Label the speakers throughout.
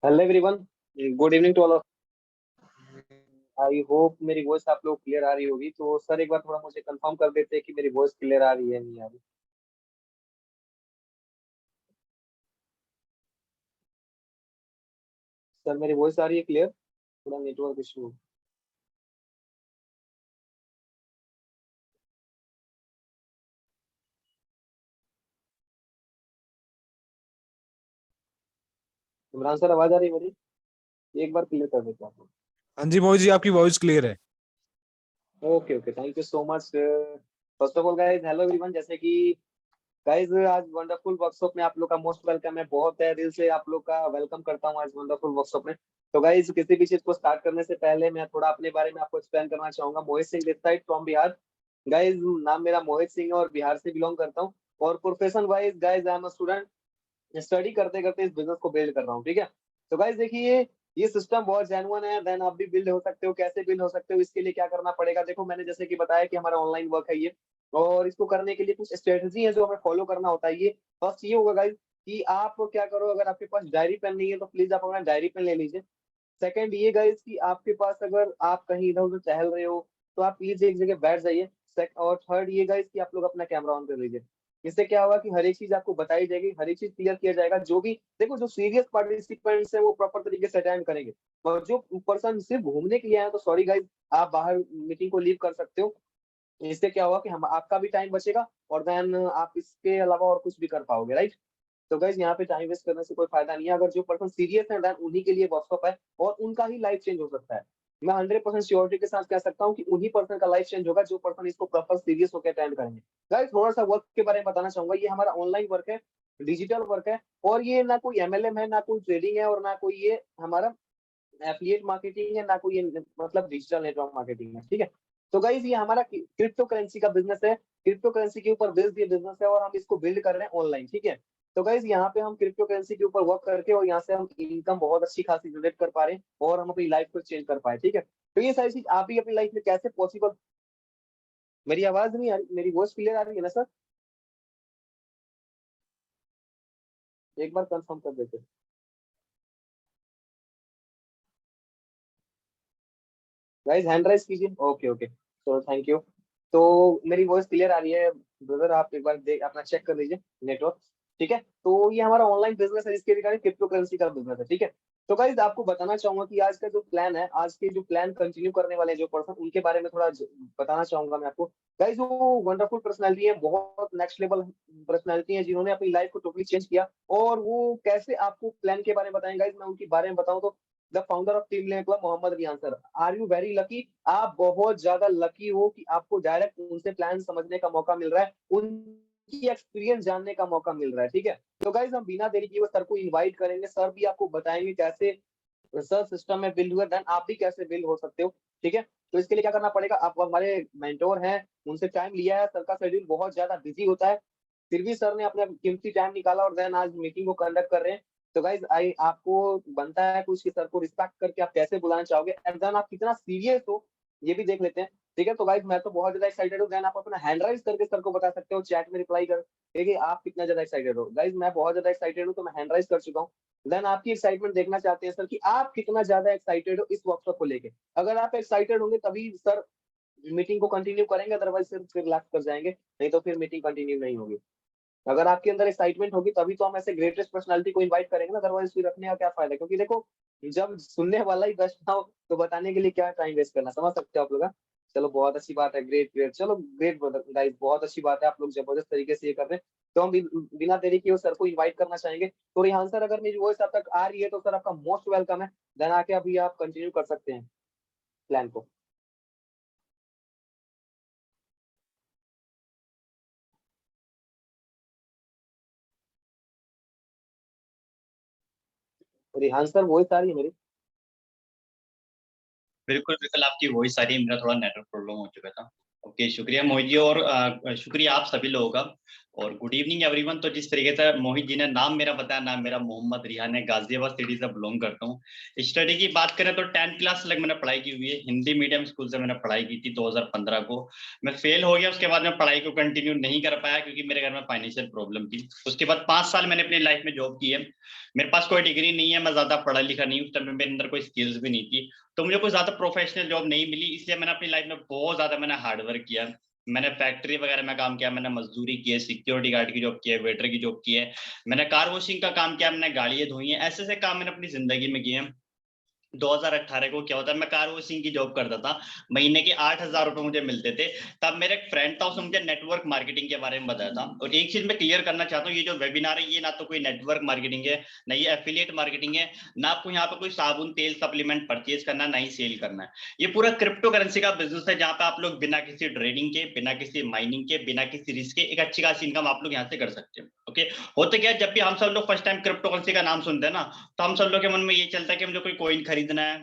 Speaker 1: Hello everyone. Good evening to all. I hope मेरी voice आप लोग क्लियर आ रही होगी। तो सर एक बार थोड़ा मुझे कंफर्म कर देते हैं कि मेरी वॉइस क्लियर आ रही है नहीं आ रही। सर मेरी वॉइस आ रही है क्लियर? थोड़ा नेटवर्क इशू। इमरान सर आवाज आ रही है मेरी? एक बार क्लियर कर देते हैं आप।
Speaker 2: हाँ जी मोहित जी, आपकी वॉइस क्लियर है।
Speaker 1: Okay okay, thank you so much. First of all guys hello everyone. जैसे कि गाइज आज वंडरफुल वर्कशॉप में आप लोग का मोस्ट वेलकम है। बहुत तहे दिल से आप लोग का वेलकम करता हूँ आज वंडरफुल वर्कशॉप में। तो गाइज किसी भी चीज को स्टार्ट करने से पहले मैं थोड़ा अपने बारे में आपको एक्सप्लेन करना चाहूंगा। Mohit Singh this side from Bihar. Guys नाम मेरा मोहित सिंह है और बिहार से बिलोंग करता हूँ। और profession wise guys I am a student. Study करते करते इस बिजनेस को बिल्ड कर रहा हूँ, ठीक है। तो गाइज देखिए ये सिस्टम बहुत जेन्युइन है। देन आप भी बिल्ड हो सकते हो। कैसे बिल्ड हो सकते हो इसके लिए क्या करना पड़ेगा, देखो मैंने जैसे कि बताया कि हमारा ऑनलाइन वर्क है ये। और इसको करने के लिए कुछ स्ट्रेटजी है जो हमें फॉलो करना होता है। ये फर्स्ट ये होगा गाइज कि आप क्या करो, अगर आपके पास डायरी पेन नहीं है तो प्लीज आप अपना डायरी पेन ले लीजिए। सेकंड ये गाइज कि आपके पास अगर आप कहीं इधर उधर टहल रहे हो तो आप प्लीज एक जगह बैठ जाइए। और थर्ड ये गाइज कि आप लोग अपना कैमरा ऑन कर लीजिए। इससे क्या होगा कि हर एक चीज आपको बताई जाएगी, हर एक चीज क्लियर किया जाएगा। जो भी देखो जो सीरियस पार्टिसिपेंट्स है वो प्रॉपर तरीके से अटेंड करेंगे। और जो पर्सन सिर्फ घूमने के लिए आए हैं तो सॉरी गाइज, आप बाहर मीटिंग को लीव कर सकते हो। इससे क्या होगा कि हम आपका भी टाइम बचेगा और देन आप इसके अलावा और कुछ भी कर पाओगे, राइट। तो गाइज यहाँ पे टाइम वेस्ट करने से कोई फायदा नहीं है। अगर जो पर्सन सीरियस है देन उन्हीं के लिए वर्कशॉप है और उनका ही लाइफ चेंज हो सकता है। मैं 100% श्योरिटी के साथ कह सकता हूँ कि उन्हीं पर्सन का लाइफ चेंज होगा जो पर्सन इसको प्रॉपर सीरियस होकर अटेंड करेंगे। गाइज थोड़ा सा वर्क के बारे में बताना चाहूंगा। ये हमारा ऑनलाइन वर्क है, डिजिटल वर्क है। और ये ना कोई एमएलएम है, ना कोई ट्रेडिंग है, और ना कोई ये हमारा एफिलिएट मार्केटिंग है, ना कोई ये मतलब डिजिटल नेटवर्क मार्केटिंग है, ठीक है। तो गाइज ये हमारा क्रिप्टो करेंसी का बिजनेस है। क्रिप्टो करेंसी के ऊपर बेस्ड ये बिजनेस है और हम इसको बिल्ड कर रहे हैं ऑनलाइन, ठीक है। तो गाइज यहाँ पे हम क्रिप्टो करेंसी के ऊपर वर्क करके और यहाँ से हम इनकम बहुत अच्छी खासी जनरेट कर पा रहे हैं और हम अपनी लाइफ को चेंज कर पाए, ठीक है। तो ये सारी चीज आप भी अपनी लाइफ में कैसे पॉसिबल। मेरी आवाज नहीं आ रही? मेरी वॉइस क्लियर आ रही है ना सर? एक बार कंफर्म कर देते। गाइस हैंड राइज कीजिए। ओके ओके, तो थैंक यू। तो मेरी वॉइस क्लियर आ रही है ब्रदर? आप एक बार देख अपना चेक कर लीजिए नेटवर्क, ठीक है। तो ये हमारा ऑनलाइन बिजनेस है जिसके रिगार्डिंग क्रिप्टो करेंसी का बिजनेस है, ठीक है। तो गाइस आपको बताना चाहूंगा कि आज का जो प्लान है, आज के जो प्लान कंटिन्यू करने वाले जो पर्सन उनके बारे में थोड़ा बताना चाहूंगा मैं आपको। गाइस वो वंडरफुल पर्सनालिटी है, बहुत नेक्स्ट लेवल पर्सनालिटी है जिन्होंने अपनी लाइफ को टोटली चेंज किया। और वो कैसे आपको प्लान के बारे में बताएंगे गाइस, मैं उनके बारे में बताऊं तो the founder of team club Mohammad Riyan sir. Are you very lucky? आप बहुत ज्यादा लकी हो कि आपको डायरेक्ट उनसे प्लान समझने का मौका मिल रहा है, उनकी एक्सपीरियंस जानने का मौका मिल रहा है, ठीक है। तो गाइज हम बिना देरी किए हुए सर को इनवाइट करेंगे। सर भी आपको बताएंगे कैसे सर सिस्टम में बिल्ड हुआ, देन आप भी कैसे बिल्ड हो सकते हो, ठीक है। तो इसके लिए क्या करना पड़ेगा, आप हमारे मेंटोर हैं, उनसे टाइम लिया है। सर का शेड्यूल बहुत ज्यादा बिजी होता है, फिर भी सर ने अपना कीमती टाइम निकाला और देन आज मीटिंग को कंडक्ट कर रहे हैं। तो गाइज आई आपको बनता है कुछ कि सर को रिस्पेक्ट करके आप कैसे बुलाना चाहोगे एंड देन आप कितना सीरियस हो ये भी देख लेते हैं, ठीक है। तो गाइज मैं तो बहुत ज्यादा एक्साइटेड हूँ। देन आप अपना हैंड राइज करके सर को बता सकते हो, चैट में रिप्लाई कर, ठीक है। आप कितना ज्यादा एक्साइटेड हो? गाइज मैं बहुत ज्यादा एक्साइटेड हूँ, तो मैं हैंड राइज कर चुका हूँ। देन आपकी एक्साइटमेंट देखना चाहते हैं सर कि आप कितना ज्यादा एक्साइटेड हो इस वर्कशॉप को लेके। अगर आप एक्साइटेड होंगे तभी सर मीटिंग को कंटिन्यू करेंगे, अदरवाइज सिर्फ फिर रिलैक्स कर जाएंगे, नहीं तो फिर मीटिंग कंटिन्यू नहीं होगी। अगर आपके अंदर एक्साइटमेंट होगी तभी तो हम ऐसे ग्रेटेस्ट पर्सनालिटी को इनवाइट करेंगे ना, अदरवाइज फिर रखने का क्या फायदा। क्योंकि देखो जब सुनने वाला ही बेस्ट ना हो तो बताने के लिए क्या टाइम वेस्ट करना, समझ सकते हो आप लोग हाँ? चलो बहुत अच्छी बात है, ग्रेट ग्रेट, चलो ग्रेट गाइस, बहुत अच्छी बात है, आप लोग जबरदस्त तरीके से ये कर रहे हैं। तो हम बिना देरी किए सर को इनवाइट करना चाहेंगे। तो रिहान सर अगर मेरी वॉइस आप तक आ रही है तो सर आपका मोस्ट वेलकम है। देन आके अभी आप कंटिन्यू कर सकते हैं प्लान को। रिहान सर वॉइस आ रही है मेरी?
Speaker 3: बिल्कुल बिल्कुल, आपकी वॉइस आ रही है। मेरा थोड़ा नेटवर्क प्रॉब्लम हो चुका था। ओके, शुक्रिया मोहित जी, और शुक्रिया आप सभी लोगों का। और गुड इवनिंग एवरीवन। तो जिस तरीके से मोहित जी ने नाम मेरा बताया, नाम मेरा मोहम्मद रिहान है, गाजियाबाद सिटी से बिलोंग करता हूँ। स्टडी की बात करें तो 10th क्लास तक मैंने पढ़ाई की हुई है। हिंदी मीडियम स्कूल से मैंने पढ़ाई की थी 2015 को। मैं फेल हो गया, उसके बाद मैं पढ़ाई को कंटिन्यू नहीं कर पाया क्योंकि मेरे घर में फाइनेंशियल प्रॉब्लम थी। उसके बाद 5 साल मैंने अपनी लाइफ में जॉब की है। मेरे पास कोई डिग्री नहीं है, मैं ज्यादा पढ़ा लिखा नहीं, उस टाइम में मेरे अंदर कोई स्किल्स भी नहीं थी, तो मुझे कोई ज्यादा प्रोफेशनल जॉब नहीं मिली। इसलिए मैंने अपनी लाइफ में बहुत ज्यादा मैंने हार्डवर्क किया। मैंने फैक्ट्री वगैरह में काम किया, मैंने मजदूरी की है, सिक्योरिटी गार्ड की जॉब की है, वेटर की जॉब की है, मैंने कार वॉशिंग का काम किया, मैंने गाड़ियां धोई हैं। ऐसे ऐसे काम मैंने अपनी जिंदगी में किए हैं। 2018 को क्या होता है, मैं कार वॉशिंग की जॉब करता था, महीने के 8,000 रुपए मुझे मिलते थे। तब मेरे एक फ्रेंड था, उसने मुझे नेटवर्क मार्केटिंग के बारे में बताया था। और एक चीज मैं क्लियर करना चाहता हूँ, ये जो वेबिनार है ये ना तो कोई नेटवर्क मार्केटिंग है, ना ये एफिलिएट मार्केटिंग है, ना आपको यहाँ पे कोई साबुन तेल सप्लीमेंट परचेज करना, ना ही सेल करना है। ये पूरा क्रिप्टो करेंसी का बिजनेस है, जहाँ पे आप लोग बिना किसी ट्रेडिंग के, बिना किसी माइनिंग के, बिना किसी रिस्क के एक अच्छी खासी इनकम आप लोग यहाँ से कर सकते हैं। ओके, होता क्या है, जब भी हम सब लोग फर्स्ट टाइम क्रिप्टो करेंसी का नाम सुनते हैं ना, तो हम सब लोग के मन में ये चलता है कि मुझे कोई कॉइन खरीदना है,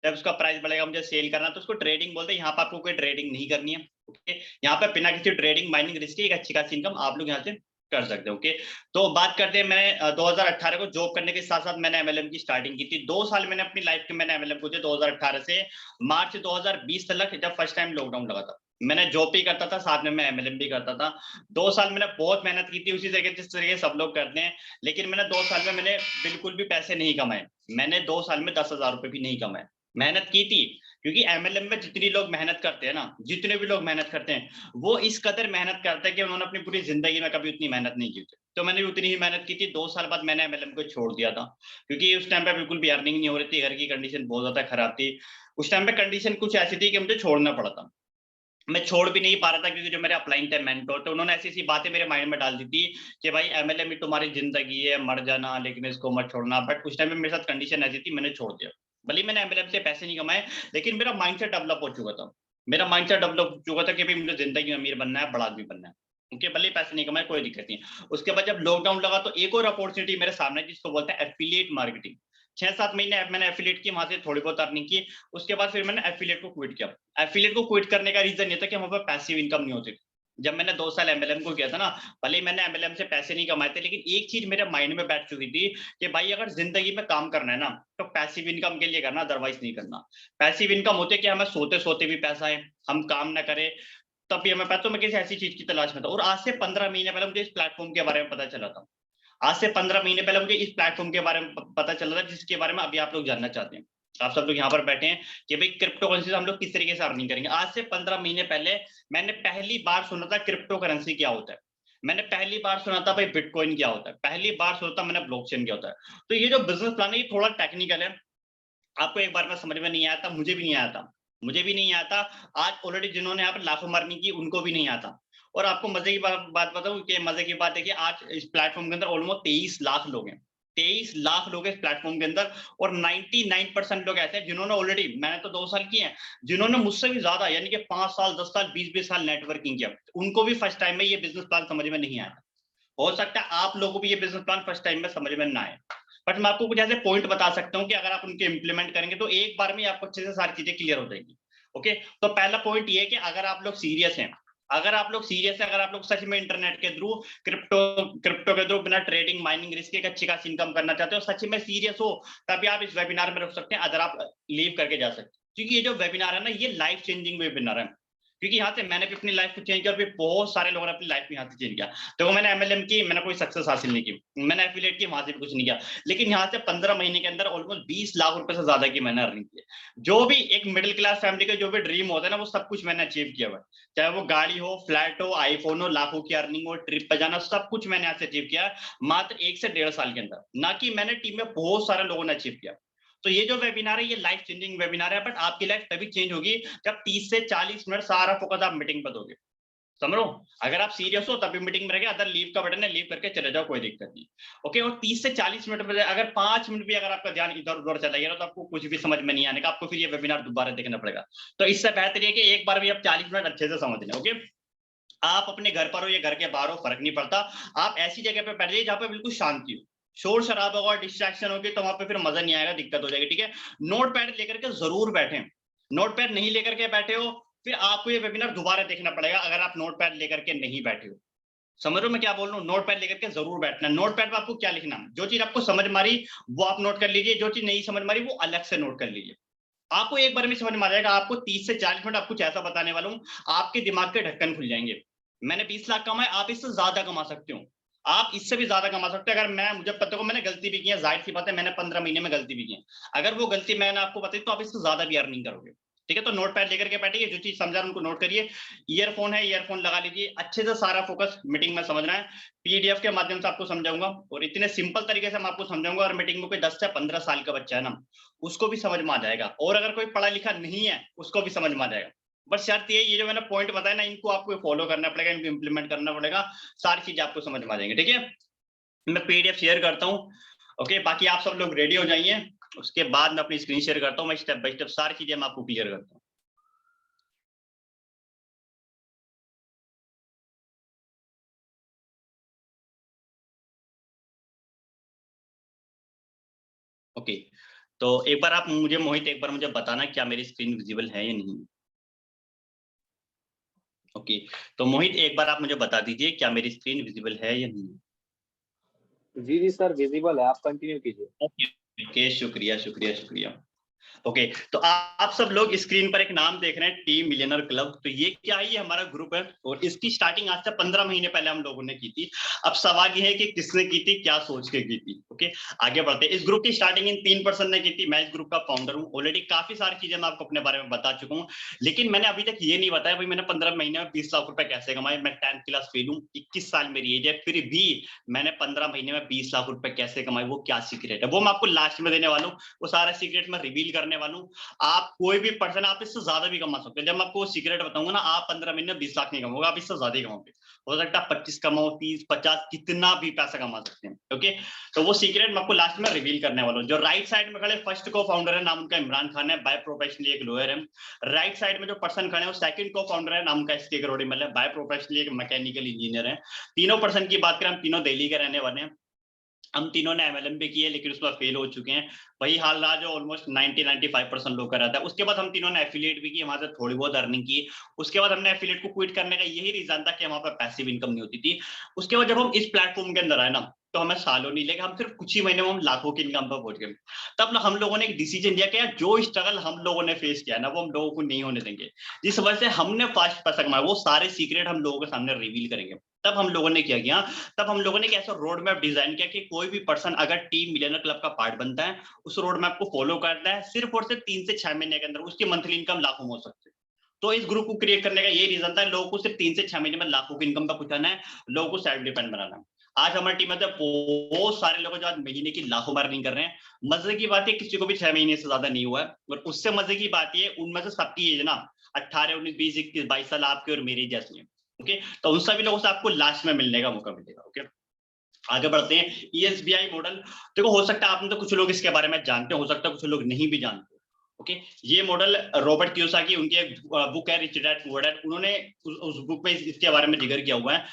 Speaker 3: जब उसका प्राइस बढ़ेगा मुझे सेल करना, तो उसको ट्रेडिंग बोलते हैं। यहाँ पे आपको कोई ट्रेडिंग नहीं करनी है। ओके, यहाँ पे बिना किसी ट्रेडिंग माइनिंग रिस्क की एक अच्छी खासी इनकम आप लोग यहाँ से कर सकते हैं। ओके, तो बात करते हैं, मैंने 2018 को जॉब करने के साथ साथ मैंने एमएलएम की स्टार्टिंग की थी। 2 साल मैंने अपनी लाइफ के मैंने एमएलएम को 2018 से मार्च 2020 तक, जब फर्स्ट टाइम लॉकडाउन लगा था, मैंने जॉब भी करता था, साथ में मैं एमएलएम भी करता था। 2 साल मैंने बहुत मेहनत की थी, उसी तरीके जिस तरीके सब लोग करते हैं। लेकिन मैंने 2 साल में मैंने बिल्कुल भी पैसे नहीं कमाए। मैंने 2 साल में 10,000 रुपए भी नहीं कमाए। मेहनत की थी, क्योंकि एमएलएम में जितनी लोग मेहनत करते हैं ना, जितने भी लोग मेहनत करते हैं, वो इस कदर मेहनत करते हैं कि उन्होंने अपनी पूरी जिंदगी में कभी उतनी मेहनत नहीं की थी। तो मैंने उतनी ही मेहनत की थी। 2 साल बाद मैंने एमएलएम को छोड़ दिया था, क्योंकि उस टाइम पे बिल्कुल भी अर्निंग नहीं हो रही थी, घर की कंडीशन बहुत ज्यादा खराब थी। उस टाइम पे कंडीशन कुछ ऐसी थी कि मुझे छोड़ना पड़ा था। मैं छोड़ भी नहीं पा रहा था, क्योंकि जो मेरे अपलाइन थे मेंटोर, तो उन्होंने ऐसी ऐसी बातें मेरे माइंड में डाल दी थी कि भाई एमएलएम में तुम्हारी जिंदगी है, मर जाना, लेकिन इसको मत छोड़ना। बट उस टाइम पे मेरे साथ कंडीशन ऐसी थी, मैंने छोड़ दिया। भले मैंने एमएलएम से पैसे नहीं कमाए, लेकिन मेरा माइंडसेट डेवलप हो चुका था। मेरा माइंडसेट डेवलप हो चुका था कि भाई मुझे जिंदगी में अमीर बनना है, बड़ा आदमी बनना है। उनके भले पैसे नहीं कमाए, कोई दिक्कत नहीं। उसके बाद जब लॉकडाउन लगा, तो एक और अपॉर्चुनिटी मेरे सामने, जिसको बोलते हैं एफिलिएट मार्केटिंग। 6-7 महीने मैंने एफिलिएट की, वहां से थोड़ी बहुत अर्निंग की। उसके बाद फिर मैंने एफिलिएट को क्विट किया। एफिलिएट को क्विट करने का रीजन ये था कि वहां पर पैसिव इनकम नहीं होती थी। जब मैंने 2 साल एमएलएम को किया था ना, भले ही मैंने एमएलएम से पैसे नहीं कमाए थे, लेकिन एक चीज मेरे माइंड में बैठ चुकी थी कि भाई अगर जिंदगी में काम करना है ना, तो पैसिव इनकम के लिए करना, अदरवाइज नहीं करना। पैसिव इनकम होते कि हमें सोते सोते भी पैसा है, हम काम ना करें तब भी हमें पैसा। तो मैं किसी ऐसी चीज की तलाश में था, और आज से 15 महीने पहले मुझे इस प्लेटफॉर्म के बारे में पता चला था। आज से 15 महीने पहले मुझे इस प्लेटफॉर्म के बारे में पता चला था, जिसके बारे में अभी आप लोग जानना चाहते हैं। आप सब लोग यहाँ पर बैठे हैं कि भाई क्रिप्टो करेंसी से हम लोग किस तरीके से अर्निंग करेंगे। आज से 15 महीने पहले मैंने पहली बार सुना था क्रिप्टो करेंसी क्या होता है। मैंने पहली बार सुना था भाई बिटकॉइन क्या होता है। पहली बार सुना था मैंने ब्लॉकचेन क्या होता है। तो ये जो बिजनेस प्लान है, ये थोड़ा टेक्निकल है। आपको एक बार में समझ में नहीं आया था, मुझे भी नहीं आया था, मुझे भी नहीं आता। आज ऑलरेडी जिन्होंने यहाँ पर लाखों अर्निंग की, उनको भी नहीं आता। और आपको मजे की बात बताऊं कि मजे की बात है कि आज इस प्लेटफॉर्म के अंदर ऑलमोस्ट 23 लाख लोग हैं। 23 लाख लोग हैं इस प्लेटफॉर्म के अंदर, और 99% लोग ऐसे हैं जिन्होंने ऑलरेडी, मैंने तो 2 साल किए हैं, जिन्होंने मुझसे भी ज्यादा, यानी कि 5 साल, 10 साल, 20-20 साल नेटवर्किंग किया, उनको भी फर्स्ट टाइम में ये बिजनेस प्लान समझ में नहीं आया। हो सकता है आप लोगों को भी ये बिजनेस प्लान फर्स्ट टाइम में समझ में ना आए, बट मैं आपको कुछ ऐसे पॉइंट बता सकता हूँ कि अगर आप उनके इंप्लीमेंट करेंगे तो एक बार में आपको अच्छे से सारी चीजें क्लियर हो जाएगी। ओके, तो पहला पॉइंट ये है कि अगर आप लोग सीरियस हैं, अगर आप लोग सीरियस है, अगर आप लोग सच में इंटरनेट के थ्रू, क्रिप्टो के थ्रू, बिना ट्रेडिंग माइनिंग रिस्क एक अच्छी खासी इनकम करना चाहते हो, सच में सीरियस हो, तभी आप इस वेबिनार में रुक सकते हैं, अदर आप लीव करके जा सकते हैं। क्योंकि ये जो वेबिनार है ना, ये लाइफ चेंजिंग वेबिनार है। क्योंकि यहाँ से मैंने भी अपनी लाइफ को चेंज किया, और भी बहुत सारे लोगों ने अपनी लाइफ में यहाँ से चेंज किया। तो मैंने एमएलएम की, मैंने कोई सक्सेस हासिल नहीं की, मैंने एफिलिएट की, वहां से भी कुछ नहीं किया, लेकिन यहाँ से 15 महीने के अंदर ऑलमोस्ट 20 लाख रुपए से ज्यादा की मैंने अर्निंग की। जो भी एक मिडिल क्लास फैमिली का जो भी ड्रीम होता है ना, वो सब कुछ मैंने अचीव किया हुआ है। चाहे वो गाड़ी हो, फ्लैट हो, आईफोन हो, लाखों की अर्निंग हो, ट्रिप पे जाना, सब कुछ मैंने यहाँ से अचीव किया, मात्र 1 से 1.5 साल के अंदर। ना कि मैंने टीम में बहुत सारे लोगों ने अचीव किया। तो ये जो वेबिनार है, ये लाइफ चेंजिंग वेबिनार है, बट आपकी लाइफ तभी चेंज होगी जब 30 से 40 मिनट सारा फोकस आप मीटिंग पर दोगे। समझो, अगर आप सीरियस हो तभी मीटिंग में रहेगा, अदर लीव का बटन है, लीव करके चले जाओ, कोई दिक्कत नहीं। ओके, और 30 से 40 मिनट में अगर 5 मिनट भी अगर आपका ध्यान इधर उधर चला गया तो आपको कुछ भी समझ में नहीं आने का, आपको फिर ये वेबिनार दोबारा देखना पड़ेगा। तो इससे बेहतर है कि एक बार भी आप 40 मिनट अच्छे से समझ लें। ओके, आप अपने घर पर हो या घर के बाहर हो, फर्क नहीं पड़ता, आप ऐसी जगह पे बैठ जाइए जहाँ पे बिल्कुल शांति हो। शोर शराबा होगा, डिस्ट्रैक्शन होगी, तो वहां पे फिर मजा नहीं आएगा, दिक्कत हो जाएगी। ठीक है, नोट पैड लेकर के जरूर बैठे। नोट पैड नहीं लेकर के बैठे हो, फिर आपको ये वेबिनार दोबारा देखना पड़ेगा, अगर आप नोट पैड लेकर के नहीं बैठे हो। समझ रहे हो मैं क्या बोल रहा हूँ? नोट पैड लेकर के जरूर बैठना। नोट पैड पर आपको क्या लिखना, जो चीज आपको समझ मारी वो आप नोट कर लीजिए, जो चीज नहीं समझ मारी वो अलग से नोट कर लीजिए। आपको एक बार में समझ में आ जाएगा। आपको 30 से 40 मिनट आपको ऐसा बताने वाला हूँ, आपके दिमाग के ढक्कन खुल जाएंगे। मैंने 20 लाख कमाए, आप इससे ज्यादा कमा सकते हो, आप इससे भी ज्यादा कमा सकते हो। अगर मैं, मुझे पता को मैंने गलती भी की है, जाहिर सी बात है मैंने 15 महीने में गलती भी की है, अगर वो गलती मैंने आपको बताई तो आप इससे ज्यादा भी अर्निंग करोगे। ठीक है, तो नोट पैड लेकर के बैठिए, जो चीज समझा उनको नोट करिए। ईयरफोन है, ईयरफोन लगा लीजिए, अच्छे से सारा फोकस मीटिंग में समझना है। पीडीएफ के माध्यम से आपको समझाऊंगा और इतने सिंपल तरीके से मैं आपको समझाऊंगा, और मीटिंग में कोई 10 से 15 साल का बच्चा है ना, उसको भी समझ में आ जाएगा, और अगर कोई पढ़ा लिखा नहीं है उसको भी समझ में आ जाएगा। बस शर्त ये जो मैंने पॉइंट बताया ना, इनको आपको फॉलो करना पड़ेगा, इनको इंप्लीमेंट करना पड़ेगा, सारी चीजें आपको समझ में आ जाएंगी। ठीक है, मैं पीडीएफ शेयर करता हूँ। ओके, बाकी आप सब लोग रेडी हो जाइए, उसके बाद मैं अपनी स्क्रीन शेयर करता हूँ, मैं स्टेप बाय स्टेप सारी चीजें मैं आपको क्लियर करता हूँ। ओके, तो एक बार आप मुझे, मोहित एक बार मुझे बताना क्या मेरी स्क्रीन विजिबल है या नहीं। ओके, तो मोहित एक बार आप मुझे बता दीजिए क्या मेरी स्क्रीन विजिबल है या नहीं।
Speaker 1: जी जी सर, विजिबल है, आप कंटिन्यू कीजिए।
Speaker 3: ओके, शुक्रिया शुक्रिया शुक्रिया। ओके, तो आप सब लोग स्क्रीन पर एक नाम देख रहे हैं, टीम मिलियनर क्लब। तो ये क्या है? ये हमारा ग्रुप है और इसकी स्टार्टिंग आज से 15 महीने पहले हम लोगों ने की थी। अब सवाल ये है कि किसने की थी, क्या सोच के की थी। ओके, आगे बढ़ते हैं। इस ग्रुप की स्टार्टिंग इन 3 पर्सन ने की थी। मैं इस ग्रुप का फाउंडर हूँ। ऑलरेडी काफी सारी चीजें मैं आपको अपने बारे में बता चुका हूँ, लेकिन मैंने अभी तक ये नहीं बताया भाई मैंने 15 महीने में 20 लाख रुपए कैसे कमाए। मैं 10th क्लास फेल हूँ, 21 साल मेरी एज है, फिर भी मैंने 15 महीने में 20 लाख रुपए कैसे कमाए, वो क्या सीक्रेट है, वो मैं आपको लास्ट में देने वाला हूँ। वो सारा सीक्रेट मैं रिवील करने वाला हूँ। आप कोई भी पर्सन, आप इससे ज्यादा भी कमा सकते हैं। जब मैं आपको सीक्रेट बताऊंगा ना, आप 15 महीने में 20 लाख नहीं कमाओगे, आप इससे ज्यादा ही कमाओगे। हो सकता है 25 कमाओ, 30, 50, कितना भी पैसा कमा सकते हैं। ओके, तो वो सीक्रेट मैं आपको लास्ट में रिवील करने वाला हूँ। जो राइट साइड में खड़े फर्स्ट को फाउंडर है, नाम उनका इमरान खान है, बाय प्रोफेशनली एक लॉयर है। राइट साइड में जो पर्सन खड़े हैं वो सेकंड को फाउंडर है, नाम उनका एसके गरोड़ीमल है, बाय प्रोफेशनली एक मैकेनिकल इंजीनियर है। तीनों पर्सन की बात करें, हम तीनों दिल्ली के रहने वाले हैं। हम तीनों ने एमएलएम भी की है, लेकिन उसमें फेल हो चुके हैं। वही हाल रहा जो ऑलमोस्ट 90-95% लोग का रहता है। उसके बाद हम तीनों ने एफिलिएट भी की, वहां से थोड़ी बहुत अर्निंग की। उसके बाद हमने एफिलिएट को क्विट करने का यही रीजन था कि वहां पर पैसिव इनकम नहीं होती थी। उसके बाद जब हम इस प्लेटफॉर्म के अंदर आए ना, तो हमें सालों नहीं लगे, हम सिर्फ कुछ ही महीने में हम लाखों की इनकम पर पहुंच गए। तब ना हम लोगों ने एक डिसीजन लिया कि यार जो स्ट्रगल हम लोगों ने फेस किया ना, वो हम लोगों को नहीं होने देंगे। जिस वजह से हमने फास्ट पैसा कमाया, वो सारे सीक्रेट हम लोगों के सामने रिवील करेंगे। तब हम लोगों ने क्या किया, तब हम लोगों ने एक ऐसा रोड मैप डिजाइन किया कि कोई भी पर्सन अगर टीम मिलियनर क्लब का पार्ट बनता है, उस रोड मैप को फॉलो करता है, सिर्फ और सिर्फ 3 से 6 महीने के अंदर उसकी मंथली इनकम लाखों में हो सकती है। तो इस ग्रुप को क्रिएट करने का ये रीजन था, लोगों को सिर्फ 3 से 6 महीने में लाखों की इनकम का पहुंचाना है, लोगों को सेल्फ डिपेंड बनाना है। आज हमारी टीम में तो बहुत सारे लोग जो आज महीने की लाखों में अर्निंग कर रहे हैं। मजे की बात है किसी को भी 6 महीने से ज्यादा नहीं हुआ है, और उससे मजे की बात ये, उनमें से सबकी एज ना 18, 19, 20, 21, 22 साल आपके और मेरी जैसी है। ओके, तो उन सभी लोगों से आपको लास्ट में मिलने का मौका मिलेगा। ओके, आगे बढ़ते हैं। ईएसबीआई मॉडल, देखो हो सकता है आपने तो कुछ लोग इसके बारे में जानते हो सकता है कुछ लोग नहीं भी जानते। ओके, ये मॉडल रॉबर्ट कियोसाकी, उनकी एक बुक है रिच डैड पुअर डैड, उन्होंने उस बुक में इसके बारे में जिक्र किया हुआ है।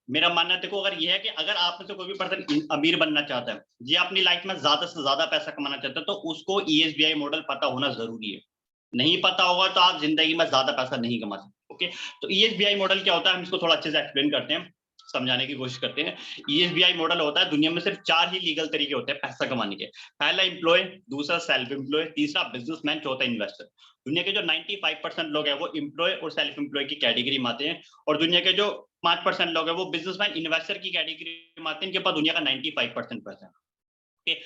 Speaker 3: मेरा मानना देखो अगर ये है कि अगर आप में से कोई भी पर्सन अमीर बनना चाहता है, ये अपनी लाइफ में ज्यादा से ज्यादा पैसा कमाना चाहता है, तो उसको ईएसबीआई मॉडल पता होना जरूरी है। नहीं पता होगा तो आप जिंदगी में ज्यादा पैसा नहीं कमा सकते। ओके, तो ईएसबीआई मॉडल क्या होता है, हम इसको थोड़ा अच्छे से एक्सप्लेन करते हैं, समझाने की कोशिश करते हैं। ईएसबीआई मॉडल होता है, दुनिया में सिर्फ 4 ही लीगल तरीके होते हैं पैसा कमाने के। पहला एम्प्लॉय, दूसरा सेल्फ एम्प्लॉय, तीसरा बिजनेसमैन, चौथा इन्वेस्टर। दुनिया के जो 95% लोग हैं वो एम्प्लॉय और सेल्फ एम्प्लॉय की कैटेगरी में आते हैं, और दुनिया के जो 5% लोग हैं वो बिजनेसमैन, इन्वेस्टर की कैटेगरी में आते हैं। इनके पास दुनिया का 95% पैसा है।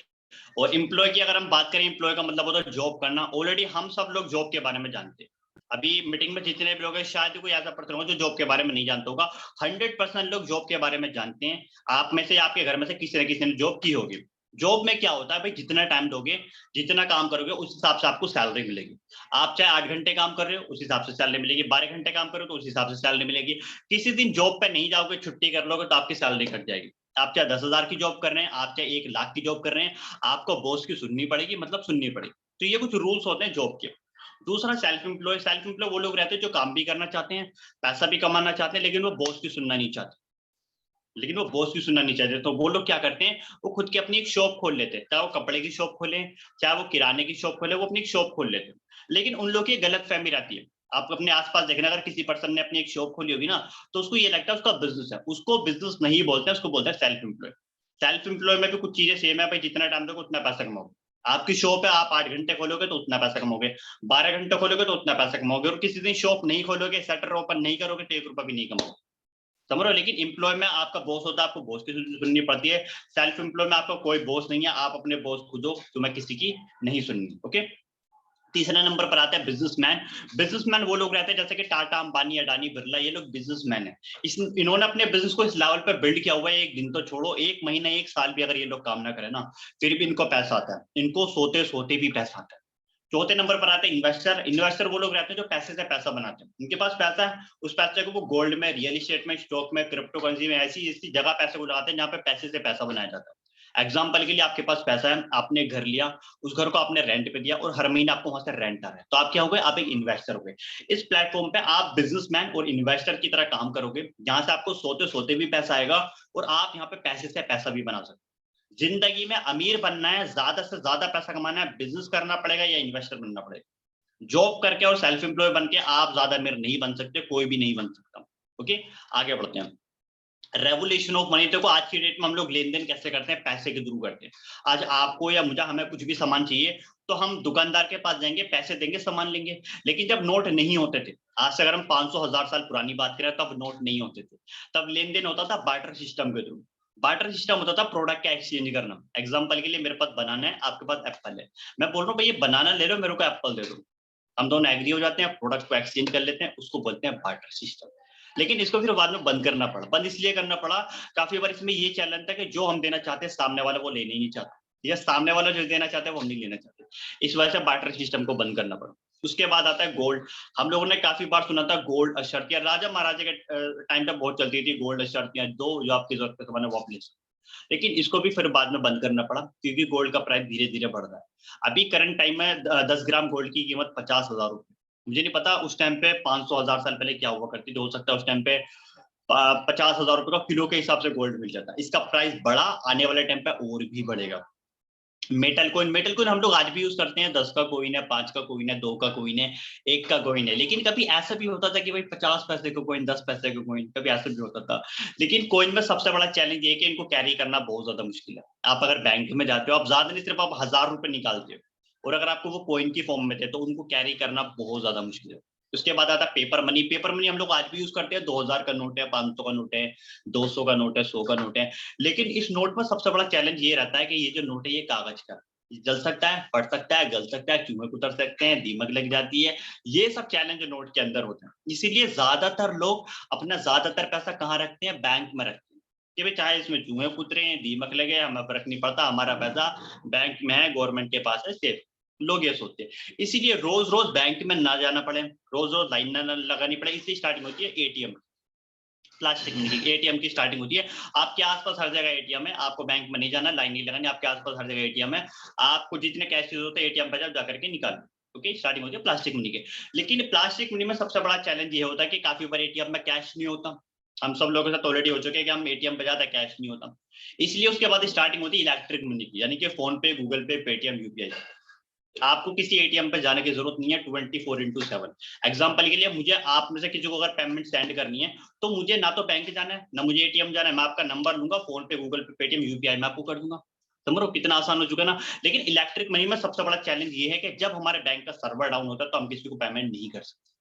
Speaker 3: और एम्प्लॉय की अगर हम बात करें, एम्प्लॉय का मतलब होता है जॉब करना। ऑलरेडी हम सब लोग जॉब के बारे में जानते हैं। अभी मीटिंग में जितने भी लोग हैं, शायद कोई ऐसा पर्सन होगा जो जॉब के बारे में नहीं जानता होगा। 100% लोग जॉब के बारे में जानते हैं। आप में से, आपके घर में से किसी न किसी ने जॉब की होगी। जॉब में क्या होता है भाई, जितना टाइम दोगे, जितना काम करोगे, उस हिसाब से आपको सैलरी मिलेगी। आप चाहे 8 घंटे काम कर रहे हो, उस हिसाब से सैलरी मिलेगी। 12 घंटे काम करो तो उस हिसाब से सैलरी मिलेगी। किसी दिन जॉब पे नहीं जाओगे, छुट्टी कर लोगे, तो आपकी सैलरी कट जाएगी। आप चाहे 10,000 की जॉब कर रहे हैं, आप चाहे 1 लाख की जॉब कर रहे हैं, आपको बॉस की सुननी पड़ेगी, मतलब सुननी पड़ेगी। तो ये कुछ रूल्स होते हैं जॉब के। दूसरा सेल्फ एम्प्लॉय। सेल्फ एम्प्लॉय वो लोग रहते हैं जो काम भी करना चाहते हैं, पैसा भी कमाना चाहते हैं, लेकिन वो बॉस की सुनना नहीं चाहते। तो वो लोग क्या करते हैं, वो खुद की अपनी एक शॉप खोल लेते हैं। चाहे वो कपड़े की शॉप खोले, चाहे वो किराने की शॉप खोले, वो अपनी एक शॉप खोल लेते हैं। लेकिन उन लोग की गलत फहमी रहती है, आप अपने आसपास देखना, अगर किसी पर्सन ने अपनी एक शॉप खोली होगी ना, तो उसको ये लगता है उसका बिजनेस है। उसको बिजनेस नहीं बोलते हैं, उसको बोलते हैं सेल्फ एम्प्लॉय। सेल्फ एम्प्लॉय में भी कुछ चीजें सेम है भाई, जितना टाइम दोगे उतना पैसा कमाओगे। आपकी शॉप है, आप 8 घंटे खोलोगे तो उतना पैसा कमाओगे, 12 घंटे खोलोगे तो उतना पैसा कमाओगे, और किसी दिन शॉप नहीं खोलोगे, शटर ओपन नहीं करोगे तो 1 रुपया भी नहीं कमाओगे, समझ रहे हो। लेकिन एम्प्लॉय में आपका बॉस होता है, आपको बॉस की सुननी पड़ती है। सेल्फ एम्प्लॉय में आपका कोई बॉस नहीं है, आप अपने बॉस खुद हो, तुम्हें किसी की नहीं सुननी। ओके, तीसरा नंबर पर आता है बिजनेसमैन। बिजनेसमैन वो लोग रहते हैं जैसे कि टाटा, अंबानी, अडानी, बिरला, ये लोग बिजनेसमैन है। इन्होंने अपने बिजनेस को इस लेवल पर बिल्ड किया हुआ है, एक दिन तो छोड़ो, 1 महीना 1 साल भी अगर ये लोग काम ना करें ना, फिर भी इनको पैसा आता है, इनको सोते सोते भी पैसा आता है। चौथे नंबर पर आते हैं इन्वेस्टर। इन्वेस्टर वो लोग रहते हैं जो पैसे से पैसा बनाते हैं, उनके पास पैसा है, उस पैसे को वो गोल्ड में, रियल एस्टेट में, स्टॉक में, क्रिप्टो करेंसी में, ऐसी जगह पैसे को लगाते हैं जहाँ पे पैसे से पैसा बनाया जाता है। एग्जाम्पल के लिए आपके पास पैसा है, आपने घर लिया, उस घर को आपने रेंट पे दिया और हर महीने आपको वहां से रेंट आ रहा है, तो आप क्या हो गए, आप एक इन्वेस्टर हो गए। इस प्लेटफॉर्म पे आप बिजनेसमैन और इन्वेस्टर की तरह काम करोगे, जहां से आपको सोते सोते भी पैसा आएगा और आप यहाँ पे पैसे से पैसा भी बना सकते। जिंदगी में अमीर बनना है, ज्यादा से ज्यादा पैसा कमाना है, बिजनेस करना पड़ेगा या इन्वेस्टर बनना पड़ेगा। जॉब करके और सेल्फ एम्प्लॉय बन के आप ज्यादा अमीर नहीं बन सकते, कोई भी नहीं बन सकता। ओके, आगे बढ़ते हैं। Revolution of money. देखो आज की डेट में हम लोग लेन देन कैसे करते हैं, पैसे के थ्रू करते हैं। आज आपको या मुझे, हमें कुछ भी सामान चाहिए तो हम दुकानदार के पास जाएंगे, पैसे देंगे, सामान लेंगे। लेकिन जब नोट नहीं होते थे, आज से अगर हम 500,000 साल पुरानी बात करें, तब नोट नहीं होते थे, तब लेन देन होता था बार्टर सिस्टम के थ्रू। बार्टर सिस्टम होता था प्रोडक्ट का एक्सचेंज करना। एग्जाम्पल के लिए मेरे पास बनाना है, आपके पास एप्पल है, मैं बोल रहा हूँ भाई ये बनाना ले लो, मेरे को एप्पल दे दो, हम दोनों एग्री हो जाते हैं, प्रोडक्ट को एक्सचेंज कर लेते हैं, उसको बोलते हैं बार्टर सिस्टम। लेकिन इसको फिर बाद में बंद करना पड़ा। बंद इसलिए करना पड़ा, काफी बार इसमें ये चैलेंज था कि जो हम देना चाहते हैं सामने वाला वो लेने ही नहीं चाहता, या सामने वाला जो देना चाहता है वो हम नहीं लेना चाहते। इस वजह से बार्टर सिस्टम को बंद करना पड़ा। उसके बाद आता है गोल्ड। हम लोगों ने काफी बार सुना था गोल्ड अशर्तियां, राजा महाराजा के टाइम पे बहुत चलती थी गोल्ड अशर्तियां, दो जो आपकी जरूरत है वो आप ले सकते। लेकिन इसको भी फिर बाद में बंद करना पड़ा, क्योंकि गोल्ड का प्राइस धीरे धीरे बढ़ रहा है। अभी करंट टाइम में 10 ग्राम गोल्ड की कीमत 50,000 रुपए। मुझे नहीं पता उस टाइम पे 500,000 साल पहले क्या हुआ करती थी, हो सकता है उस टाइम पे 50,000 रुपए का किलो के हिसाब से गोल्ड मिल जाता। इसका प्राइस बढ़ा, आने वाले टाइम पे और भी बढ़ेगा। मेटल कोइन हम लोग आज भी यूज करते हैं, 10 का कोइन है, 5 का कोइन है, 2 का कोइन है, 1 का कोइन है। लेकिन कभी ऐसा भी होता था कि भाई 50 पैसे का कोइन, 10 पैसे का कोइन, कभी ऐसा भी होता था। लेकिन कोइन में सबसे बड़ा चैलेंज ये है कि इनको कैरी करना बहुत ज्यादा मुश्किल है। आप अगर बैंक में जाते हो, आप ज्यादा नहीं, सिर्फ आप 1000 रुपए निकालते हो, और अगर आपको वो कोइन की फॉर्म में थे तो उनको कैरी करना बहुत ज्यादा मुश्किल है। उसके बाद आता है पेपर मनी। पेपर मनी हम लोग आज भी यूज करते हैं, 2000 का नोट है, 500 का नोट है, 200 का नोट है, 100 का नोट है। लेकिन इस नोट में सबसे बड़ा चैलेंज ये रहता है कि ये जो नोट है ये कागज का, जल सकता है, फट सकता है, गल सकता है, चूहे उतर सकते हैं, दीमक लग जाती है। ये सब चैलेंज नोट के अंदर होते हैं। इसीलिए ज्यादातर लोग अपना ज्यादातर पैसा कहाँ रखते हैं, बैंक में रखते हैं, कि भाई चाहे इसमें चूहे उतरे, दीमक लगे, हमें फर्क नहीं पड़ता, हमारा पैसा बैंक में है, गवर्नमेंट के पास है, सेफ। लोग ये सोचते हैं। इसीलिए रोज रोज बैंक में ना जाना पड़े, रोज रोज लाइन ना लगानी पड़े, इसलिए स्टार्टिंग होती है एटीएम, प्लास्टिक मनी की एटीएम की स्टार्टिंग होती है। आपके आसपास हर जगह एटीएम है, आपको बैंक में नहीं जाना, लाइन नहीं लगानी, आपके आसपास हर जगह एटीएम है। आपको जितने कैश यूज होते हैं एटीएम पर जाकर के निकालो। ओके, स्टार्टिंग होती है प्लास्टिक मनी के। लेकिन प्लास्टिक मनी में सबसे बड़ा चैलेंज ये होता है कि काफी बार एटीएम में कैश नहीं होता। हम सब लोगों के साथ ऑलरेडी हो चुके हैं कि हम एटीएम पे जाते हैं, कैश नहीं होता। इसलिए उसके बाद स्टार्टिंग होती है इलेक्ट्रिक मनी की, यानी कि फोन पे, गूगल पे, पेटीएम, यूपीआई। आपको किसी एटीएम पे जाने की जरूरत नहीं है 24/7। एग्जांपल के लिए मुझे आप में से किसी को अगर पेमेंट सेंड करनी है तो मुझे ना तो बैंक जाना है, ना मुझे एटीएम जाना है, मैं आपका नंबर लूंगा, फोन पे, गूगल पे, पेटीएम, यूपीआई में आपको कर दूंगा। समझो कितना आसान हो चुका है ना। लेकिन इलेक्ट्रिक मनी में सबसे बड़ा चैलेंज ये है कि जब हमारे बैंक का सर्वर डाउन होता है तो हम किसी को पेमेंट नहीं कर सकते।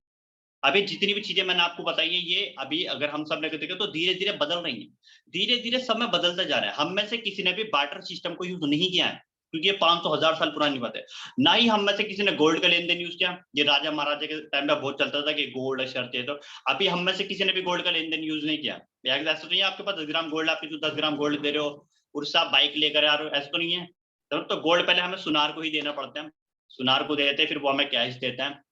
Speaker 3: अभी जितनी भी चीजें मैंने आपको बताई है, ये अभी अगर हम सब लेकर देखें तो धीरे धीरे बदल रही है, धीरे धीरे समय बदलता जा रहा है। हम में से किसी ने भी बार्टर सिस्टम को यूज नहीं किया है, क्योंकि ये 500,000 साल पुरानी बात है। ना ही हम में से किसी ने गोल्ड का लेन देन यूज किया। ये राजा महाराजा के टाइम में बहुत चलता था कि गोल्ड शर्त है, तो अभी हम में से किसी ने भी गोल्ड का लेन देन यूज नहीं किया। ऐसा तो नहीं है आपके पास 10 ग्राम गोल्ड, आप किसी 10 ग्राम गोल्ड दे रहे हो और आप बाइक लेकर आ रहे हो, ऐसा तो नहीं है। तो गोल्ड पहले हमें सुनार को ही देना पड़ता है, सुनार को देते हैं, फिर वो हमें कैश देता है।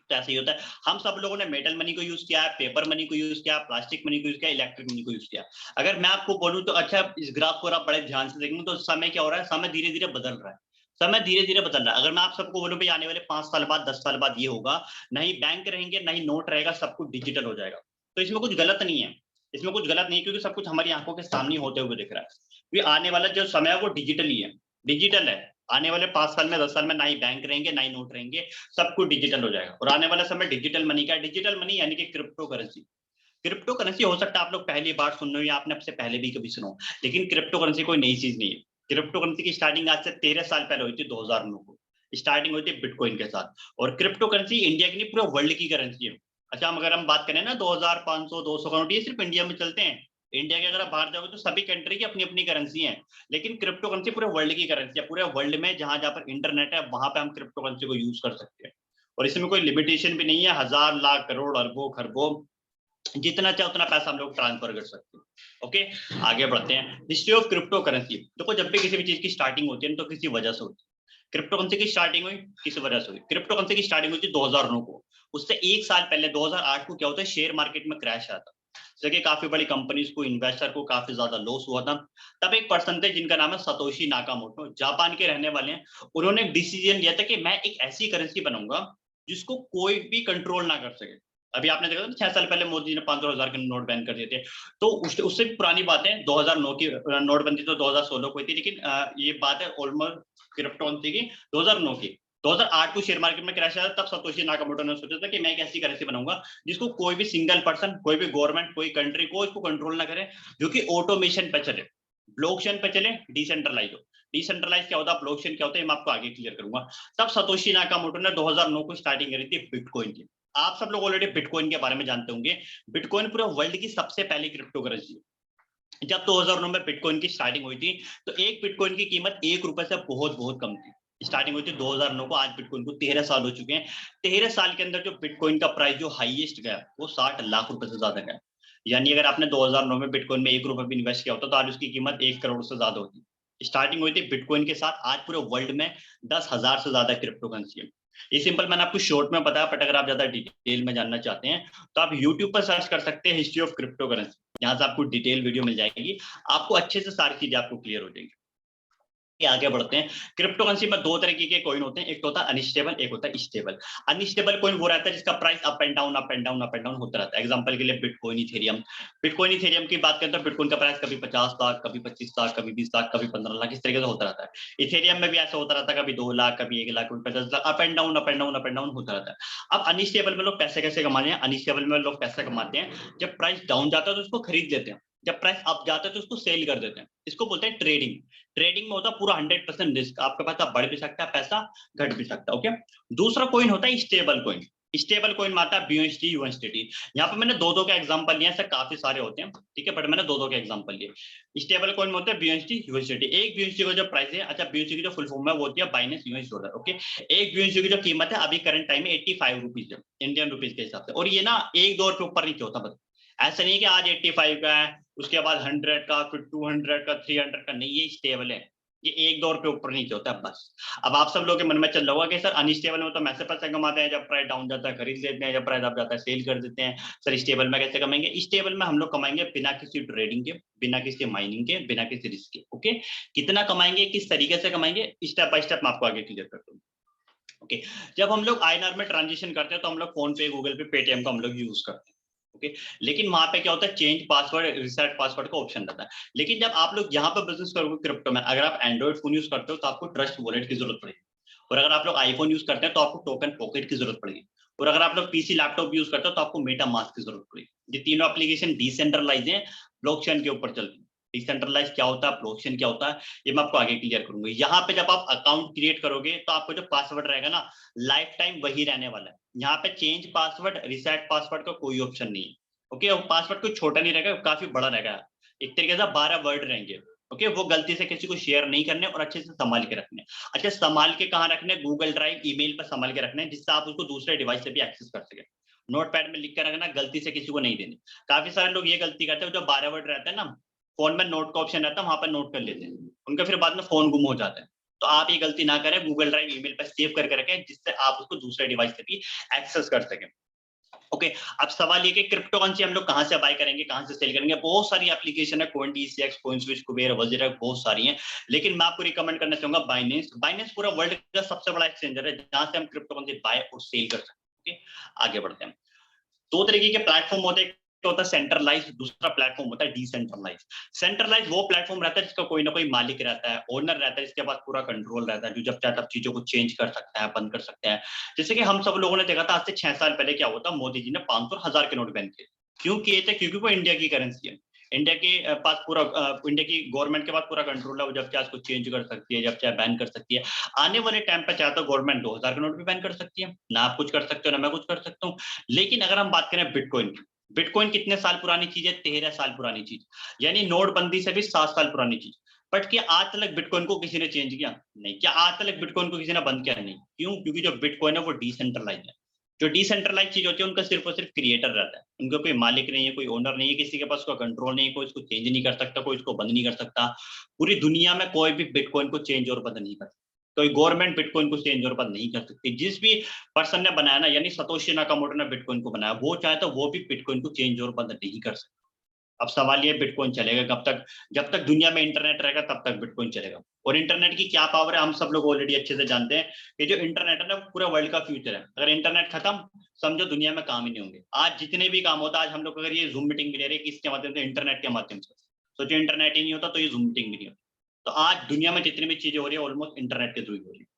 Speaker 3: तो ऐसे ही होता है। हम सब लोगों ने मेटल मनी को यूज किया है, पेपर मनी को यूज किया, प्लास्टिक मनी को यूज किया, इलेक्ट्रिक मनी को यूज किया। अगर मैं आपको बोलूं तो अच्छा, इस ग्राफ को आप बड़े ध्यान से देखेंगे तो समय क्या हो रहा है, समय धीरे धीरे बदल रहा है, समय धीरे धीरे बदल रहा है। अगर मैं आप सबको बोलूं भाई आने वाले 5 साल बाद, 10 साल बाद ये होगा, नहीं बैंक रहेंगे, नहीं नोट रहेगा, सब कुछ डिजिटल हो जाएगा, तो इसमें कुछ गलत नहीं है, इसमें कुछ गलत नहीं है, क्योंकि सब कुछ हमारी आंखों के सामने होते हुए दिख रहा है। आने वाला जो समय है वो डिजिटल ही है, डिजिटल है। आने वाले 5 साल में 10 साल में ना ही बैंक रहेंगे ना ही नोट रहेंगे, सब कुछ डिजिटल हो जाएगा। और आने वाला समय डिजिटल मनी का, डिजिटल मनी यानी कि क्रिप्टो करेंसी। क्रिप्टो करेंसी हो सकता है आप लोग पहली बार सुन रहे हो या आपने आपसे पहले भी कभी सुना हो, लेकिन क्रिप्टो करेंसी कोई नई चीज नहीं है। क्रिप्टो करेंसी की स्टार्टिंग आज से 13 साल पहले हुई थी, 2009 को स्टार्टिंग हुई थी बिटकॉइन के साथ। और क्रिप्टो करेंसी इंडिया की नहीं, पूरे वर्ल्ड की करेंसी है। अच्छा, अगर हम बात करें ना 2500 200 का नोट, ये सिर्फ इंडिया में चलते हैं। इंडिया के अगर आप बाहर जाओगे तो सभी कंट्री की अपनी अपनी करेंसी है, लेकिन क्रिप्टो करेंसी पूरे वर्ल्ड की करेंसी है। पूरे वर्ल्ड में जहां जहां पर इंटरनेट है वहां पे हम क्रिप्टो करेंसी को यूज कर सकते हैं। और इसमें कोई लिमिटेशन भी नहीं है, हजार लाख करोड़ अरबों खरबों जितना चाहे उतना पैसा हम लोग ट्रांसफर कर सकते हैं। ओके, आगे बढ़ते हैं। History of crypto currency. देखो, जब भी किसी भी चीज की स्टार्टिंग होती है तो किसी वजह से होती है। क्रिप्टो करेंसी की स्टार्टिंग हुई किस वजह से हुई? क्रिप्टो करेंसी की स्टार्टिंग हुई थी 2009 को। उससे एक साल पहले 2008 को क्या होता है, शेयर मार्केट में क्रैश आया था। जैसे काफी बड़ी कंपनीज को, इन्वेस्टर को काफी ज्यादा लॉस हुआ था। तब एक पर्सन थे जिनका नाम है सतोशी नाकामोटो, जापान के रहने वाले हैं। उन्होंने एक डिसीजन लिया था कि मैं एक ऐसी करेंसी बनाऊंगा जिसको कोई भी कंट्रोल ना कर सके। अभी आपने देखा था 6 साल पहले मोदी जी ने 500,000 के नोट बैन कर दिए थे। तो उससे पुरानी बात है, 2009 की नोटबंदी तो 2016 को हुई थी, लेकिन ये बात है ऑलमोस्ट क्रिप्टो करेंसी की 2009 की। 2008 को शेयर मार्केट में क्रैश आया, तब सतोशी नाकामोटो ने सोचा था कि मैं एक ऐसी करेंसी बनाऊंगा जिसको कोई भी सिंगल पर्सन, कोई भी गवर्नमेंट, कोई कंट्री को इसको कंट्रोल ना करे, जो कि ऑटोमेशन पे चले, ब्लॉकचेन पे चले, डिसेंट्रलाइज हो। डिसेंट्रलाइज क्या होता है, ब्लॉकचेन क्या होता है, मैं आपको आगे क्लियर करूंगा। तब सतोशी नाकामोटो ने 2009 को स्टार्टिंग करी थी बिटकॉइन की। आप सब लोग ऑलरेडी बिटकॉइन के बारे में जानते होंगे। बिटकॉइन पूरे वर्ल्ड की सबसे पहली क्रिप्टो करेंसी है। जब 2009 में बिटकॉइन की स्टार्टिंग हुई थी तो एक बिटकॉइन की कीमत 1 रुपए से बहुत बहुत कम थी। स्टार्टिंग हुई थी 2009 को, आज बिटकॉइन को 13 साल हो चुके हैं। 13 साल के अंदर जो बिटकॉइन का प्राइस जो हाईएस्ट गया वो 60 लाख रुपए से ज्यादा गया। यानी अगर आपने 2009 में बिटकॉइन में 1 रुपए भी इन्वेस्ट किया होता तो आज उसकी कीमत 1 करोड़ से ज्यादा होती। स्टार्टिंग हुई थी बिटकॉइन के साथ, आज पूरे वर्ल्ड में 10,000 से ज्यादा क्रिप्टो करेंसी है। ये सिंपल मैंने आपको शॉर्ट में बताया, बट अगर आप ज्यादा डिटेल में जानना चाहते हैं तो आप यूट्यूब पर सर्च कर सकते हैं हिस्ट्री ऑफ क्रिप्टो करेंसी। यहाँ से आपको डिटेल वीडियो मिल जाएगी, आपको अच्छे से सारी चीजें आपको क्लियर हो जाएंगी। आगे बढ़ते हैं। क्रिप्टो करेंसी में दो तरीके के कॉइन होते हैं, एक तो होता है अनस्टेबल, एक होता है स्टेबल। अनस्टेबल कॉइन वो रहता है जिसका price up and down up and down up and down होता रहता है। एग्जांपल के लिए बिटकॉइन, इथेरियम। बिटकॉइन इथेरियम की बात करते हैं, बिटकॉइन का प्राइस कभी 50 लाख, कभी 25 लाख, कभी 20 लाख, कभी 15 लाख, इस तरीके से होता रहता है। इथेरियम में भी ऐसा होता रहता है, कभी 2 लाख, कभी 1 लाख, कभी 50 lakh, up and down up and down up and down होता रहता है। अब अनस्टेबल में लोग पैसे कैसे कमाते हैं? अनस्टेबल में लोग पैसे कमाते हैं जब प्राइस डाउन जाता है तो उसको खरीद लेते हैं, जब प्राइस अप जाता है तो उसको सेल कर देते हैं। इसको बोलते हैं ट्रेडिंग। ट्रेडिंग में होता है पूरा 100% रिस्क, आपका पैसा बढ़ भी सकता है, पैसा घट भी सकता है। ओके, दूसरा कॉइन होता है स्टेबल कॉइन। स्टेबल कॉइन में आता है BUSD, USDT। यहाँ पे मैंने दो के एग्जांपल लिए, ऐसे काफी सारे होते हैं, ठीक है, बट मैंने दो के एग्जांपल लिए। स्टेबल कॉइन में होते हैं BUSD, USDT। एक BUSD का जो प्राइस है, अच्छा BUSD की जो फुल फॉर्म है वो होती है बाइनेंस यूएस डॉलर। ओके, एक BUSD की जो कीमत है अभी करंट टाइम में 85 रुपीज है इंडियन रुपीज के हिसाब से। और ये ना एक दो रुपए ऊपर नीचे होता, बस ऐसा नहीं कि आज 85 का है उसके बाद 100 का, फिर 200 का, 300 का, नहीं, ये स्टेबल है। ये एक दो रुपए ऊपर नीचे होता है बस। अब आप सब लोगों के मन में चल रहा होगा कि सर अनस्टेबल में तो मैसे पैसे कमाते हैं, जब प्राइस डाउन जाता है खरीद लेते हैं, जब प्राइस अप जाता है सेल कर देते हैं। सर स्टेबल में कैसे कमाएंगे? स्टेबल में हम लोग कमाएंगे बिना किसी ट्रेडिंग के, बिना किसी माइनिंग के, बिना किसी रिस्क के। ओके, कितना कमाएंगे, किस तरीके से कमाएंगे, स्टेप बाय स्टेप मैं आपको आगे क्लियर करता हूँ। ओके, जब हम लोग INR में ट्रांजेक्शन करते हैं तो हम लोग फोन पे, गूगल पे, पेटीएम का हम लोग यूज करते हैं। ओके, लेकिन वहां पे क्या होता है, चेंज पासवर्ड, रिसेट पासवर्ड का ऑप्शन रहता है। लेकिन जब आप लोग यहाँ पे बिजनेस करोगे क्रिप्टो में, अगर आप एंड्रॉइड फोन यूज करते हो तो आपको ट्रस्ट वॉलेट की जरूरत पड़ेगी, और अगर आप लोग आईफोन यूज करते हैं तो आपको टोकन पॉकेट की जरूरत पड़ेगी, और अगर आप लोग पीसी लैपटॉप यूज करते हो तो आपको मेटा मास्क की जरूरत पड़ेगी। ये तीनों एप्लीकेशन डिसेंट्रलाइज है, ब्लॉकचेन के ऊपर चलती है। डिसेंट्रलाइज क्या होता है, ब्लॉकचेन क्या होता है, ये मैं आपको आगे क्लियर करूंगा। यहाँ पे जब आप अकाउंट क्रिएट करोगे तो आपको जो पासवर्ड रहेगा ना, लाइफ टाइम वही रहने वाला है। यहाँ पे चेंज पासवर्ड, रिसेट पासवर्ड का कोई ऑप्शन नहीं है। ओके, वो पासवर्ड कोई छोटा नहीं रहेगा, काफी बड़ा रहेगा, एक तरीके से 12 वर्ड रहेंगे। ओके, वो गलती से किसी को शेयर नहीं करने और अच्छे से संभाल के रखने। अच्छा, संभाल के कहाँ रखने? गूगल ड्राइव, ईमेल पर संभाल के रखने, जिससे आप उसको दूसरे डिवाइस से भी एक्सेस कर सके। नोटपैड में लिख कर रखना, गलती से किसी को नहीं देने। काफी सारे लोग ये गलती करते हैं, जो 12 वर्ड रहता है ना, फोन में नोट का ऑप्शन रहता है, वहां पर नोट कर लेते हैं, उनका फिर बाद में फोन गुम हो जाता है। तो आप ये गलती ना करें, गूगल ड्राइव, ईमेल पर सेव करके रखें, जिससे आप उसको दूसरे डिवाइस से भी एक्सेस कर सकें। ओके, अब सवाल ये कि क्रिप्टो करेंसी हम लोग कहां से बाय करेंगे, कहां से सेल करेंगे? बहुत सारी एप्लीकेशन है, CoinDCX, CoinSwitch, कुबेर वगैरह, बहुत सारी हैं, लेकिन मैं आपको रिकमेंड करना चाहूंगा बाइनेंस। बाइनेंस पूरा वर्ल्ड का सबसे बड़ा एक्सचेंजर है जहां से हम क्रिप्टो करेंसी बाय और सेल कर सकते हैं। ओके, आगे बढ़ते हैं। दो तरीके के प्लेटफॉर्म होते हैं, होता है सेंट्रलाइज, दूसरा प्लेटफॉर्म होता है डिसेंट्रलाइज। सेंट्रलाइज वो प्लेटफॉर्म रहता है जिसका कोई ना कोई मालिक रहता है, ओनर रहता है, जिसके पास पूरा कंट्रोल रहता है, जो जब चाहे तब चीजों को चेंज कर सकता है, बंद कर सकता है। जैसे कि हम सब लोगों ने देखा था आज से 6 साल पहले क्या हुआ था, मोदी जी ने 500 और 1000 के नोट बैन किए। क्यों किए थे? क्योंकि वो इंडिया की करेंसी है, इंडिया के पास पूरा इंडिया की गवर्नमेंट के पास पूरा कंट्रोल है, वो जब चाहे उसको चेंज कर सकती है, जब चाहे बैन कर सकती है। आने वाले टाइम पे चाहे तो गवर्नमेंट 2000 के नोट भी बैन कर सकती है, ना आप कुछ कर सकते हो ना मैं कुछ कर सकता हूँ। लेकिन अगर हम बात करें बिटकॉइन की, बिटकॉइन कितने साल पुरानी चीज है? 13 साल पुरानी चीज, यानी नोटबंदी से भी 7 साल पुरानी चीज। बट क्या आज तक बिटकॉइन को किसी ने चेंज किया? नहीं। क्या आज तक बिटकॉइन को किसी ने बंद किया? नहीं। क्यों? क्योंकि जो बिटकॉइन है वो डिसेंट्रलाइज है। जो डिसेंट्रलाइज चीज होती है उनका सिर्फ और सिर्फ क्रिएटर रहता है, उनका कोई मालिक नहीं है, कोई ओनर नहीं है, किसी के पास उसका कंट्रोल नहीं है, कोई इसको चेंज नहीं कर सकता, कोई इसको बंद नहीं कर सकता। पूरी दुनिया में कोई भी बिटकॉइन को चेंज और बंद नहीं कर सकता, कोई गवर्नमेंट बिटकॉइन को चेंज और बंद नहीं कर सकती। जिस भी पर्सन ने बनाया ना, यानी सतोशी नाकामोटो ने बिटकॉइन को बनाया, वो चाहे तो वो भी बिटकॉइन को चेंज और बंद नहीं कर सकता। अब सवाल ये बिटकॉइन चलेगा कब तक? जब तक दुनिया में इंटरनेट रहेगा तब तक बिटकॉइन चलेगा। और इंटरनेट की क्या पावर है हम सब लोग ऑलरेडी अच्छे से जानते हैं कि जो इंटरनेट है ना पूरा वर्ल्ड का फ्यूचर है। अगर इंटरनेट खत्म, समझो दुनिया में काम ही नहीं होंगे। आज जितने भी काम होता है, आज हम लोग अगर ये जूम मीटिंग भी ले रहे हैं किसके माध्यम से? इंटरनेट के माध्यम से। सोचो इंटरनेट ही नहीं होता तो ये जूम मीटिंग भी नहीं होती। तो आज दुनिया में जितनी भी चीजें हो रही है ऑलमोस्ट इंटरनेट के थ्रू ही हो रही है।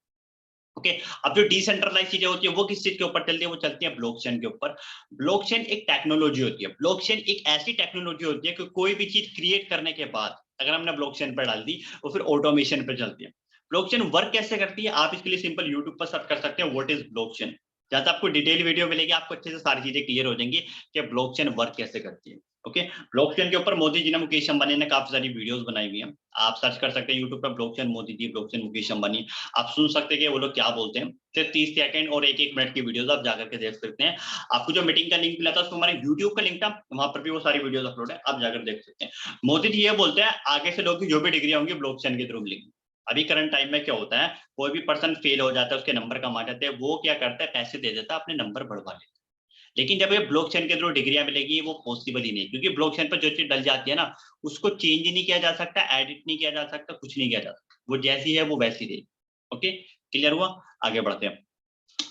Speaker 3: ओके, अब जो डिसेंट्रलाइज चीजें होती है वो किस चीज के ऊपर चलती है? वो चलती है ब्लॉकचेन के ऊपर। ब्लॉकचेन एक टेक्नोलॉजी होती है, ब्लॉकचेन एक ऐसी टेक्नोलॉजी होती है कि कोई भी चीज क्रिएट करने के बाद अगर हमने ब्लॉकचेन पर डाल दी वो फिर ऑटोमेशन पे चलती है। ब्लॉकचेन वर्क कैसे करती है? आप इसके लिए सिंपल यूट्यूब पर सर्च कर सकते हैं व्हाट इज ब्लॉकचेन। जहां आपको डिटेल वीडियो मिलेगी, आपको अच्छे से सारी चीजें क्लियर हो जाएंगी कि ब्लॉकचेन वर्क कैसे करती है। ओके, ब्लॉकचेन के ऊपर मोदी जी ने, मुकेश अंबानी ने काफी सारी वीडियोस बनाई हुई हैं, आप सर्च कर सकते हैं यूट्यूब पर ब्लॉकचेन मोदी जी, ब्लॉकचेन मुकेश अंबानी। आप सुन सकते हैं कि वो लोग क्या बोलते हैं। सिर्फ 30 सेकंड और 1-1 मिनट की वीडियोस आप जाकर के देख सकते हैं। आपको जो मीटिंग का लिंक मिला था उसमें हमारे यूट्यूब का लिंक था, वहां पर भी वो सारी वीडियोस अपलोड है, आप जाकर देख सकते हैं। मोदी जी ये बोलते हैं आगे से लोग की जो भी डिग्री होंगी ब्लॉकचेन के थ्रू मिलेंगी। अभी करंट टाइम में क्या होता है, कोई भी पर्सन फेल हो जाता है, उसके नंबर कम आ जाते हैं, वो क्या करता है पैसे दे देता है, अपने नंबर बढ़वा लेता है। लेकिन जब ये ब्लॉकचेन के थ्रू डिग्रियां मिलेगी वो पॉसिबल ही नहीं, क्योंकि ब्लॉकचेन पर जो चीज डल जाती है ना उसको चेंज नहीं किया जा सकता, एडिट नहीं किया जा सकता, कुछ नहीं किया जा सकता, वो जैसी है वो वैसी रहेगी। ओके, क्लियर हुआ? आगे बढ़ते हैं।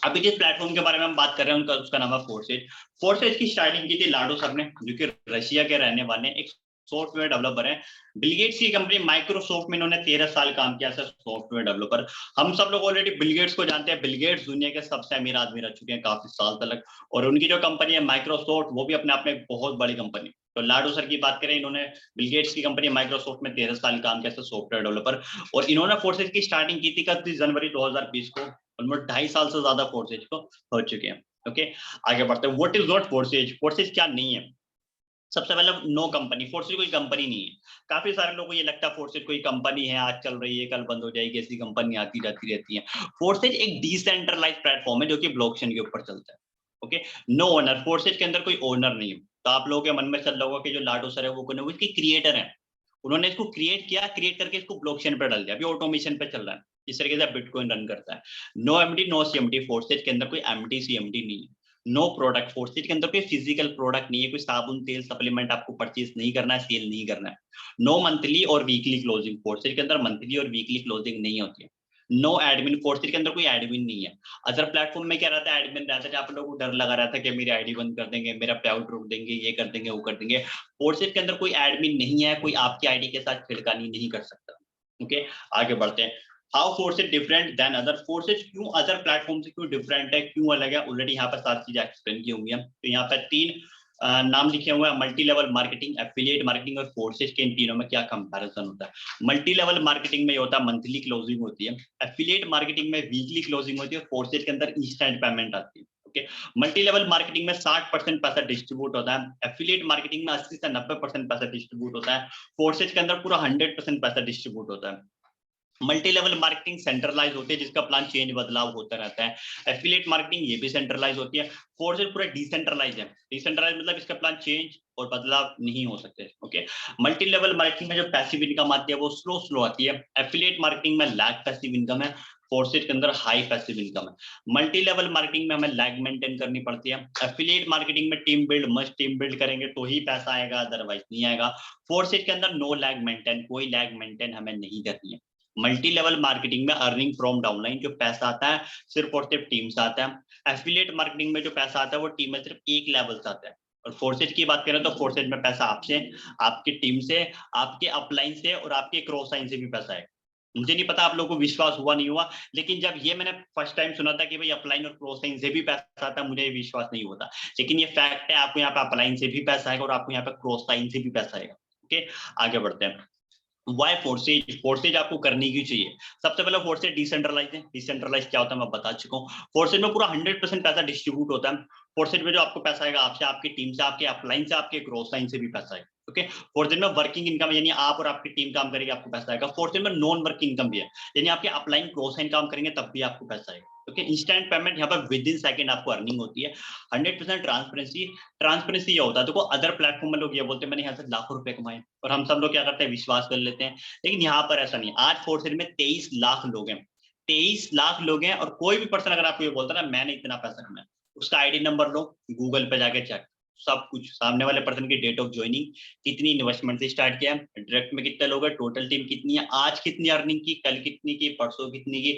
Speaker 3: अभी जिस प्लेटफॉर्म के बारे में हम बात कर रहे हैं उनका उसका नाम है फोर्सेज। फोर्सेज की स्टार्टिंग की थी लाडो सर ने, जो कि रशिया के रहने वाले एक सॉफ्टवेयर डेवलपर है। बिलगेट्स की कंपनी माइक्रोसॉफ्ट में इन्होंने 13 साल काम किया था सॉफ्टवेयर डेवलपर। हम सब लोग ऑलरेडी बिलगेट्स को जानते हैं, बिलगेट्स दुनिया के सबसे अमीर आदमी रह चुके हैं काफी साल तक, और उनकी जो कंपनी है माइक्रोसॉफ्ट वो भी अपने आप में एक बहुत बड़ी कंपनी। तो लाडो सर की बात करें, इन्होंने बिलगेट्स की कंपनी माइक्रोसॉफ्ट में 13 साल काम किया था सॉफ्टवेयर डेवलपर, और इन्होंने फोर्सेज की स्टार्टिंग की थी 31 जनवरी 2020 को। ऑलमोस्ट 2.5 साल से ज्यादा फोर्सेज को हो चुके हैं। ओके, आगे बढ़ते हैं। What is not forces? Forces क्या नहीं है? सबसे पहले नो कंपनी, फोर्सेज कोई कंपनी नहीं है। काफी सारे लोगों को ये लगता है फोर्सेज कोई कंपनी है, आज चल रही है कल बंद हो जाएगी, ऐसी कंपनी आती जाती रहती है। फोर्सेज एक डिसेंट्रलाइज्ड प्लेटफॉर्म है जो कि ब्लॉकचेन के ऊपर चलता है। ओके, नो ओनर, फोर्सेज के अंदर कोई ओनर नहीं है। तो आप लोगों के मन में चल रहा होगा कि जो लाडो सर है वो कौन है? वो इसकी क्रिएटर है, उन्होंने इसको क्रिएट किया, क्रिएट करके इसको ब्लॉकचेन पर डाल दिया, अभी ऑटोमेशन पे चल रहा है, इस तरीके से बिटकॉइन रन करता है। No MD no CMD, forces के अंदर कोई एमडी सीएमडी नहीं है। नो प्रोडक्ट, फोर्सेज के अंदर कोई फिजिकल प्रोडक्ट नहीं है, कोई साबुन तेल सप्लीमेंट आपको परचेज नहीं करना है, सेल नहीं करना है। नो मंथली और वीकली क्लोजिंग, फोर्सेज के अंदर मंथली और वीकली क्लोजिंग नहीं होती है। नो एडमिन, फोर्सेज के अंदर कोई एडमिन नहीं है। अदर प्लेटफॉर्म में क्या रहता है? एडमिन रहता है, आप लोगों को डर लगा रहता है कि मेरी आईडी बंद कर देंगे, मेरा पे आउट रोक देंगे, ये कर देंगे वो कर देंगे। फोर्सेज के अंदर कोई एडमिन नहीं है, कोई आपकी आईडी के साथ छेड़खानी नहीं कर सकता। ओके, आगे बढ़ते हैं। How forces different than other, forces क्यों अदर प्लेटफॉर्म से क्यों डिफरेंट है, क्यों अलग है? ऑलरेडी यहाँ पर सारी चीजें एक्सप्लेन की होंगी हम। तो यहाँ पर 3 नाम लिखे हुए हैं, multi level marketing, affiliate marketing और फोर्सेज के। इन तीनों में क्या कंपैरिजन होता है? मल्टी लेवल मार्केटिंग में होता है मंथली क्लोजिंग होती है, एफिलिएट मार्केटिंग में वीकली क्लोजिंग होती है, फोर्सेज के अंदर इंस्टेंट पेमेंट आती है। ओके, मल्टी लेवल मार्केटिंग में 60% पैसा डिस्ट्रीब्यूट होता है, एफिलिएट मार्केटिंग में 80 से 90% पैसा डिस्ट्रीब्यूट होता है, फोर्सेज के अंदर पूरा 100% पैसा डिस्ट्रीब्यूट होता है। मल्टी लेवल मार्केटिंग सेंट्रलाइज होती है, जिसका प्लान चेंज बदलाव होता रहता है। एफिलिएट मार्केटिंग ये भी सेंट्रलाइज होती है। फोर्सेज पूरा डिसेंट्रलाइज है, डिसेंट्रलाइज मतलब इसका प्लान चेंज और बदलाव नहीं हो सकते। ओके, मल्टी लेवल मार्केटिंग में जो पैसिव इनकम आती है वो स्लो आती है, एफिलिएट मार्केटिंग में लैग पैसिव इनकम है, फोर्सेज के अंदर हाई पैसिव इनकम है। मल्टी लेवल मार्केटिंग में हमें लैग मेंटेन करनी पड़ती है, एफिलिएट मार्केटिंग में team build, must team build करेंगे तो ही पैसा आएगा, अदरवाइज नहीं आएगा। फोर्सेज के अंदर नो लैग मेंटेन, कोई लैग मेंटेन हमें नहीं करनी है। मल्टी लेवल मार्केटिंग में अर्निंग फ्रॉम डाउनलाइन, जो पैसा आता है सिर्फ और सिर्फ टीम से आता है। एफिलिएट मार्केटिंग में जो पैसा आता है वो टीम में सिर्फ एक लेवल से आता है, और फोर्सेज की बात करें तो फोर्सेज में पैसा आपसे, आपकी टीम से, आपके अपलाइन से और आपके क्रॉस लाइन से भी पैसा है। मुझे नहीं पता आप लोगों को विश्वास हुआ नहीं हुआ, लेकिन जब ये मैंने फर्स्ट टाइम सुना था कि भाई अपलाइन और क्रॉस लाइन से भी पैसा आता है, मुझे विश्वास नहीं होता, लेकिन ये फैक्ट है, आपको यहाँ पे अपलाइन से भी पैसा आएगा और आपको यहाँ पे क्रॉस लाइन से भी पैसा आएगा। ओके, आगे बढ़ते हैं। वाई फोर्सेज, फोर्सेज आपको करनी क्यों चाहिए? सबसे पहले फोर्सेज डिसेंट्रलाइज है। डिसेंट्रलाइज क्या होता है मैं बता चुका हूँ। फोर्सेज में पूरा 100% पैसा डिस्ट्रीब्यूट होता है। फोर्सेज में जो आपको पैसा आएगा आपसे, आपकी टीम से, आपके अपलाइन से, आपके क्रॉस लाइन से भी पैसा आएगा। ओके, फोर्सेज में वर्किंग इनकम यानी आप और आपकी टीम काम करेगी, आपको पैसा आएगा। फोर्सेज में नॉन वर्किंग इनकम भी है, यानी आपके अपलाइन क्रॉस लाइन काम करेंगे तब भी आपको पैसा आएगा। ओके, इंस्टेंट पेमेंट यहाँ पर विद इन सेकंड आपको अर्निंग होती है। 100% ट्रांसपेरेंसी। ट्रांसपेरेंसी ये होता है, देखो अदर प्लेटफॉर्म में लोग ये बोलते हैं मैंने यहाँ से लाखों रुपए कमाए, और हम सब लोग क्या करते हैं, विश्वास कर लेते हैं, लेकिन यहाँ पर ऐसा नहीं। आज फोर्सेज में 23 लाख लोग हैं, 23 लाख लोग हैं, और कोई भी पर्सन अगर आपको ये बोलता है ना मैंने इतना पैसा कमाया, उसका आईडी नंबर लो, गूगल पे जाके चेक, सब कुछ सामने वाले पर्सन की डेट ऑफ ज्वाइनिंग, कितनी इन्वेस्टमेंट से स्टार्ट किया, डायरेक्ट में कितने लोग हैं, टोटल टीम कितनी है, आज कितनी अर्निंग की, कल कितनी की, परसों कितनी की,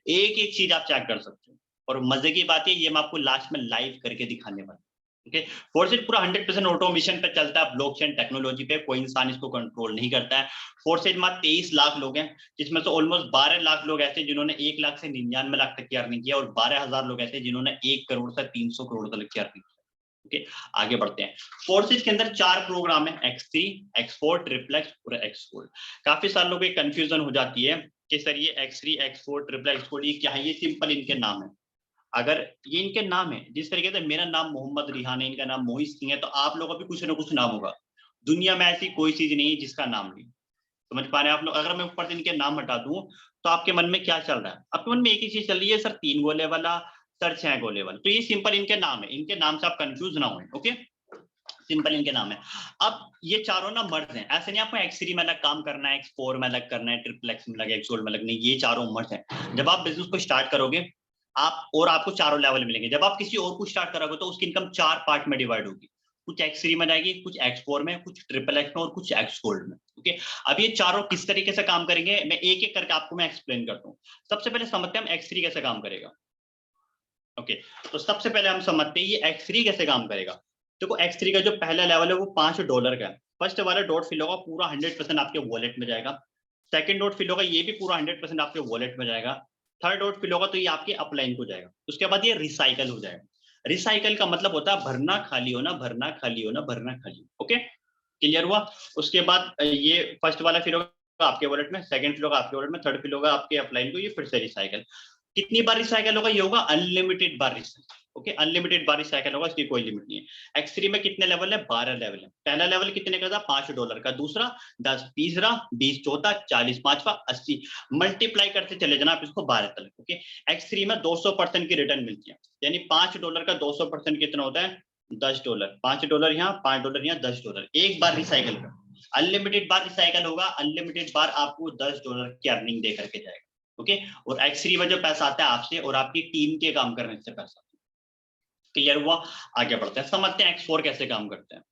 Speaker 3: एक एक चीज आप चेक कर सकते हो। और मजे की बात है ये मैं आपको लास्ट में लाइव करके दिखाने वाला। ओके, फोर्सेज पूरा 100% ऑटोमेशन पे चलता है, ब्लॉकचेन टेक्नोलॉजी पे, कोई इंसान इसको कंट्रोल नहीं करता है। फोर्सेज में 23 लाख लोग हैं, जिसमें से ऑलमोस्ट 12 लाख लोग ऐसे जिन्होंने 1 लाख से 99 लाख तक की अर्निंग किया, और 12,000 लोग ऐसे जिन्होंने 1 करोड़ से 300 करोड़ तक की अर्निंग किया। ओके, आगे बढ़ते हैं। फोर्सेज के अंदर 4 प्रोग्राम है, X3, X4, ट्रिप्लेक्स और X4। काफी सारे लोगों को कंफ्यूजन हो जाती है कि सर ये X3, X4, ट्रिप्लेक्स, X4 ये क्या है? ये सिंपल इनके नाम है। अगर ये इनके नाम है, जिस तरीके से मेरा नाम मोहम्मद रिहान है, इनका नाम मोहित सिंह है, तो आप लोगों का भी कुछ ना कुछ नाम होगा। दुनिया में ऐसी कोई चीज नहीं है जिसका नाम नहीं। समझ पा रहे हैं आप लोग? अगर मैं ऊपर से इनके नाम हटा दूं तो आपके मन में क्या चल रहा है? आपके मन में एक ही चीज चल रही है, सर 3 गोले वाला, सर 6 गोले वाला। तो ये सिंपल इनके नाम है, इनके नाम से आप कंफ्यूज ना हो। ओके, सिंपल इनके नाम है। अब ये चारों ना मर्ज हैं, ऐसे नहीं आपको X3 में अलग काम करना है, X4 में अलग करना है, ट्रिप्लेक्स में अलग, X4 में अलग नहीं, ये चारों मर्ज हैं। जब आप बिजनेस को स्टार्ट करोगे आप, और आपको चारों लेवल मिलेंगे। जब आप किसी और को स्टार्ट करोगे तो उसकी इनकम 4 पार्ट में डिवाइड होगी, कुछ X3 में जाएगी, कुछ X4 में, कुछ ट्रिपल X में और कुछ X गोल्ड में। ओके, अब ये चारों किस तरीके से काम करेंगे मैं एक एक करके आपको मैं एक्सप्लेन करता हूँ। सबसे पहले समझते हैं हम X3 कैसे काम करेगा। ओके, तो सबसे पहले हम समझते हैं ये X3 कैसे काम करेगा। देखो X3 का जो पहला लेवल है वो $5 का है। फर्स्ट वाला डॉट फिल होगा, पूरा 100% आपके वॉलेट में जाएगा। सेकंड डॉट फिल होगा, ये भी पूरा 100% आपके वॉलेट में जाएगा। थर्ड डॉट फिल होगा तो ये आपके अपलाइन को जाएगा। उसके बाद ये रिसाइकल हो जाएगा। रिसाइकल का मतलब होता है भरना खाली होना, भरना खाली होना, भरना खाली। ओके, क्लियर हुआ? उसके बाद ये फर्स्ट वाला फिल होगा आपके वॉलेट में, सेकंड फिल होगा आपके वॉलेट में, थर्ड फिल होगा आपके अपलाइन को, ये फिर से रिसाइकल। कितनी बार रिसाइकल होगा? ये होगा अनलिमिटेड बार रिसाइकल। ओके, अनलिमिटेड बार रिसाइकल होगा, इसकी कोई लिमिट नहीं है। X3 में कितने लेवल है? 12 लेवल है। पहला लेवल कितने का था? $5 का, दूसरा 10, तीसरा 20, चौथा 40, पांचवा 80। मल्टीप्लाई करते चले जाना आप इसको 12 तक। ओके, X3 में 200% की रिटर्न मिलती है, यानी $5 का 200% कितना होता है? $10। $5 यहाँ, $5 यहाँ, $10 एक बार रिसाइकल का। अनलिमिटेड बार रिसाइकल होगा, अनलिमिटेड बार आपको $10 की अर्निंग दे करके जाएगा। ओके, और X3 में जो पैसा आता है आपसे और आपकी टीम के काम करने से पैसा। क्लियर हुआ? आगे बढ़ते हैं, समझते हैं X4 कैसे काम करते हैं।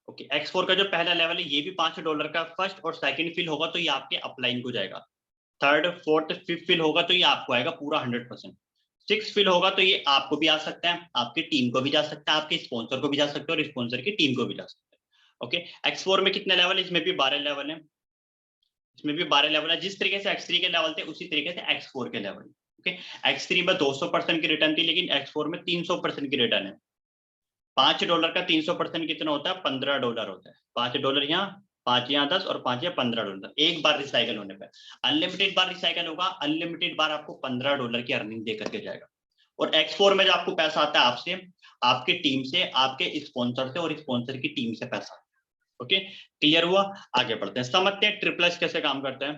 Speaker 3: ओके, X4 का जो पहला लेवल है ये भी $5 का। फर्स्ट और सेकंड फिल होगा तो ये आपके अपलाइन को जाएगा। थर्ड, फोर्थ, फिफ्थ फिल होगा तो ये आपको आएगा पूरा 100%। सिक्स फिल होगा तो ये आपको भी आ सकता है, आपकी टीम को भी जा सकता है, आपके स्पॉन्सर को भी जा सकता है और स्पॉन्सर की टीम को भी जा सकता है। ओके, X4 में कितने लेवल है? इसमें भी 12 लेवल है, इसमें भी 12 लेवल है। जिस तरीके से X3 के लेवल थे उसी तरीके से X4 के लेवल। ओके, X3 में 200% की रिटर्न थी, लेकिन X4 में 300% की रिटर्न है। $5 का 300% कितना होता है? $15 होता है। $5 यहाँ, 5 यहाँ 10 और 5 यहाँ $15 एक बार रिसाइकल होने पर। अनलिमिटेड बार रिसाइकल होगा, अनलिमिटेड बार आपको $15 की अर्निंग दे करके जाएगा। और X4 में जो आपको पैसा आता है आपसे, आपके टीम से, आपके स्पॉन्सर से और स्पॉन्सर की टीम से पैसा। ओके, क्लियर हुआ? आगे बढ़ते हैं, समझते हैं ट्रिप्लेक्स कैसे काम करते हैं।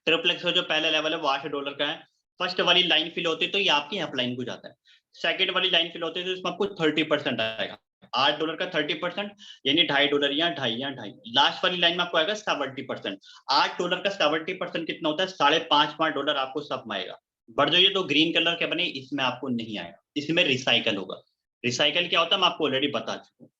Speaker 3: ट्रिप्लेक्स का जो पहला लेवल है वो $8 का है। फर्स्ट वाली लाइन फिल होती है तो ये आपकी अपलाइन को जाता है। सेकंड वाली लाइन फिल होती है तो इसमें आपको 30% आएगा। $8 का 30% यानी $2.5 यहाँ, 2.5 यहाँ, 2.5। लास्ट वाली लाइन में आपको आएगा 70%। $8 का 70% कितना होता है? $5.5 आपको सब में आएगा। बढ़ जाइए तो ग्रीन कलर के बने, इसमें आपको नहीं आएगा, इसमें रिसाइकल होगा। रिसाइकल क्या होता है मैं आपको ऑलरेडी बता चुका हूँ।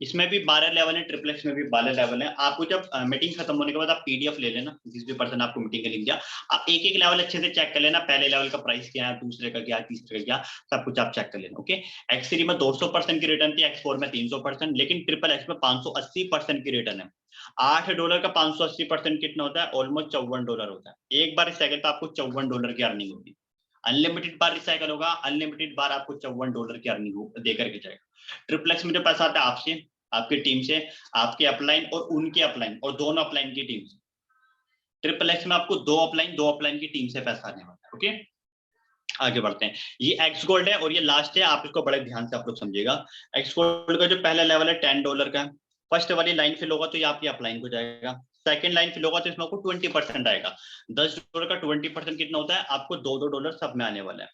Speaker 3: इसमें भी 12 लेवल है, ट्रिपलेक्स में भी 12 लेवल है। आपको जब मीटिंग खत्म होने के बाद आप पीडीएफ ले लेना, जिस भी पर्सन आपको मीटिंग का लिंक दिया, आप एक एक लेवल अच्छे से चेक कर लेना, पहले लेवल का प्राइस क्या है, दूसरे का क्या, तीसरे का क्या, सब कुछ आप चेक कर लेना। ओके, X3 में 200% की रिटर्न थी, X4 में 300%, लेकिन ट्रिपल एक्स में 580% की रिटर्न है। $8 का 580% कितना होता है? ऑलमोस्ट $54 होता है। एक बार रिसाइकल पे आपको $54 की अर्निंग होगी। अनलिमिटेड बार रिसाइकल होगा, अनलिमिटेड बार आपको $54 की अर्निंग दे करके जाएगा। ट्रिपलेक्स में जो पैसा आता है आपसे, आपकी टीम से, आपके अपलाइन और उनके अपलाइन और दोनों अपलाइन की टीम से। ट्रिपल एक्स में आपको दो अपलाइन की टीम से पैसा आने वाला है। ओके, आगे बढ़ते हैं। ये एक्स गोल्ड है और ये लास्ट है, आप इसको बड़े ध्यान से आप लोग समझिएगा। एक्स गोल्ड का जो पहला लेवल है $10 का, फर्स्ट वाली लाइन फिल होगा तो ये आपकी अपलाइन को जाएगा। सेकंड लाइन फिल होगा तो इसमें आपको 20% आएगा। $10 का 20% कितना होता है? आपको $2 सब में आने वाला है।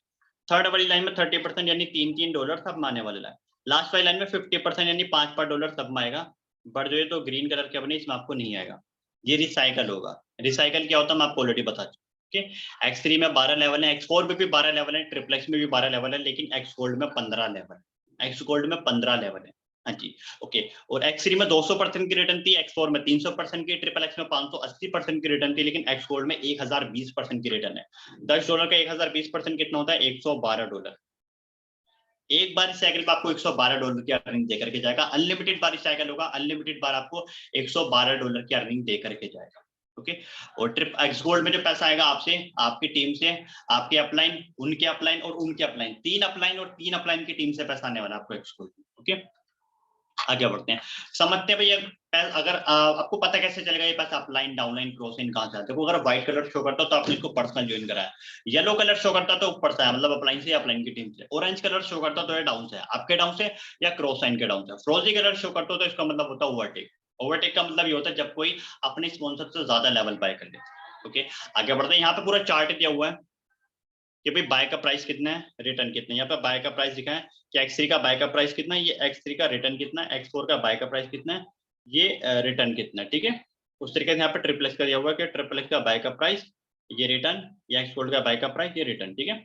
Speaker 3: थर्ड वाली लाइन में 30% यानी $3 सब में आने वाला है। लास्ट वाली लाइन में 50% यानी $5 सब में आएगा। बट जो है तो ग्रीन कलर के अपने इसमें आपको नहीं आएगा। ये रिसाइकल होगा। रिसाइकल क्या होता है मैं आपको ऑलरेडी बता चुका। ओके, X3 में 12 लेवल है, X4 में भी 12 लेवल है, ट्रिपल एक्स में भी 12 लेवल है, लेकिन एक्स गोल्ड में 15 लेवल है। एक्स गोल्ड में 15 लेवल है। हाँ जी, ओके। और X3 में 200% की रिटर्न थी, X4 में 300% की, ट्रिपल एक्स में 580% की रिटर्न थी, लेकिन एक्स गोल्ड में 1020% की रिटर्न है। $10 का 1020% कितना होता है? $112। एक बार रिसाइकल पे आपको $112 की अर्निंग दे करके जाएगा। अनलिमिटेड बार रिसाइकल होगा, अनलिमिटेड बार आपको $112 की अर्निंग दे करके जाएगा। ओके, और ट्रिप एक्स गोल्ड में जो पैसा आएगा आपसे, आपकी टीम से, आपके अपलाइन, उनके अपलाइन और उनके अपलाइन, 3 अपलाइन और 3 अपलाइन की टीम से पैसा आने वाला आपको एक्स गोल्ड। ओके, आगे बढ़ते हैं। समझते हैं भैया, अगर आपको पता कैसे चलेगा ये पैसा अपलाइन, डाउनलाइन, क्रॉस लाइन कहां से आता है? देखो, अगर व्हाइट कलर शो करता तो आपने इसको पर्सनल ज्वाइन करा है, येलो कलर शो करता तो ऊपर से है, मतलब अपलाइन से या अपलाइन की टीम से, ऑरेंज कलर शो करता तो ये डाउन से है, आपके डाउन से या क्रॉस लाइन के डाउन से, फ्रोजी कलर शो करता तो इसका मतलब होता है ओवरटेक। ओवरटेक का मतलब ये होता है जब कोई अपने स्पॉन्सर से ज्यादा लेवल बाय कर ले। ओके, आगे बढ़ते हैं। यहाँ पे पूरा चार्ट दिया हुआ है कि भाई बाय का प्राइस कितना है, रिटर्न कितना है। यहाँ पे बाय का प्राइस दिखा है कि X3 का बाय का प्राइस कितना है, ये X3 का रिटर्न कितना है, X4 का बाय का प्राइस कितना है, ये रिटर्न कितना है। ठीक है, उस तरीके से यहाँ पे ट्रिपल एक्स का दिया हुआ है कि ट्रिपल एक्स का बाय का प्राइस, ये रिटर्न, या एक्स गोल्ड का बाय का प्राइस, ये रिटर्न। ठीक है,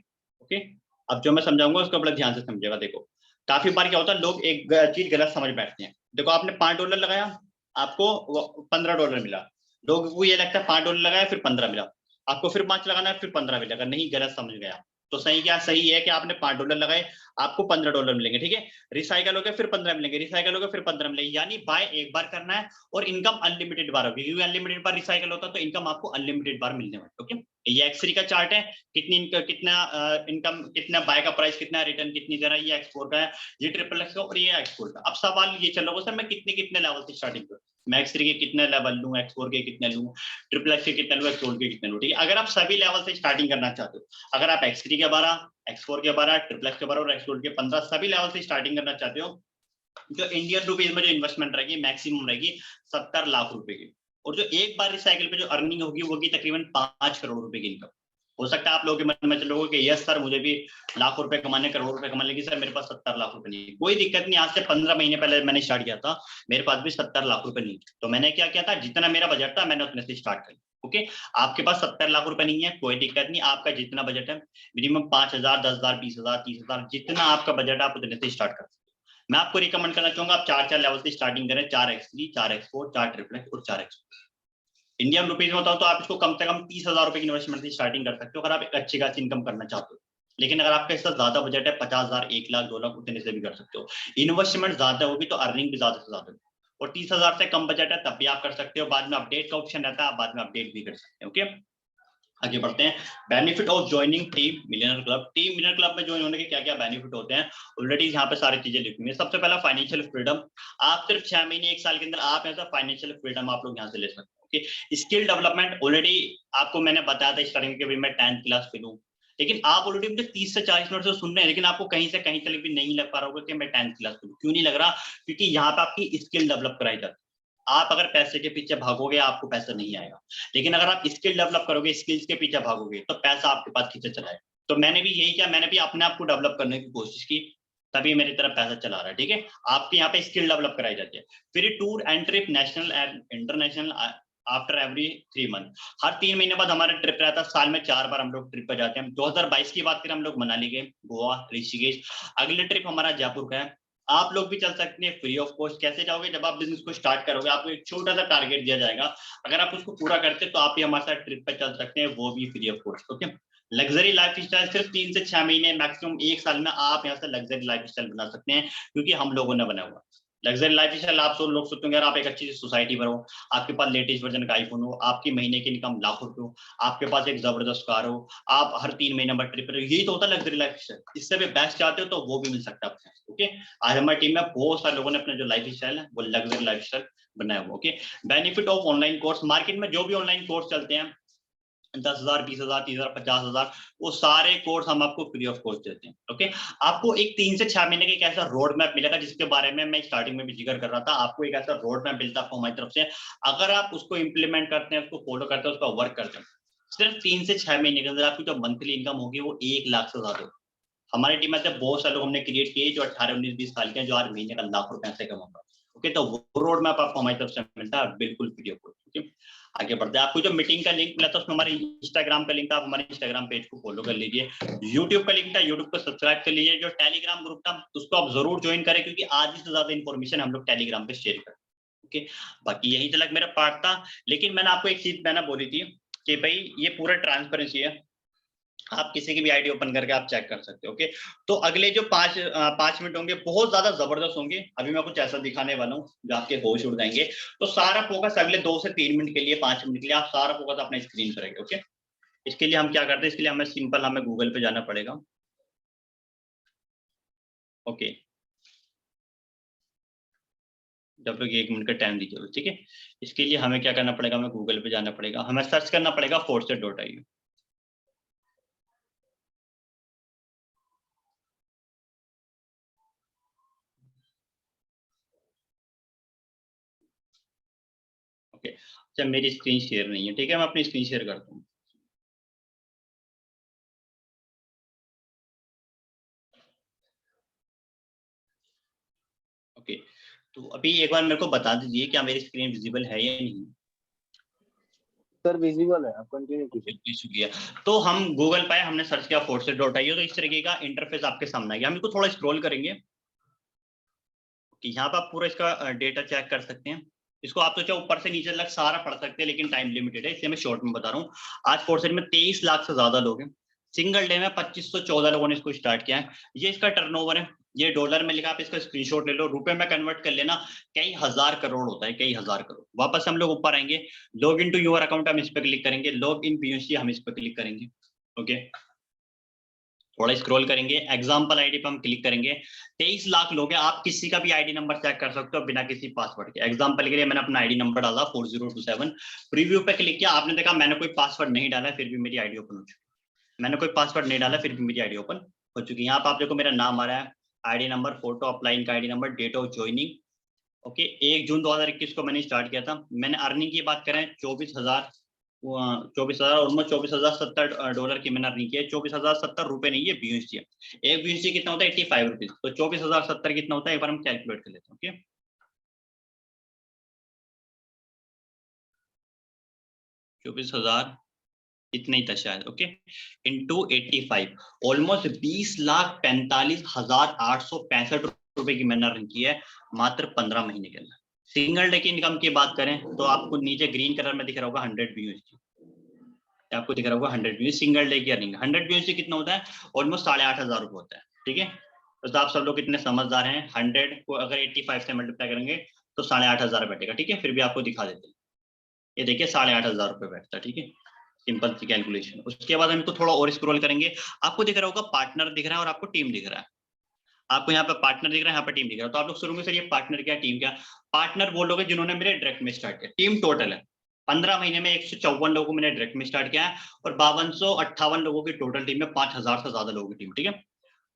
Speaker 3: ओके। अब जो मैं समझाऊंगा उसको बड़ा ध्यान से समझेगा। देखो, काफी बार क्या होता है, लोग एक चीज गलत समझ बैठते हैं। देखो, आपने $5 लगाया, आपको $15 मिला, लोगों को ये लगता है $5 लगाया फिर 15 मिला, आपको फिर 5 लगाना है फिर 15 मिलेगा। नहीं, गलत समझ गया। तो सही क्या? सही है कि आपने $5 लगाए, आपको $15 मिलेंगे। ठीक है, रिसाइकल हो गया फिर 15 मिलेंगे, रिसाइकल हो गया फिर 15 मिलेंगे, यानी बाय एक बार करना है और इनकम अनलिमिटेड बार होगी, क्योंकि अनलिमिटेड बार रिसाइकल होता है तो इनकम आपको अनलिमिटेड बार मिलने वाली। ओके, ये X3 का चार्ट है, कितना इनकम, कितना बाय का प्राइस, कितना रिटर्न, कितनी जरा, ये X4 का है, ये ट्रिपल एक्स का और ये X4 का। अब सवाल ये चल रहा होगा, सर मैं कितने लेवल से स्टार्टिंग करूं, मैं X3 के कितने लेवल लूं, X4 के कितने लूं, ट्रिपल एक्स के कितने लूं, X4 के कितने लूं। ठीक है, अगर आप सभी लेवल से स्टार्टिंग करना चाहते हो, अगर आप X3 के 12, X4 के 12, ट्रिपल एक्स के 12 और X गोल्ड के 15 सभी लेवल से स्टार्टिंग करना चाहते हो, जो इंडियन रुपीज में जो इन्वेस्टमेंट रहेगी मैक्सिमम रहेगी 70 लाख रुपए की, और जो एक बार रिसाइकिल पे जो अर्निंग होगी वो होगी तकरीबन 5 करोड़ रुपए की इनकम। हो सकता है आप लोगों के मन में चलोगे कि यस सर, मुझे भी लाखों रुपए कमाने, करोड़ रुपए कमाने, लेकिन सर मेरे पास 70 लाख रुपए नहीं है। कोई दिक्कत नहीं, आज से 15 महीने पहले मैंने स्टार्ट किया था, मेरे पास भी 70 लाख रुपए नहीं, तो मैंने क्या किया था, जितना मेरा बजट था मैंने उतने से स्टार्ट किया। ओके, आपके पास 70 लाख रुपए नहीं है, कोई दिक्कत नहीं, आपका जितना बजट है मिनिमम 5,000, 10,000, 20,000, 30,000, जितना आपका बजट है आप उतने से स्टार्ट कर सकते हो। मैं आपको रिकमेंड करना चाहूंगा आप 4 लेवल से स्टार्टिंग करें, 4X3, 4X4, 4 ट्रिपल एक्स और 4X। इंडियन रुपीज में बताओ तो आप इसको कम से कम 30,000 रुपए की इन्वेस्टमेंट से स्टार्टिंग कर सकते हो, अगर आप एक अच्छी खासी इनकम करना चाहते हो। लेकिन अगर आपके साथ ज्यादा बजट है, 50,000, 1 लाख, 2 लाख, उतने से भी कर सकते हो। इन्वेस्टमेंट ज्यादा होगी तो अर्निंग भी ज्यादा से ज्यादा होगी, और 30,000 से कम बजट है तब भी आप कर सकते हो, बाद में अपडेट का ऑप्शन रहता है, आप बाद में अपडेट भी कर सकते हैं। ओके, आगे बढ़ते हैं। Benefit of joining team millionaire club. Team millionaire club में ज्वाइन होने के क्या क्या बेनिफिट होते हैं, ऑलरेडी यहाँ पे सारी चीजें लिखी हुई है। सबसे पहला फाइनेंशियल फ्रीडम, आप सिर्फ 6 महीने 1 साल के अंदर आप ऐसा फाइनेंशियल फ्रीडम आप लोग यहाँ से ले सकते हो। ओके, स्किल डेवलपमेंट, ऑलरेडी आपको मैंने बताया था स्टार्टिंग के, मैं 10th क्लास पे हूँ, लेकिन आप ऑलरेडी मुझे 30 से 40 मिनट से सुन रहे हैं, लेकिन आपको कहीं से कहीं तक भी नहीं लग पा रहा होगा कि मैं 10th क्लास पे हूँ। क्यों नहीं लग रहा? क्योंकि यहाँ पे आपकी स्किल डेवलप कराई जाती है। आप अगर पैसे के पीछे भागोगे आपको पैसा नहीं आएगा, लेकिन अगर आप स्किल डेवलप करोगे, स्किल्स के पीछे भागोगे, तो पैसा आपके पास खींचे चलाएगा। तो मैंने भी यही किया, मैंने भी अपने आप को डेवलप करने की कोशिश की, तभी मेरी तरफ पैसा चला रहा है। ठीक है, आपके यहाँ पे स्किल डेवलप कराई जाती है। फिर tour and trip, national and international, after every 3 month, हर 3 महीने बाद हमारा ट्रिप रहता है, साल में 4 बार हम लोग ट्रिप पे जाते हैं। 2022 की बात करें, हम लोग मनाली गए, गोवा, ऋषिकेश। अगले ट्रिप हमारा जयपुर का है, आप लोग भी चल सकते हैं फ्री ऑफ कॉस्ट। कैसे जाओगे? जब आप बिजनेस को स्टार्ट करोगे, आपको एक छोटा सा टारगेट दिया जाएगा, अगर आप उसको पूरा करते तो आप भी हमारे साथ ट्रिप पे चल सकते हैं, वो भी free of cost. Okay, luxury life style सिर्फ 3 से 6 महीने, मैक्सिमम 1 साल में आप यहाँ से लग्जरी लाइफ स्टाइल बना सकते हैं, क्योंकि हम लोगों ने बनाया हुआ लग्जरी लाइफ स्टाइल। आप सब लोग सोचते होंगे यार, आप एक अच्छी सी सोसाइटी में रहो, आपके पास लेटेस्ट वर्जन का आईफोन हो, आपकी महीने की इनकम लाखों रुपए हो, आपके पास एक जबरदस्त कार हो, आप हर 3 महीने में ट्रिप रहे, यही तो होता है लग्जरी लाइफ स्टाइल। इससे भी बेस्ट चाहते हो तो वो भी मिल सकता है आपको। ओके, आज हमारी टीम में बहुत सारे लोगों ने अपने जो लाइफ स्टाइल है वो लग्जरी लाइफ स्टाइल बनाया हुआ। Okay, benefit of online course. Market में जो भी ऑनलाइन कोर्स चलते हैं 10,000, 20,000, 30,000, 50,000, वो सारे कोर्स हम आपको फ्री ऑफ कॉस्ट देते हैं। ओके, आपको एक 3 से 6 महीने का एक ऐसा रोड मैप मिलेगा, जिसके बारे में मैं स्टार्टिंग में भी जिक्र कर रहा था। आपको एक ऐसा रोड मैप मिलता है हमारी तरफ से, अगर आप उसको इंप्लीमेंट करते हैं, उसको फॉलो करते हैं, उसका वर्क करते हैं, सिर्फ 3 से 6 महीने के अंदर आपकी जो मंथली इनकम होगी वो 1 लाख से ज्यादा होगी। हमारी टीम में से बहुत सारे लोग हमने क्रिएट किए जो 18, 19, 20 साल के हैं, जो आज महीने का लाख रुपए से कमाता है। ओके, तो वो रोड मैप आपको हमारी तरफ से मिलता है बिल्कुल फ्री ऑफ कॉस्ट। ओके, आगे बढ़ते हैं। आपको जो मीटिंग का लिंक मिला था उसमें हमारे इंस्टाग्राम का लिंक था, आप हमारे इंस्टाग्राम पेज को फॉलो कर लीजिए। यूट्यूब का लिंक था, यूट्यूब को सब्सक्राइब कर लीजिए। जो टेलीग्राम ग्रुप था उसको आप जरूर ज्वाइन करें, क्योंकि आधी से ज्यादा इन्फॉर्मेशन हम लोग टेलीग्राम पे शेयर करें। ओके, बाकी यही तक मेरा पार्ट था, लेकिन मैंने आपको एक चीज मैंने बोली थी कि भाई ये पूरा ट्रांसपेरेंसी है, आप किसी की भी आईडी ओपन करके आप चेक कर सकते हो। ओके, तो अगले जो 5 मिनट होंगे बहुत ज्यादा जबरदस्त होंगे। अभी मैं कुछ ऐसा दिखाने वाला हूँ जो आपके होश उड़ जाएंगे। तो सारा फोकस अगले 2 से 3 मिनट के लिए, 5 मिनट के लिए आप सारा फोकस अपने स्क्रीन पर रखेंगे। ओके, इसके लिए हम क्या करते हैं, इसके लिए हमें सिंपल हमें गूगल पे जाना पड़ेगा। ओके, जब लोग 1 मिनट का टाइम दीजिए। ठीक है, इसके लिए हमें क्या करना पड़ेगा, हमें गूगल पे जाना पड़ेगा, हमें सर्च करना पड़ेगा forset.io। ओके, अच्छा मेरी स्क्रीन शेयर नहीं है, ठीक है, मैं अपनी स्क्रीन शेयर करता हूँ। ओके, तो अभी एक बार मेरे को बता दीजिए क्या मेरी स्क्रीन विजिबल है या नहीं।
Speaker 1: सर विजिबल है, आप कंटिन्यू कीजिए।
Speaker 3: शुक्रिया। तो हम गूगल पे हमने सर्च किया forset.io, तो इस तरीके का इंटरफेस आपके सामने आ गया। हम इसको थोड़ा स्क्रॉल करेंगे कि यहाँ पर आप पूरा इसका डेटा चेक कर सकते हैं। इसको आप तो चाहे ऊपर से नीचे तक सारा पढ़ सकते हैं, लेकिन टाइम लिमिटेड है, इसलिए मैं शॉर्ट में बता रहा हूँ। आज फोर्सेट में 23 लाख से ज्यादा लोग हैं। सिंगल डे में 2514 लोगों ने इसको स्टार्ट किया है। ये इसका टर्नओवर है, ये डॉलर में लिखा, आप इसका स्क्रीनशॉट ले लो, रुपए में कन्वर्ट कर लेना, कई हजार करोड़ होता है, कई हजार करोड़। वापस हम लोग ऊपर आएंगे, log in to your account हम इस पर क्लिक करेंगे, लॉग इन पीयूसी हम इस पर क्लिक करेंगे। ओके, थोड़ा स्क्रॉल करेंगे, एग्जाम्पल आईडी पे हम क्लिक करेंगे। 23 लाख लोग हैं, आप किसी का भी आईडी नंबर चेक कर सकते हो बिना किसी पासवर्ड के। एग्जाम्पल के लिए मैंने अपना आईडी नंबर डाला 4027, प्रीव्यू पे क्लिक किया, आपने देखा मैंने कोई पासवर्ड नहीं डाला, फिर भी मेरी आईडी ओपन हो चुकी। मैंने कोई पासवर्ड नहीं डाला, फिर भी मेरी आईडी ओपन हो चुकी है। यहाँ पे आप देखो मेरा नाम आ रहा है, आईडी नंबर, फोटो, अपलाइन का ID number, date of joining. Okay, 1 जून 2021 को मैंने स्टार्ट किया था। मैंने अर्निंग की बात करें 24,000 ऑलमोस्ट $24,070 की मैंने अर्निंग की है। 24,070 रुपए नहीं, ये बीयूएसडी है। एक बीयूएसडी कितना होता है, 85 रुपीज। तो 24,070 कितना होता है, एक बार हम कैलकुलेट कर लेते हैं। ओके, 24,000 इतना ही था शायद। ओके, इंटू 85, ऑलमोस्ट 20,45,865 रुपए की मैंने अर्न की है मात्र 15 महीने के अंदर। सिंगल डे की इनकम की बात करें तो आपको नीचे ग्रीन कलर में दिख रहा होगा 100 बीयूएसडी, आपको दिख रहा होगा 100 बीयूएसडी सिंगल डे की अर्निंग। 100 बीयूएसडी कितना होता है, ऑलमोस्ट 8,500 रुपए होता है। ठीक है, तो आप सब लोग कितने समझदार हैं, 100 को अगर 85 से मल्टीप्लाई करेंगे तो 8,500 बैठेगा। ठीक है, फिर भी आपको दिखा देते हैं, ये देखिए 8,500 रुपए बैठता है। ठीक है, सिंपल सी कैलकुलेशन। उसके बाद हम इसको थोड़ा और स्क्रॉल करेंगे, आपको दिख रहा होगा पार्टनर दिख रहा है और आपको टीम दिख रहा है। आपको यहाँ पे पार्टनर दिख रहा है, यहाँ पे टीम दिख रहा है। तो आप लोग शुरू में सर ये पार्टनर क्या, टीम क्या? पार्टनर वो लोग हैं जिन्होंने मेरे डायरेक्ट में स्टार्ट किया। टीम टोटल है 15 महीने में 154 लोगों को मैंने डायरेक्ट में स्टार्ट किया है, और 5258 लोगों की टोटल टीम में 5,000 से ज्यादा लोगों की टीम। ठीक है,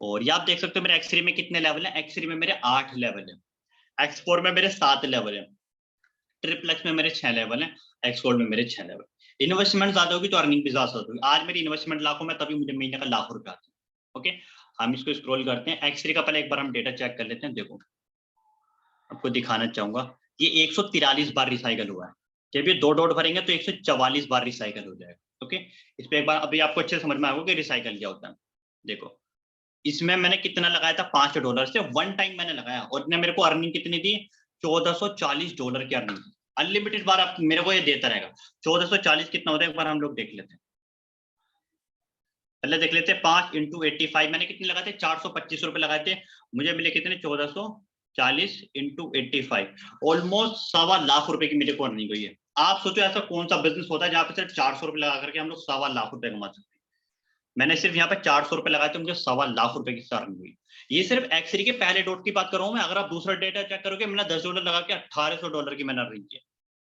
Speaker 3: और ये आप देख सकते हो मेरे एक्स3 में कितने लेवल है, एक्स3 में मेरे 8 लेवल है, एक्स4 में मेरे 7 लेवल है, ट्रिपलेक्स में मेरे 6 लेवल है, एक्सगोल्ड में मेरे 6 लेवल। इन्वेस्टमेंट ज्यादा होगी तो अर्निंग भी ज्यादा होगी। आज मेरी इन्वेस्टमेंट लाखों में, तभी मुझे महीने का लाखों रुपए आते हैं। ओके, हम इसको स्क्रॉल करते हैं, एक्स3 का पहले एक बार हम डेटा चेक कर लेते हैं। देखो आपको दिखाना चाहूंगा, ये 143 बार रिसाइकल हुआ है। जब ये 2 डॉट भरेंगे तो 144 बार रिसाइकल हो जाएगा। ओके, इस पे एक बार अभी आपको अच्छे से समझ में आएगा कि रिसाइकल क्या होता है। देखो इसमें मैंने कितना लगाया था, $5 से वन टाइम मैंने लगाया, और इसने मेरे को अर्निंग कितनी दी, $1440 की अर्निंग। अनलिमिटेड बार आप मेरे को ये देता रहेगा। 1440 कितना होता है, एक बार हम लोग देख लेते हैं। पहले देख लेते हैं, 5 × 85 मैंने कितने लगाए थे, 425 रुपए लगाए थे, मुझे मिले कितने, 1440 × 85, ऑलमोस्ट ₹1.25 की मेरे को अर्निंग हुई है। आप सोचो ऐसा कौन सा बिजनेस होता है जहाँ पे सिर्फ 400 रुपए लगा करके हम लोग ₹1.25 कमा सकते हैं। मैंने सिर्फ यहाँ पे 400 रुपए लगाए थे, मुझे ₹1.25 की अर्निंग हुई। ये सिर्फ एक्सरी के पहले डॉट की बात कर रहा हूँ मैं। अगर आप दूसरा डेटा चेक करोगे, मैंने $10 लगा के $1800 की मैंने अर्निंग की।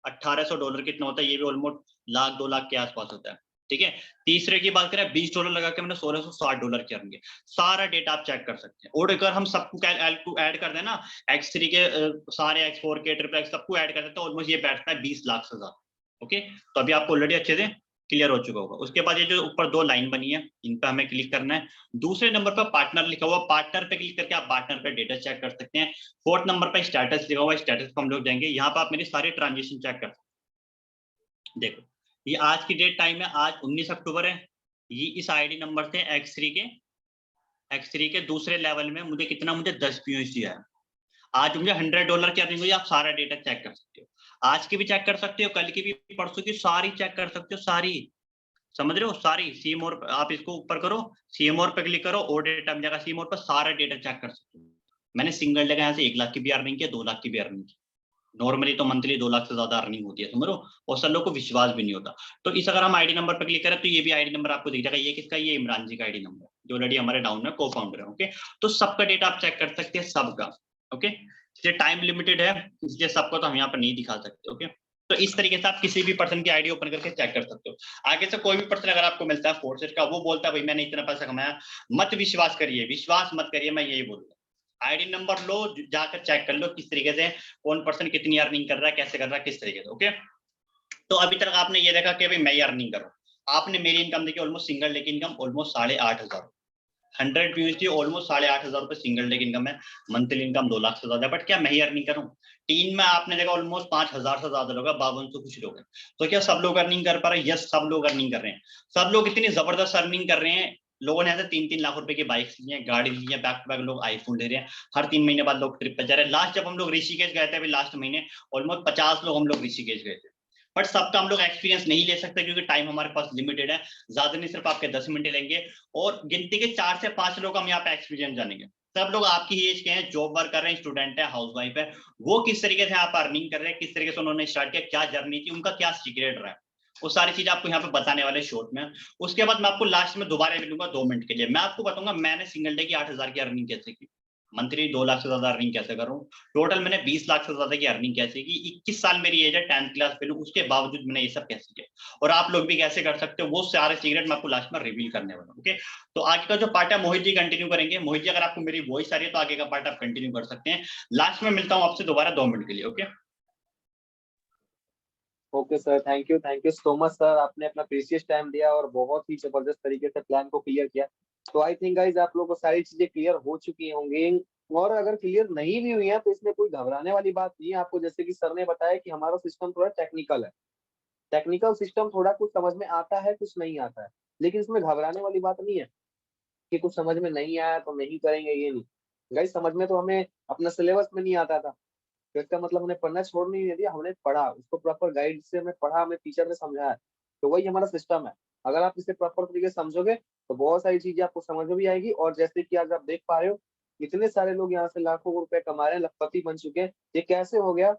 Speaker 3: $1800 कितना होता है, ये भी ऑलमोस्ट लाख 2 लाख के आसपास होता है, ठीक है। तीसरे की बात करें, $20 लगा के मैंने $1660 की अर्निंग की। सारा डेटा आप चेक कर सकते हैं, और अगर हम सबको ऐड कर दें ना, X3 के सारे X4 के ट्रिपल X सबको ऐड कर दें, तो ऑलमोस्ट ये बैठता है 20 लाख से ज्यादा। ओके, तो अभी आपको ऑलरेडी अच्छे से क्लियर हो चुका होगा। उसके बाद ये जो ऊपर 2 लाइन बनी है, इन पे हमें क्लिक करना है। दूसरे नंबर पर पार्टनर लिखा हुआ, पार्टनर पे क्लिक करके आप पार्टनर पे डेटा चेक कर सकते हैं। फोर्थ नंबर पर स्टेटस लिखा हुआ, स्टेटस पे हम लोग जाएंगे, यहाँ पे आप मेरी सारी ट्रांजेक्शन चेक कर सकते हैं। देखो, ये आज की डेट टाइम है, आज 19 अक्टूबर है। ये इस आईडी नंबर से X3 के दूसरे लेवल में मुझे कितना, मुझे 10 POS दिया है। आज मुझे $100 की अर्निंग हुई। आप सारा डेटा चेक कर सकते हो, आज की भी चेक कर सकते हो, कल की भी, परसों की, सारी चेक कर सकते हो, सारी, समझ रहे हो, सारी। सी मोर आप इसको ऊपर करो, सी मोर पे क्लिक करो, और डेटा मिल जाएगा। सी मोर पर सारा डेटा चेक कर सकते हो। मैंने सिंगल डे यहाँ से 1 लाख की भी अर्निंग की, 2 लाख की भी अर्निंग की। नॉर्मली तो मंथली 2 लाख से ज्यादा अर्निंग होती है, समझ लो, और सब लोग को विश्वास भी नहीं होता। तो इस अगर हम आईडी नंबर पर क्लिक करें, तो ये भी आईडी नंबर आपको दिख जाएगा। ये किसका, ये इमरान जी का आईडी नंबर, जो ऑलरेडी हमारे डाउन में को फाउंडर है। ओके, तो सबका डेटा आप चेक कर सकते हैं, सबका। ओके, ये टाइम लिमिटेड है, इसलिए सबको तो हम यहाँ पर नहीं दिखा सकते। ओके, तो इस तरीके से आप किसी भी पर्सन की आईडी ओपन करके चेक कर सकते हो। आगे से कोई भी पर्सन अगर आपको मिलता है फोर्सेज का, वो बोलता है भाई मैंने इतना पैसा कमाया, मत विश्वास करिए, विश्वास मत करिए, मैं यही बोलूंगा। आईडी नंबर लो, जाकर चेक कर लो किस तरीके से कौन पर्सन कितनी अर्निंग कर रहा है, कैसे कर रहा है, किस तरीके से। ओके, तो अभी तक आपने ये देखा कि भाई मैं अर्निंग कर रहा हूँ। आपने मेरी इनकम देखी, ऑलमोस्ट सिंगल डे की इनकम ऑलमोस्ट 8,500, 100 POS ऑलमोस्ट 8,500 रुपए सिंगल डे की इनकम है। मंथली इनकम 2 लाख से ज्यादा, बट क्या मैं ही अर्निंग कर रहा हूँ? टीम में आपने देखा ऑलमोस्ट 5,000 से ज्यादा लोग, 5200 कुछ लोग हैं। तो क्या सब लोग अर्निंग कर पा रहे हैं? यस, सब लोग अर्निंग कर रहे हैं। सब लोग इतनी जबरदस्त अर्निंग कर रहे हैं। लोगों ने ऐसे 3-3 लाख रुपए की बाइक्स ली हैं, गाड़ी ली है, बैक टू बैक लोग आईफोन ले रहे हैं। हर 3 महीने बाद लोग ट्रिप पे जा रहे हैं। लास्ट जब हम लोग ऋषिकेश गए थे, अभी लास्ट महीने, ऑलमोस्ट 50 लोग हम लोग ऋषिकेश गए थे। बट सबका हम लोग एक्सपीरियंस नहीं ले सकते, क्योंकि टाइम हमारे पास लिमिटेड है। ज्यादा नहीं, सिर्फ आपके 10 मिनट लेंगे, और गिनती के 4 से 5 लोग हम यहाँ पे एक्सपीरियंस जानेंगे। सब लोग आपकी ही एज के हैं, जॉब वर्क कर रहे हैं, स्टूडेंट है, हाउस वाइफ है। वो किस तरीके से यहाँ पर अर्निंग कर रहे हैं, किस तरीके से उन्होंने स्टार्ट किया, क्या जर्नी थी, उनका क्या सीक्रेट रहा है, वो सारी चीज आपको यहाँ पे बताने वाले शॉर्ट में। उसके बाद मैं आपको लास्ट में दोबारा मिलूंगा 2 मिनट के लिए, मैं आपको बताऊंगा मैंने सिंगल डे की 8,000 की अर्निंग कैसे की, मंथली 2 लाख से ज्यादा अर्निंग कैसे कर रहा हूँ, टोटल मैंने 20 लाख से ज्यादा की अर्निंग कैसे की, 21 साल मेरी एज है, 10th क्लास पे हूँ, उसके बावजूद मैंने ये सब कैसे किया, और आप लोग भी कैसे कर सकते हो, वो सारे सीक्रेट मैं आपको लास्ट में रिवील करने वाला हूँ। ओके, तो आगे का जो पार्ट है मोहित जी कंटिन्यू करेंगे। मोहित जी, अगर आपको मेरी वॉइस आ रही है तो आगे का पार्ट आप कंटिन्यू कर सकते हैं। लास्ट में मिलता हूँ आपसे दोबारा 2 मिनट के लिए। Okay,
Speaker 1: okay sir, thank you so much sir, आपने अपना प्रीशियस टाइम दिया और बहुत ही जबरदस्त तरीके से प्लान को क्लियर किया। तो आई थिंक गाइज आप लोगों को सारी चीजें क्लियर हो चुकी होंगी, और अगर क्लियर नहीं भी हुई है तो इसमें कोई घबराने वाली बात नहीं है। आपको जैसे कि सर ने बताया कि हमारा सिस्टम थोड़ा टेक्निकल है, टेक्निकल सिस्टम, थोड़ा कुछ समझ में आता है, कुछ नहीं आता है, लेकिन इसमें घबराने वाली बात नहीं है कि कुछ समझ में नहीं आया तो नहीं करेंगे, ये नहीं। गाइज समझ में तो हमें अपना सिलेबस में नहीं आता था, तो इसका मतलब हमने पढ़ना छोड़ नहीं दिया, हमने पढ़ा उसको, प्रॉपर गाइड से हमें पढ़ा, हमें टीचर ने समझाया। तो वही हमारा सिस्टम है। अगर आप इसे प्रॉपर तरीके से समझोगे तो बहुत सारी चीजें आपको समझ में भी आएगी। और जैसे कि आज आप देख पा रहे हो, इतने सारे लोग यहाँ से लाखों रुपए कमा रहे हैं, लखपति बन चुके हैं। ये कैसे हो गया,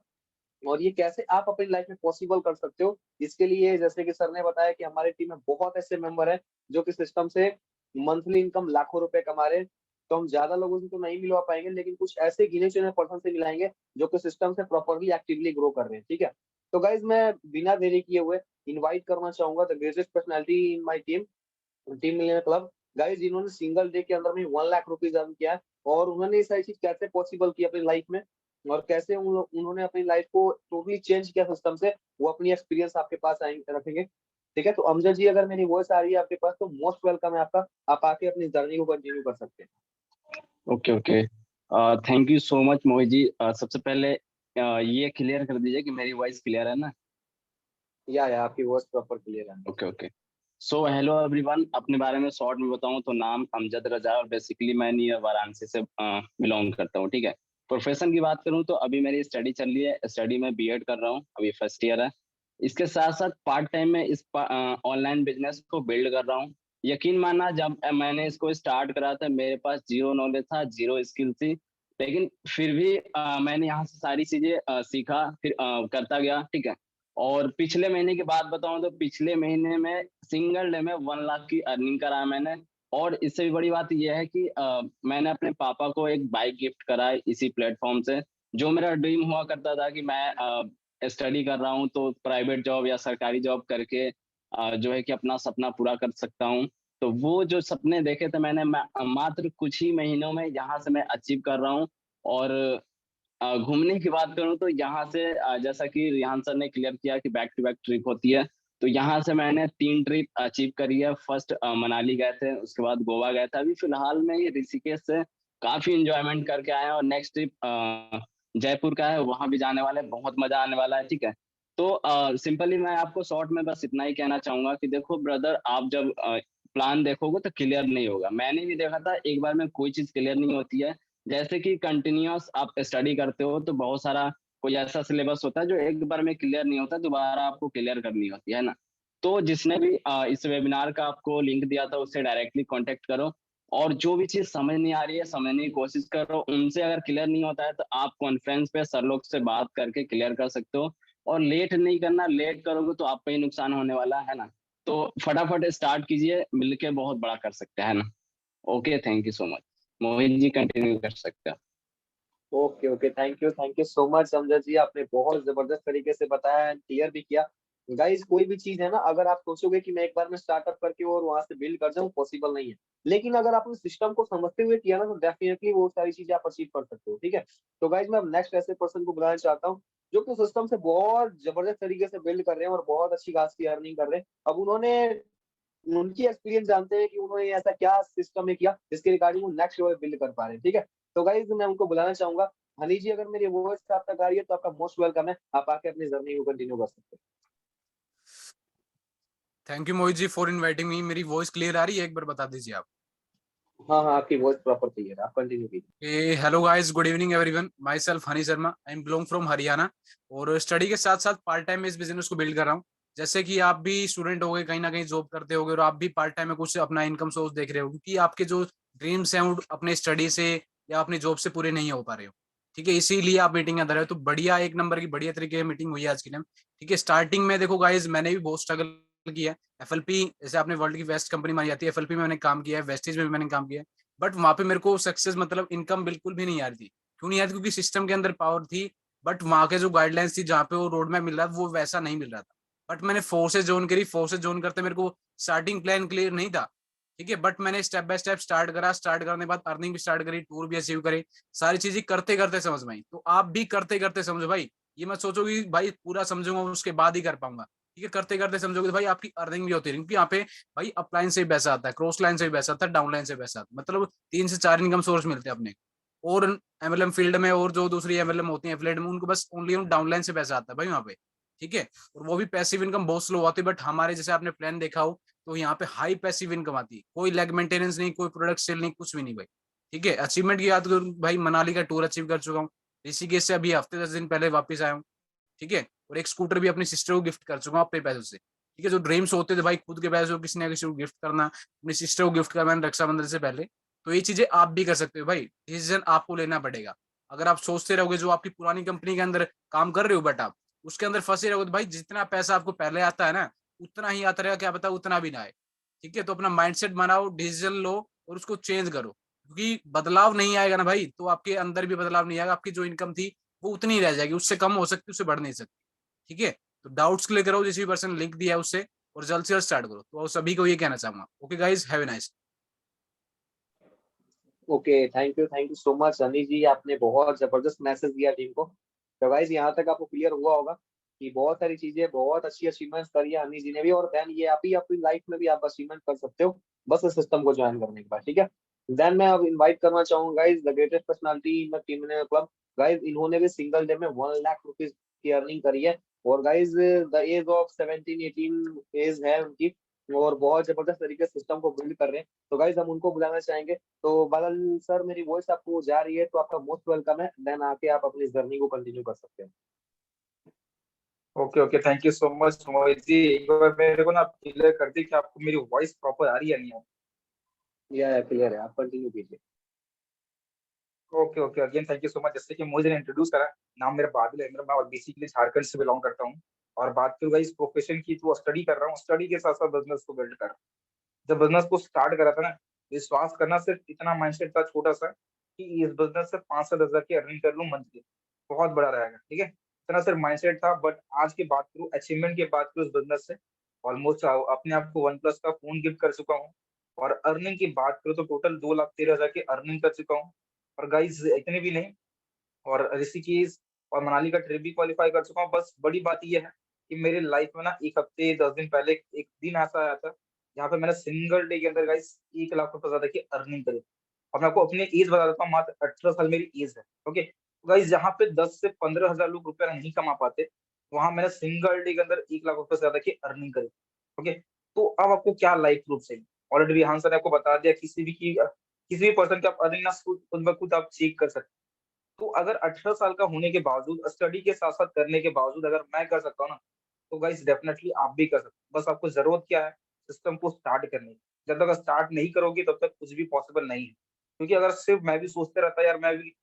Speaker 1: और ये कैसे आप अपनी लाइफ में पॉसिबल कर सकते हो? इसके लिए जैसे कि सर ने बताया कि हमारी टीम में बहुत ऐसे मेंबर हैं जो कि सिस्टम से मंथली इनकम लाखों रुपए कमा रहे हैं। तो हम ज्यादा लोगों से तो नहीं मिलवा पाएंगे, लेकिन कुछ ऐसे गिने चुने पर्सन से मिलाएंगे जो कि सिस्टम से प्रॉपरली एक्टिवली ग्रो कर रहे हैं। ठीक है, तो गाइज मैं बिना देरी किए हुए इनवाइट करना चाहूंगा the greatest personality in my team, team millionaire club. Guys जिन्होंने सिंगल डे के अंदर में 1 लाख रुपीज अर्न किया है, और उन्होंने ये सारी चीज कैसे पॉसिबल की अपनी लाइफ में, और कैसे उन्होंने अपनी लाइफ को टोटली चेंज किया सिस्टम से, वो अपनी एक्सपीरियंस आपके पास आएंगे, रखेंगे। ठीक है, तो अमजद जी, अगर मेरी वॉइस आ रही है आपके पास तो मोस्ट वेलकम है आपका, आप आके अपनी जर्नी को कंटिन्यू कर सकते हैं।
Speaker 4: Okay okay, thank you so much Mohit ji. सबसे पहले ये क्लियर कर दीजिए कि मेरी वॉइस क्लियर है ना?
Speaker 1: या आपकी वॉइस प्रॉपर क्लियर है।
Speaker 4: Okay okay, so hello everyone, अपने बारे में शॉर्ट में बताऊं तो नाम अमजद रजा और बेसिकली मैं नियर वाराणसी से बिलोंग करता हूं। ठीक है। प्रोफेशन की बात करूं तो अभी मेरी स्टडी चल रही है, स्टडी में बीएड कर रहा हूं, अभी फर्स्ट ईयर है। इसके साथ साथ पार्ट टाइम में इस ऑनलाइन बिजनेस को बिल्ड कर रहा हूं। यकीन मानना, जब मैंने इसको स्टार्ट करा था मेरे पास जीरो नॉलेज था, जीरो स्किल थी, लेकिन फिर भी मैंने यहाँ से सारी चीजें सीखा, फिर करता गया। ठीक है। और पिछले महीने की बात बताऊं तो पिछले महीने में सिंगल डे में 1 लाख की अर्निंग करा मैंने। और इससे भी बड़ी बात यह है कि मैंने अपने पापा को एक बाइक गिफ्ट करा है इसी प्लेटफॉर्म से। जो मेरा ड्रीम हुआ करता था कि मैं स्टडी कर रहा हूँ तो प्राइवेट जॉब या सरकारी जॉब करके जो है कि अपना सपना पूरा कर सकता हूँ। तो वो जो सपने देखे थे मैंने, मात्र कुछ ही महीनों में यहाँ से मैं अचीव कर रहा हूँ। और घूमने की बात करूं तो यहाँ से जैसा कि रिहान सर ने क्लियर किया कि बैक टू बैक ट्रिप होती है, तो यहाँ से मैंने 3 ट्रिप अचीव करी है। फर्स्ट मनाली गए थे, उसके बाद गोवा गए थे, अभी फिलहाल में ये ऋषिकेश से काफी इंजॉयमेंट करके आए हैं। और नेक्स्ट ट्रिप जयपुर का है, वहां भी जाने वाले हैं, बहुत मजा आने वाला है। ठीक है। तो सिंपली मैं आपको शॉर्ट में बस इतना ही कहना चाहूंगा कि देखो ब्रदर, आप जब प्लान देखोगे तो क्लियर नहीं होगा। मैंने भी देखा था, एक बार में कोई चीज क्लियर नहीं होती है। जैसे कि कंटिन्यूअस आप स्टडी करते हो तो बहुत सारा कोई ऐसा सिलेबस होता है जो एक बार में क्लियर नहीं होता, दोबारा आपको क्लियर करनी होती है ना। तो जिसने भी इस वेबिनार का आपको लिंक दिया था उससे डायरेक्टली कांटेक्ट करो। और जो भी चीज समझ नहीं आ रही है समझने की कोशिश करो, उनसे अगर क्लियर नहीं होता है तो आप कॉन्फ्रेंस पे सर लोग से बात करके क्लियर कर सकते हो। और लेट नहीं करना, लेट करोगे तो आपका ही नुकसान होने वाला है ना। तो फटाफट स्टार्ट कीजिए, मिलके बहुत बड़ा कर सकते हैं ना। Okay, thank you so much. Mohit ji continue कर सकते हैं।
Speaker 1: Okay okay, thank you so much Amjad ji, आपने बहुत जबरदस्त तरीके से बताया एंड क्लियर भी किया। गाइस, कोई भी चीज है ना, अगर आप सोचोगे कि मैं एक बार में स्टार्टअप करके और वहां से बिल्ड कर जाऊं, पॉसिबल नहीं है। लेकिन अगर आपने सिस्टम को समझते हुए किया ना तो डेफिनेटली वो सारी चीजें आप अचीव कर सकते हो। ठीक है। तो गाइस, मैं नेक्स्ट ऐसे पर्सन को बुलाना चाहता हूँ जो कि सिस्टम से बहुत जबरदस्त तरीके से बिल्ड कर रहे हैं और बहुत अच्छी खास की अर्निंग कर रहे हैं। अब उनकी एक्सपीरियंस जानते हैं कि उन्होंने ऐसा क्या सिस्टम में किया जिसके रिगार्डिंग वो नेक्स्ट लेवल बिल्ड कर पा रहे हैं। ठीक है। तो गाइज, मैं उनको बुलाना चाहूंगा। हनी जी, अगर मेरी वॉइस आप तक आ रही है तो आपका मोस्ट वेलकम है, आप आके अपनी जर्नी को कंटिन्यू कर सकते
Speaker 2: thank you Mohit ji for inviting me. मेरी वॉइस क्लियर आ रही है? एक बार बता दीजिए आप।
Speaker 1: हो। हाँ हाँ, आपकी वॉइस प्रॉपर क्लियर है, आप कंटिन्यू कीजिए।
Speaker 2: Hello guys, good evening everyone. My self Honey Sharma, I am belong from Haryana. और स्टडी के साथ साथ पार्ट टाइम में इस बिजनेस को बिल्ड कर रहा हूँ। जैसे कि आप भी स्टूडेंट हो गए, कहीं ना कहीं जॉब करते होगे और आप भी पार्ट टाइम में कुछ अपना इनकम सोर्स देख रहे हो, क्योंकि आपके जो ड्रीम्स हैं वो अपने स्टडी से या अपनी जॉब से पूरे नहीं हो पा रहे हो। ठीक है, इसीलिए आप मीटिंग अंदर है। तो बढ़िया, एक नंबर की बढ़िया तरीके से मीटिंग हुई है आज की टाइम। ठीक है। स्टार्टिंग में देखो गाइज, मैंने भी बहुत स्ट्रगल किया है। एफएलपी, जैसे आपने वर्ल्ड की बेस्ट कंपनी मानी जाती है, एफएलपी में मैंने काम किया है, वेस्टेज में भी मैंने काम किया है। बट वहां पे मेरे को सक्सेस मतलब इनकम बिल्कुल भी नहीं आ रही थी। क्यों नहीं आ रही? क्योंकि सिस्टम के अंदर पावर थी, बट वहां के जो गाइडलाइंस थी, जहाँ पे वो रोड मैप मिल रहा था, वो वैसा नहीं मिल रहा था। बट मैंने फोर्सेज जोन करी, फोर्सेज जोन करते मेरे को स्टार्टिंग प्लान क्लियर नहीं था। ठीक है। बट मैंने स्टेप बाय स्टेप स्टार्ट करा, स्टार्ट करने के बाद अर्निंग भी स्टार्ट करी, टूर भी अचीव करे, सारी चीजें करते करते समझ में आई। तो आप भी करते करते समझो भाई। ये मत सोचो कि भाई पूरा समझूंगा उसके बाद ही कर पाऊंगा। ठीक है। करते करते समझोगे तो भाई आपकी अर्निंग भी होती है, क्योंकि यहाँ पे भाई अप लाइन से भी पैसा आता है, क्रॉस लाइन से भी पैसा आता है, डाउन लाइन से पैसा आता है। मतलब 3 से 4 इनकम सोर्स मिलते हैं अपने। और एमएलएम फील्ड में और जो दूसरी एमएलएम होती है एफिलिएट में, उनको बस ओनली डाउन लाइन से पैसा आता है भाई वहाँ पे। ठीक है। और वो भी पैसिव इनकम बहुत स्लो आती है। बट हमारे जैसे आपने प्लान देखा हो तो यहाँ पे हाई पैसिव इनकम आती है, कोई लेग मेंटेनेंस नहीं, कोई प्रोडक्ट सेल नहीं, कुछ भी नहीं भाई। ठीक है। अचीवमेंट की याद करूँ भाई, मनाली का टूर अचीव कर चुका हूँ, ऋषिकेश से अभी हफ्ते 10 दिन पहले वापस आया हूँ। ठीक है। और एक स्कूटर भी अपनी सिस्टर को गिफ्ट कर चुका हूँ अपने पैसों से। ठीक है। जो ड्रीम्स होते थे भाई खुद के पैसों किसी ना किसी को गिफ्ट करना, अपनी सिस्टर को गिफ्ट करना रक्षाबंधन से पहले, तो ये चीजें आप भी कर सकते हो भाई। डिसीजन आपको लेना पड़ेगा। अगर आप सोचते रहोगे जो आपकी पुरानी कंपनी के अंदर काम कर रहे हो बट आप उसके अंदर फंसे रहोगे, तो भाई जितना पैसा आपको पहले आता है ना उतना ही आता रहेगा, क्या पता उतना भी ना आए। ठीक है। तो अपना माइंडसेट बनाओ, डिसीजन लो और उसको चेंज करो, क्योंकि बदलाव नहीं आएगा ना भाई तो आपके अंदर भी बदलाव नहीं आएगा। आपकी जो इनकम थी वो उतनी ही रह जाएगी, उससे कम हो सकती, उससे बढ़ नहीं सकती। ठीक है। तो डाउट्स क्लियर करो, जिस भी पर्सन लिंक दिया है उससे, और जल्द से जल्द स्टार्ट करो। तो सभी को ये कहना चाहूंगा। Okay guys, have a nice.
Speaker 1: Okay, thank you so much Honey ji, आपने बहुत जबरदस्त मैसेज दिया टीम को। तो गाइज, यहाँ तक आपको क्लियर हुआ होगा कि बहुत सारी चीजें, बहुत अच्छी अचीवमेंट्स करी है हनी जी ने भी, और देन ये आप ही अपनी लाइफ में भी आप अचीवमेंट कर सकते हो बस इस सिस्टम को ज्वाइन करने के बाद। ठीक है। देन मैं अब इनवाइट करना चाहूंगा guys the greatest personality in the team club. Guys, इन्होंने भी सिंगल डे में 1 लाख रुपीज की अर्निंग करी है। और guys, the age of 17-18 age है उनकी। और बहुत जबरदस्त तरीके से सिस्टम को बिल्ड कर रहे हैं। तो गाइज हम उनको बुलाना चाहेंगे। तो बादल सर, मेरी वॉइस आपको जा रही है तो आपका मोस्ट वेलकम है, देन आके आप अपनी जर्नी को कंटिन्यू कर सकते हैं।
Speaker 5: Okay okay, thank you so much Mohit ji. एक बार मेरे को ना क्लियर कर दी कि आपको मेरी वॉइस प्रॉपर आ रही है नहीं आ
Speaker 1: या क्लियर है, आप कंटिन्यू कीजिए।
Speaker 5: रही? Okay okay, again thank you so much. जैसे कि मुझे इंट्रोड्यूस करा, नाम मेरा बादल है, मैं बेसिकली झारखंड से बिलोंग करता हूँ। और बात करूँ इस प्रोफेशन की, तो स्टडी कर रहा हूँ, स्टडी के साथ साथ बिजनेस को बिल्ड कर रहा हूँ। जब बिजनेस को स्टार्ट करा था ना, विश्वास करना, सिर्फ इतना माइंडसेट था छोटा सा कि इस बिजनेस से 5-7 हजार की अर्निंग कर लूँ मंथली, बहुत बड़ा रहेगा, ठीक है, इतना सिर्फ माइंडसेट था। बट आज की बात करूँ, अचीवमेंट की बात करूँ, उस बिजनेस से ऑलमोस्ट अपने आप को वन प्लस का फोन गिफ्ट कर चुका हूँ। और अर्निंग की बात करूँ तो टोटल 2,13,000 की अर्निंग कर चुका हूँ। और गाइस इतने भी नहीं, और ऋषिकेश और मनाली का ट्रिप भी क्वालिफाई कर चुका हूँ। बस बड़ी बात यह है कि मेरे लाइफ में ना 1 हफ्ते 10 दिन पहले एक दिन ऐसा आया था जहाँ पे मैंने सिंगल डे के अंदर गाइस 1 लाख रुपए ज्यादा की अर्निंग करी। और मैं आपको अपनी एज बता देता हूँ, मात्र 18 साल मेरी एज है। ओके गाइस, जहाँ पे 10 से 15 हजार लोग रुपया नहीं कमा पाते, वहां मैंने सिंगल डे के अंदर 1 लाख रुपए से ज्यादा की अर्निंग करी। ओके, तो अब आपको क्या लाइफ प्रूफ चाहिए? ऑलरेडी विहान सर ने आपको बता दिया, किसी भी पर्सन की आप अर्निंग ना खुद ब खुद आप चेक कर सकते। तो अगर 18 साल का होने के बावजूद, स्टडी के साथ साथ करने के बावजूद अगर मैं कर सकता हूँ ना, तो गाइस डेफिनेटली आप भी कर सकते हो। बस आपको जरूरत क्या है? सिस्टम को स्टार्ट करने की। जब तक स्टार्ट नहीं करोगे तब तक कुछ भी पॉसिबल नहीं है। क्योंकि अगर सिर्फ मैं भी सोचते रहता यार, मैं भी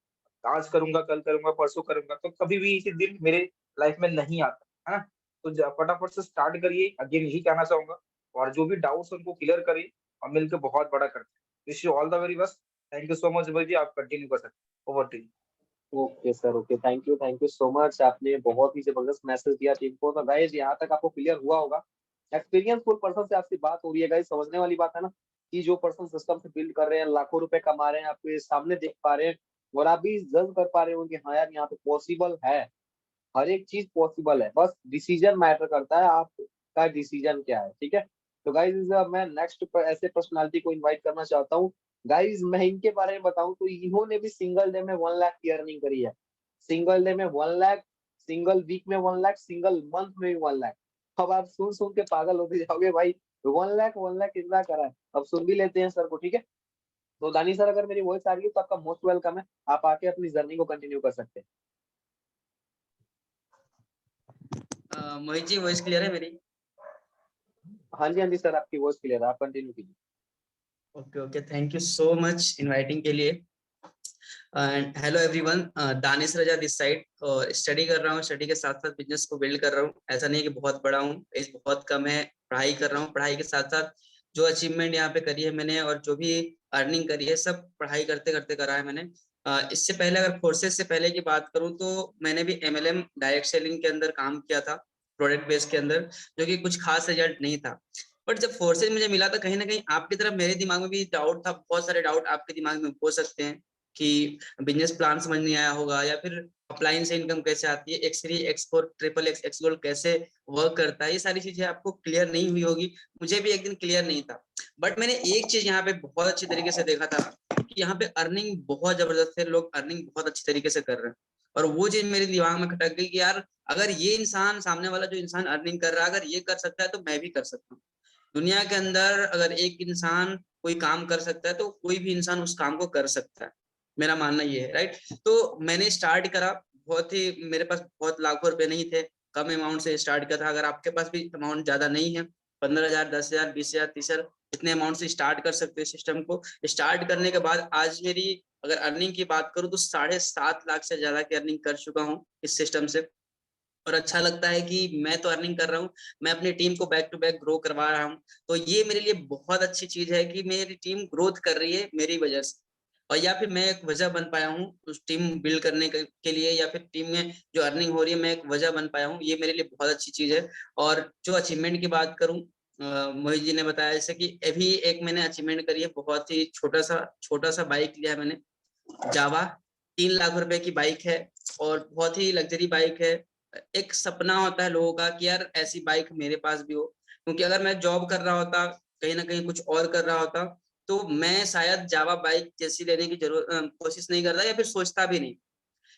Speaker 5: आज करूंगा, कल करूंगा, परसों करूंगा, तो कभी भी ये दिन मेरे लाइफ में नहीं आता है ना। तो फटाफट से स्टार्ट करिए, अगेन यही कहना चाहूंगा। और जो भी डाउट्स उनको क्लियर करिए, और मिलकर बहुत बड़ा करते हैं। Wish you all the very best. Thank you so much भाई जी, आप कंटिन्यू कर सकते हैं। Over to you.
Speaker 1: Okay sir, okay, thank you so much. आपने बहुत ही जबरदस्त मैसेज दिया टीम को। तो गाइज यहाँ तक आपको क्लियर हुआ होगा, एक्सपीरियंसफुल पर्सन से आपसे बात हो रही है गाइज, समझने वाली बात है ना कि जो पर्सन सिस्टम से बिल्ड कर रहे हैं, लाखों रुपए कमा रहे हैं, आपके सामने देख पा रहे हैं, और आप भी जज कर पा रहे हो कि हाँ यार यहाँ पे पॉसिबल है, हर एक चीज पॉसिबल है, बस डिसीजन मैटर करता है, आपका डिसीजन क्या है, ठीक है। तो गाइज मैं नेक्स्ट ऐसे पर्सनालिटी को इनवाइट करना चाहता हूँ। गाइज मैं इनके बारे में बताऊं तो इन्होंने भी सिंगल डे में 1 लाख की अर्निंग करी है। सिंगल डे में 1 लाख, सिंगल वीक में 1 लाख, सिंगल मंथ में भी 1 लाख। अब आप सुन सुन के पागल होते जाओगे भाई, 1 लाख कितना करा है। अब सुन भी लेते हैं सर को, ठीक है। तो दानी सर, अगर मेरी वॉइस आ रही है तो आपका मोस्ट वेलकम है, आप आके अपनी जर्नी को कंटिन्यू कर सकते हैं।
Speaker 6: मोहित जी, वॉइस क्लियर है मेरी?
Speaker 1: हाँ जी सर, आपकी वॉइस क्लियर है, आप कंटिन्यू कीजिए।
Speaker 6: Okay okay, thank you so much inviting के लिए। And hello everyone, Danish Raza this side. और स्टडी कर रहा हूँ, स्टडी के साथ साथ बिजनेस को बिल्ड कर रहा हूँ। ऐसा नहीं है कि बहुत बड़ा हूँ, एज बहुत कम है। पढ़ाई कर रहा हूँ, पढ़ाई के साथ साथ जो अचीवमेंट यहाँ पे करी है मैंने, और जो भी अर्निंग करी है, सब पढ़ाई करते करते करा है मैंने। इससे पहले अगर फोर्सेस से पहले की बात करूँ तो मैंने भी MLM डायरेक्ट सेलिंग के अंदर काम किया था, प्रोडक्ट बेस के अंदर, जो कि कुछ खास रिजल्ट नहीं था। बट जब फोर्सेज मुझे मिला था, कहीं ना कहीं आपकी तरफ मेरे दिमाग में भी डाउट था, बहुत सारे डाउट आपके दिमाग में हो सकते हैं कि बिजनेस प्लान समझ नहीं आया होगा, या फिर अपलाइन से इनकम कैसे आती है, X3 X4 triple X gold कैसे वर्क करता है, ये सारी चीजें आपको क्लियर नहीं हुई होगी। मुझे भी एक दिन क्लियर नहीं था। बट मैंने एक चीज यहाँ पे बहुत अच्छी तरीके से देखा था कि यहाँ पे अर्निंग बहुत जबरदस्त है, लोग अर्निंग बहुत अच्छी तरीके से कर रहे हैं। और वो चीज मेरे दिमाग में खटक गई कि यार, अगर ये इंसान, सामने वाला जो इंसान अर्निंग कर रहा है, अगर ये कर सकता है तो मैं भी कर सकता हूँ। दुनिया के अंदर अगर एक इंसान कोई काम कर सकता है तो कोई भी इंसान उस काम को कर सकता है, मेरा मानना ये है, राइट। तो मैंने स्टार्ट करा, बहुत ही, मेरे पास बहुत लाखों रुपए नहीं थे, कम अमाउंट से स्टार्ट किया था। अगर आपके पास भी अमाउंट ज्यादा नहीं है, 15,000, 10,000, 20,000, 30,000, इतने अमाउंट से स्टार्ट कर सकते हो सिस्टम को। स्टार्ट करने के बाद आज मेरी अगर अर्निंग की बात करूँ तो 7.5 लाख से ज्यादा की अर्निंग कर चुका हूँ इस सिस्टम से। और अच्छा लगता है कि मैं तो अर्निंग कर रहा हूँ, मैं अपनी टीम को बैक टू बैक ग्रो करवा रहा हूँ। तो ये मेरे लिए बहुत अच्छी चीज है कि मेरी टीम ग्रोथ कर रही है मेरी वजह से, और या फिर मैं एक वजह बन पाया हूँ उस टीम बिल्ड करने के लिए, या फिर टीम में जो अर्निंग हो रही है मैं एक वजह बन पाया हूँ। ये मेरे लिए बहुत अच्छी चीज है। और जो अचीवमेंट की बात करूँ, मोहित जी ने बताया जैसे कि अभी एक मैंने अचीवमेंट करी है, बहुत ही छोटा सा बाइक लिया है मैंने, जावा, 3 लाख रुपए की बाइक है, और बहुत ही लग्जरी बाइक है। एक सपना होता है लोगों का कि यार ऐसी बाइक मेरे पास भी हो, क्योंकि अगर मैं जॉब कर रहा होता, कहीं ना कहीं कुछ और कर रहा होता, तो मैं शायद जावा बाइक जैसी लेने की जरूरत कोशिश नहीं करता, या फिर सोचता भी नहीं।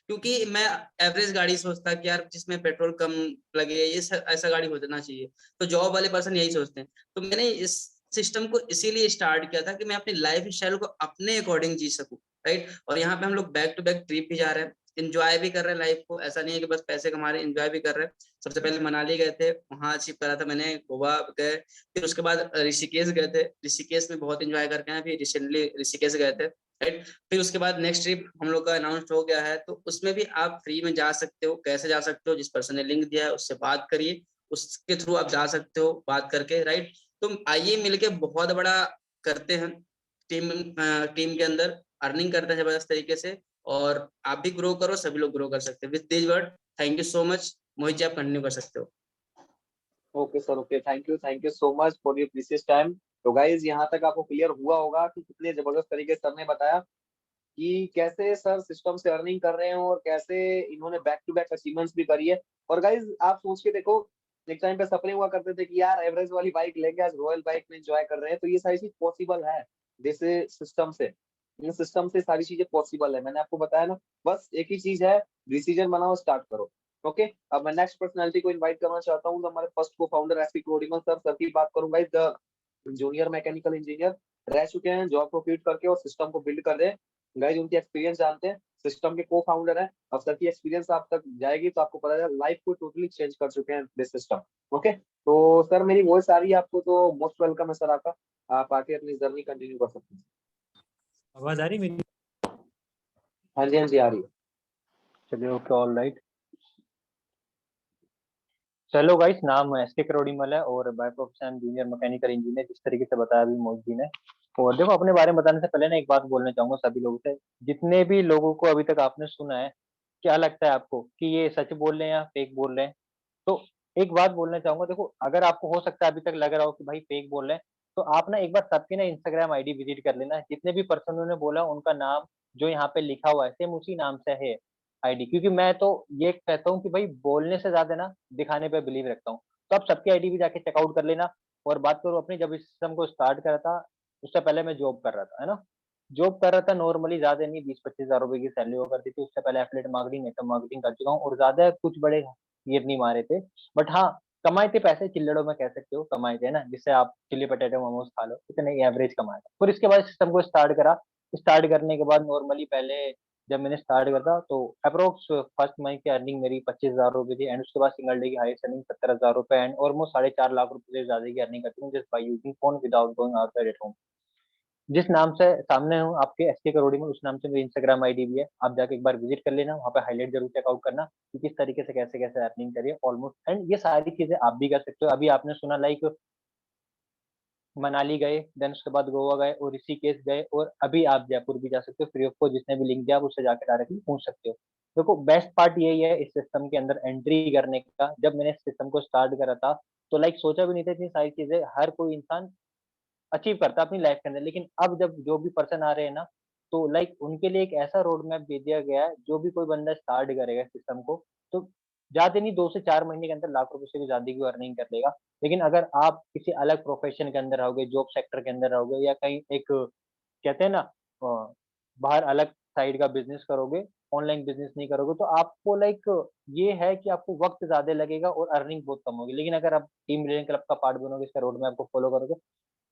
Speaker 6: क्योंकि मैं एवरेज गाड़ी सोचता कि यार जिसमें पेट्रोल कम लगे ये ऐसा गाड़ी हो जाना चाहिए, तो जॉब वाले पर्सन यही सोचते हैं। तो मैंने इस सिस्टम को इसीलिए स्टार्ट किया था कि मैं अपनी लाइफ स्टाइल को अपने अकॉर्डिंग जी सकूं, राइट। और यहाँ पे हम लोग बैक टू बैक ट्रिप भी जा रहे हैं, एंजॉय भी कर रहे हैं लाइफ को, ऐसा नहीं है कि बस पैसे कमा रहे हैं, एंजॉय भी कर रहे हैं। सबसे पहले मनाली गए थे, वहां अचीव करा था मैंने, गोवा गए, फिर उसके बाद ऋषिकेश गए थे, ऋषिकेश में बहुत एंजॉय करके आए, फिर रिसेंटली ऋषिकेश गए थे, राइट। फिर उसके बाद नेक्स्ट ट्रिप हम लोग का अनाउंस हो गया है, तो उसमें भी आप फ्री में जा सकते हो। कैसे जा सकते हो? जिस पर्सन ने लिंक दिया है उससे बात करिए, उसके थ्रू आप जा सकते हो, बात करके, राइट। तो आइए मिलके बहुत बड़ा करते हैं, टीम के अंदर अर्निंग करते हैं जबरदस्त तरीके से, और आप भी ग्रो करो, सभी लोग ग्रो कर सकते हैं। With this word, thank you so much. Mohit ji, आप कंटिन्यू कर सकते हो।
Speaker 1: Okay sir, okay, thank you so much for your precious time. तो गाइज यहाँ तक आपको क्लियर हुआ होगा कि कितने जबरदस्त तरीके से सर ने बताया कि कैसे सर सिस्टम से अर्निंग कर रहे हैं और कैसे इन्होंने बैक टू बैक अचीवमेंट्स भी करी है। और गाइज आप सोच के देखो, एक टाइम पे सपने हुआ करते थे कि यार एवरेज वाली बाइक लेंगे, आज रॉयल बाइक में एंजॉय कर रहे हैं। तो ये सारी चीज पॉसिबल है जैसे सिस्टम से, इन सिस्टम से सारी चीजें पॉसिबल है। मैंने आपको बताया ना, बस एक ही चीज है, डिसीजन बनाओ, स्टार्ट करो। ओके, अब मैं नेक्स्ट पर्सनालिटी को इनवाइट करना चाहता हूँ, तो हमारे फर्स्ट को फाउंडर एसपी कोडिमल सर की बात करूंगा। द जूनियर मैकेनिकल इंजीनियर रह चुके हैं, जॉब को क्विट करके और सिस्टम को बिल्ड कर रहे हैं। गाइस उनकी एक्सपीरियंस जानते हैं, सिस्टम के को फाउंडर है। अब सर की एक्सपीरियंस आप तक जाएगी तो आपको पता चलेगा लाइफ को टोटली चेंज कर चुके हैं दिस सिस्टम। ओके, तो सर मेरी वॉइस आ रही है आपको? तो मोस्ट वेलकम है सर आपका, आप आके अपनी जर्नी कंटिन्यू कर सकते हैं।
Speaker 7: आवाज आ रही मेरी?
Speaker 1: हाँ जी, हाँ जी, आ रही है।
Speaker 7: चलिए, ओके, ऑल राइट। चलो गाइस, नाम एस के करोड़ीमल है और by profession junior mechanical engineer, जिस तरीके से बताया अभी मोहित जी ने। और देखो, अपने बारे में बताने से पहले ना एक बात बोलना चाहूंगा सभी लोगों से, जितने भी लोगों को अभी तक आपने सुना है, क्या लगता है आपको कि ये सच बोल रहे हैं या फेक बोल रहे हैं? तो एक बात बोलना चाहूंगा, देखो, अगर आपको हो सकता है अभी तक लग रहा हो कि भाई फेक बोल रहे हैं, तो आप ना एक बार सबकी ना इंस्टाग्राम आईडी विजिट कर लेना। जितने भी पर्सन ने बोला उनका नाम जो यहाँ पे लिखा हुआ है सेम उसी नाम से है आईडी। क्योंकि मैं तो ये कहता हूँ कि भाई बोलने से ज्यादा ना दिखाने पे बिलीव रखता हूँ। तो आप सबकी आईडी भी जाके चेकआउट कर लेना। और बात करूँ अपनी, जब इस सिस्टम को स्टार्ट करा था उससे पहले मैं जॉब कर रहा था, है ना। जॉब कर रहा था नॉर्मली, ज्यादा नहीं, 20-25 हजार रुपए की सैलरी हुआ करती थी। उससे पहले एफिलिएट मार्केटिंग, नेटवर्क मार्केटिंग कर चुका हूँ और ज्यादा कुछ बड़े ईयर नहीं मारे थे। बट हाँ, कमाए थे पैसे चिल्लड़ों में, कह सकते हो कमाए थे ना, जिससे आप चिल्ली पटेटो मोमोज खा लो, इतने एवरेज कमाए थे। फिर इसके बाद सिस्टम को स्टार्ट करा। स्टार्ट करने के बाद नॉर्मली पहले जब मैंने स्टार्ट करा तो अप्रोक्स फर्स्ट मंथ की अर्निंग मेरी 25 हजार रुपए थी। एंड उसके बाद सिंगल डे की हाईएस्ट अर्निंग 70 हजार रुपए एंड ऑलमोस्ट 4.5 लाख रुपए से ज्यादा की अर्निंग करती हूँ just by using phone without going outside at home. जिस नाम से सामने हूँ आपके एसके करोड़ी में, उस नाम से मेरी इंस्टाग्राम आईडी भी है। आप जाके एक बार विजिट कर लेना, वहाँ पे हाईलाइट जरूर चेकआउट करना कि किस तरीके से कैसे कैसे अर्निंग करिए ऑलमोस्ट। एंड ये सारी चीजें आप भी कर सकते हो। अभी आपने सुना लाइक मनाली गए, देन उसके बाद गोवा गए और ऋषिकेश गए, और अभी आप जयपुर भी जा सकते हो फ्री ऑफ कॉस्ट। जिसने भी लिंक दिया आप उससे जाकर डायरेक्टली पूछ सकते हो। देखो, बेस्ट पार्ट यही है इस सिस्टम के अंदर एंट्री करने का। जब मैंने इस सिस्टम को स्टार्ट करा था तो लाइक सोचा भी नहीं था इतनी सारी चीजें हर कोई इंसान अचीव करता है अपनी लाइफ के अंदर। लेकिन अब जब जो भी पर्सन आ रहे हैं ना, तो लाइक उनके लिए एक ऐसा रोड मैप दे दिया गया है, जो भी कोई बंदा स्टार्ट करेगा सिस्टम को, तो ज्यादा नहीं, 2 से 4 महीने के अंदर लाख रुपए से भी ज्यादा की अर्निंग कर लेगा। लेकिन अगर आप किसी अलग प्रोफेशन के अंदर रहोगे, जॉब सेक्टर के अंदर रहोगे, या कहीं एक कहते हैं ना बाहर अलग साइड का बिजनेस करोगे, ऑनलाइन बिजनेस नहीं करोगे, तो आपको लाइक ये है कि आपको वक्त ज्यादा लगेगा और अर्निंग बहुत कम होगी। लेकिन अगर आप टीम बिल्डिंग क्लब का पार्ट बनोगे, इसका रोड मैप को फॉलो करोगे,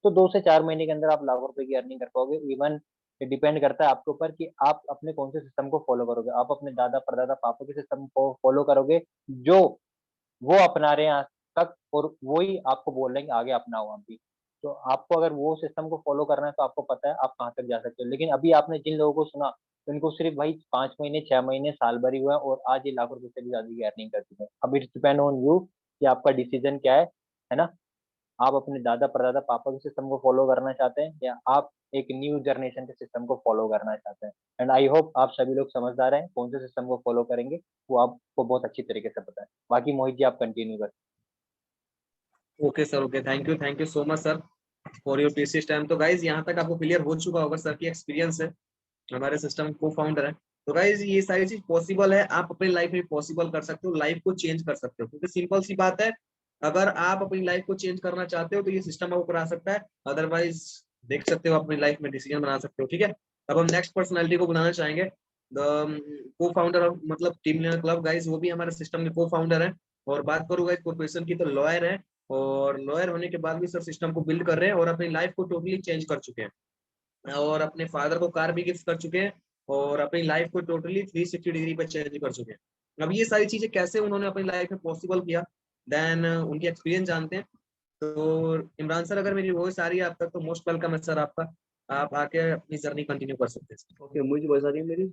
Speaker 7: तो 2 से 4 महीने के अंदर आप लाखों रुपए की अर्निंग कर पाओगे। इवन डिपेंड करता है आपके ऊपर कि आप अपने कौन से सिस्टम को फॉलो करोगे। आप अपने दादा परदादा पापा के सिस्टम को फॉलो करोगे जो वो अपना रहे हैं आज तक, और वो ही आपको बोल रहे हैं कि आगे अपनाओ आप भी। तो आपको अगर वो सिस्टम को फॉलो करना है तो आपको पता है आप कहाँ तक जा सकते हो। लेकिन अभी आपने जिन लोगों को सुना, उनको सिर्फ भाई 5 महीने 6 महीने साल भर ही हुआ है और आज ये लाखों रुपए से भी ज्यादा की अर्निंग कर चुके हैं। अब इट डिपेंड ऑन यू कि आपका डिसीजन क्या है ना। आप अपने दादा परदादा पापा के सिस्टम को फॉलो करना चाहते हैं या आप एक न्यू जनरेशन के सिस्टम को फॉलो करना चाहते हैं। एंड आई होप आप सभी लोग समझदार हैं, कौन से सिस्टम को फॉलो करेंगे वो आपको बहुत अच्छी तरीके से पता है। बाकी मोहित जी आप कंटिन्यू करें।
Speaker 6: Okay sir, okay, thank you so much sir for your precious time. तो गाइज यहाँ तक आपको क्लियर हो चुका होगा सर की एक्सपीरियंस है, हमारे सिस्टम को फाउंडर है। तो गाइज ये सारी चीज पॉसिबल है, आप अपनी लाइफ में पॉसिबल कर सकते हो, लाइफ को चेंज कर सकते हो। क्योंकि सिंपल सी बात है, अगर आप अपनी लाइफ को चेंज करना चाहते हो तो ये सिस्टम आपको करा सकता है। अदरवाइज देख सकते हो अपनी लाइफ में डिसीजन बना सकते हो। ठीक है, अब हम नेक्स्ट पर्सनालिटी को बुलाना चाहेंगे। को फाउंडर ऑफ मतलब टीम लेनर क्लब गाइस, वो भी हमारे सिस्टम के को फाउंडर है। और बात करूँ गाइस प्रोफेशन की तो लॉयर है, और लॉयर होने के बाद भी सर सिस्टम को बिल्ड कर रहे हैं और अपनी लाइफ को टोटली चेंज कर चुके हैं, और अपने फादर को कार भी गिफ्ट कर चुके हैं, और अपनी लाइफ को टोटली 360 डिग्री पर चेंज कर चुके हैं। अब ये सारी चीजें कैसे उन्होंने अपनी लाइफ में पॉसिबल किया, देन उनकी एक्सपीरियंस जानते हैं। तो इमरान सर, अगर मेरी वॉइस आ रही है आप तक तो मोस्ट वेलकम है सर आपका, आप आके अपनी जर्नी कंटिन्यू कर सकते हैं।
Speaker 8: ओके, मुझे वॉइस आ रही है मेरी?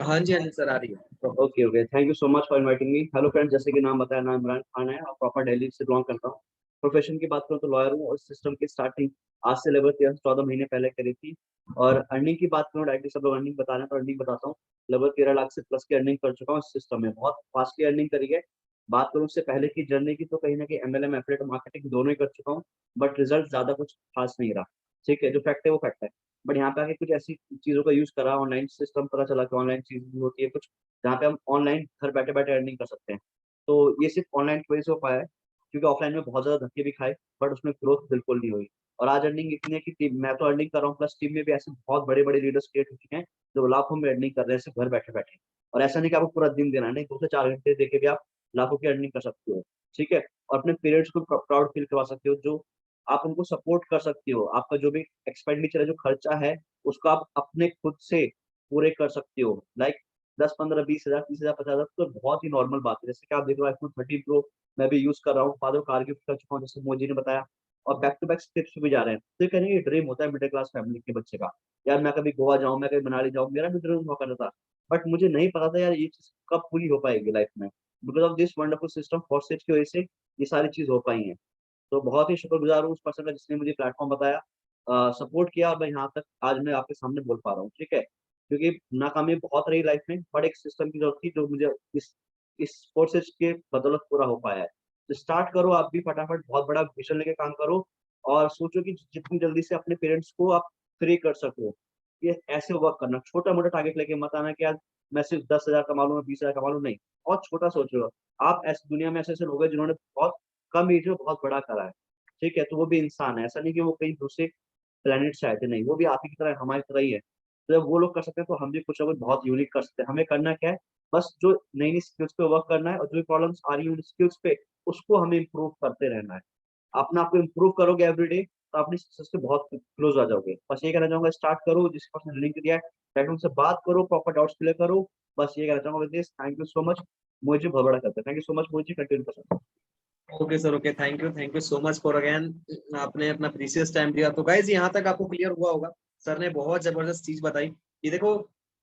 Speaker 6: हाँ जी सर आ रही है।
Speaker 8: Okay okay, thank you so much for inviting me. Hello friends, जैसे कि नाम बताया, नाम इमरान खान है और प्रॉपर दिल्ली से बिलोंग करता हूँ। प्रोफेशन की बात करूँ तो लॉयर हूँ और सिस्टम की स्टार्टिंग आज से लगभग 14 महीने पहले करी थी। और अर्निंग की बात करूँ, डायरेक्टली सब लोग अर्निंग बता रहे हैं तो अर्निंग बताता हूँ। लगभग 13 लाख से प्लस की अर्निंग कर चुका हूँ इस सिस्टम में, बहुत फास्टली अर्निंग करी है। बात करूँ उससे पहले की जर्नी की तो कहीं ना कहीं MLM एफिलिएट मार्केटिंग दोनों ही कर चुका हूँ, बट रिजल्ट ज्यादा कुछ खास नहीं रहा। ठीक है, जो फैक्ट है वो फैक्ट है। बट यहाँ पे आके कुछ ऐसी चीजों का यूज करा, ऑनलाइन सिस्टम पता चला कि ऑनलाइन चीज भी होती है कुछ, जहाँ पे हम ऑनलाइन घर बैठे बैठे अर्निंग कर सकते हैं। तो ये सिर्फ ऑनलाइन की वजह से हो पाया है, क्योंकि ऑफलाइन में बहुत ज्यादा धक्के भी खाए, बट उसमें ग्रोथ बिल्कुल नहीं हुई। और आज अर्निंग इतनी है कि मैं तो अर्निंग कर रहा हूँ, प्लस टीम में भी ऐसे बहुत बड़े बड़े लीडर्स क्रिएट हो चुके हैं जो लाखों में अर्निंग कर रहे हैं सिर्फ घर बैठे बैठे। और ऐसा नहीं कि आपको पूरा दिन देना है, नहीं, 2 से 4 घंटे देके भी आप लाखों की अर्निंग कर सकते हो। ठीक है, और अपने पेरेंट्स को प्राउड फील करवा सकते हो, जो आप उनको सपोर्ट कर सकते हो। आपका जो भी एक्सपेंडिचर है, जो खर्चा है, उसको आप अपने खुद से पूरे कर सकते हो। लाइक 10, 15, 20,000, 30,000, 50,000 तो बहुत ही नॉर्मल बात है। जैसे कि आप देख रहे हो iPhone 13 Pro मैं भी यूज कर रहा हूँ, फादर कार गिफ्ट कर चुका हूँ जैसे मोदी ने बताया, और बैक टू बैक ट्रिप्स भी जा रहे हैं। तो ये कहने की ड्रीम होता है मिडिल क्लास फैमिली के बच्चे का, यार मैं कभी गोवा जाऊँ, मैं कभी मनाली जाऊँ, मेरा भी ड्रीम हुआ करता था। बट मुझे नहीं पता था यार ये चीज कब पूरी हो पाएगी लाइफ में। Because of this wonderful system फॉरसेट की वजह से ये सारी चीज हो पाई है। तो बहुत ही शुक्रगुजार हूँ उस पर्सन का जिसने मुझे प्लेटफॉर्म बताया, सपोर्ट किया, और मैं यहाँ तक आज मैं आपके सामने बोल पा रहा हूँ। ठीक है, क्योंकि नाकामी बहुत रही लाइफ में, बट एक सिस्टम की जरूरत थी जो मुझे इस फोर्सेस के बदौलत पूरा हो पाया है। तो स्टार्ट करो आप भी फटाफट, बहुत बड़ा विजन लेके काम करो, और सोचो कि जितनी जल्दी से अपने पेरेंट्स को आप फ्री कर सको। ये ऐसे वर्क करना, छोटा मोटा टारगेट लेके मत आना कि यार मैं सिर्फ 10,000 कमा लूँ, 20,000 कमा लूँ, नहीं, बहुत छोटा सोच रहे हो आप। ऐसी दुनिया में ऐसे ऐसे लोग हैं जिन्होंने बहुत कम एज में बहुत बड़ा करा है। ठीक है, तो वो भी इंसान है, ऐसा नहीं कि वो कहीं दूसरे प्लेनेट से आए थे, नहीं, वो भी आप ही की तरह हमारी तरह ही है। तो जब वो लोग कर सकते हैं तो हम भी कुछ ना कुछ बहुत यूनिक कर सकते हैं। हमें करना क्या है, बस जो नई नई स्किल्स पे वर्क करना है, और जो भी प्रॉब्लम्स आ रही है उन स्किल्स पे, उसको हमें इम्प्रूव करते रहना है। अपने आप को इम्प्रूव करोगे एवरीडे, तो अपनी सक्सेस के बहुत क्लोज आ जाओगे। बस ये कहना चाहूंगा, स्टार्ट करो, जिस पर्सन ने लिंक दिया है डायरेक्ट उनसे बात करो, प्रॉपर डाउट्स क्लियर करो। बस ये कहना चाहूंगा with this, thank you so much. मुझे बहुत बड़ा करते हैं, थैंक यू सो मच, मुझे कंटिन्यू कर सकते हैं।
Speaker 6: Okay sir, okay, thank you so much for again, आपने अपना प्रीशियस टाइम दिया। तो गाइज यहाँ तक आपको क्लियर हुआ होगा, सर ने बहुत जबरदस्त चीज बताई कि देखो,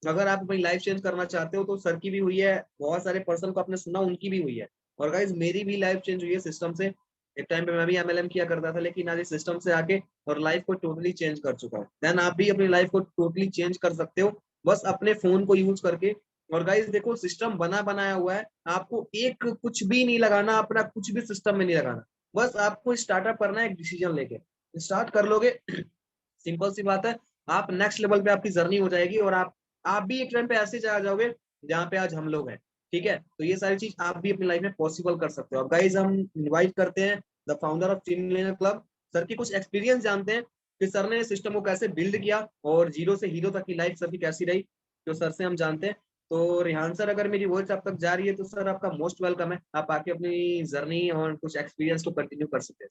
Speaker 6: अगर आप अपनी लाइफ चेंज करना चाहते हो तो सर की भी हुई है, बहुत सारे पर्सन को आपने सुना उनकी भी हुई है, और गाइज मेरी भी लाइफ चेंज हुई है सिस्टम से। एक टाइम पे मैं भी MLM किया करता था, लेकिन आज सिस्टम से आके और लाइफ को टोटली चेंज कर चुका हूँ। देन आप भी अपनी लाइफ को टोटली चेंज कर सकते हो, बस अपने फोन को यूज करके। और गाइस देखो, सिस्टम बना बनाया हुआ है, आपको एक कुछ भी नहीं लगाना, अपना कुछ भी सिस्टम में नहीं लगाना, बस आपको स्टार्टअप करना है, एक डिसीजन लेके स्टार्ट कर लोगे। सिंपल सी बात है, आप नेक्स्ट लेवल पे आपकी जर्नी हो जाएगी, और आप भी एक टाइम पे ऐसे जा जाओगे जहाँ पे आज हम लोग हैं। ठीक है, तो ये सारी चीज आप भी अपनी लाइफ में पॉसिबल कर सकते हो। अब गाइज हम इनवाइट करते हैं the founder of team learner club, sir की कुछ एक्सपीरियंस जानते हैं कि सर ने सिस्टम को कैसे बिल्ड किया, और जीरो से हीरो तक की लाइफ सर की कैसी रही, तो सर से हम जानते हैं। तो रिहान सर, अगर मेरी वॉइस आप तक जा रही है तो सर आपका मोस्ट वेलकम है, आप आके अपनी जर्नी और कुछ एक्सपीरियंस को कंटिन्यू कर सकते हैं।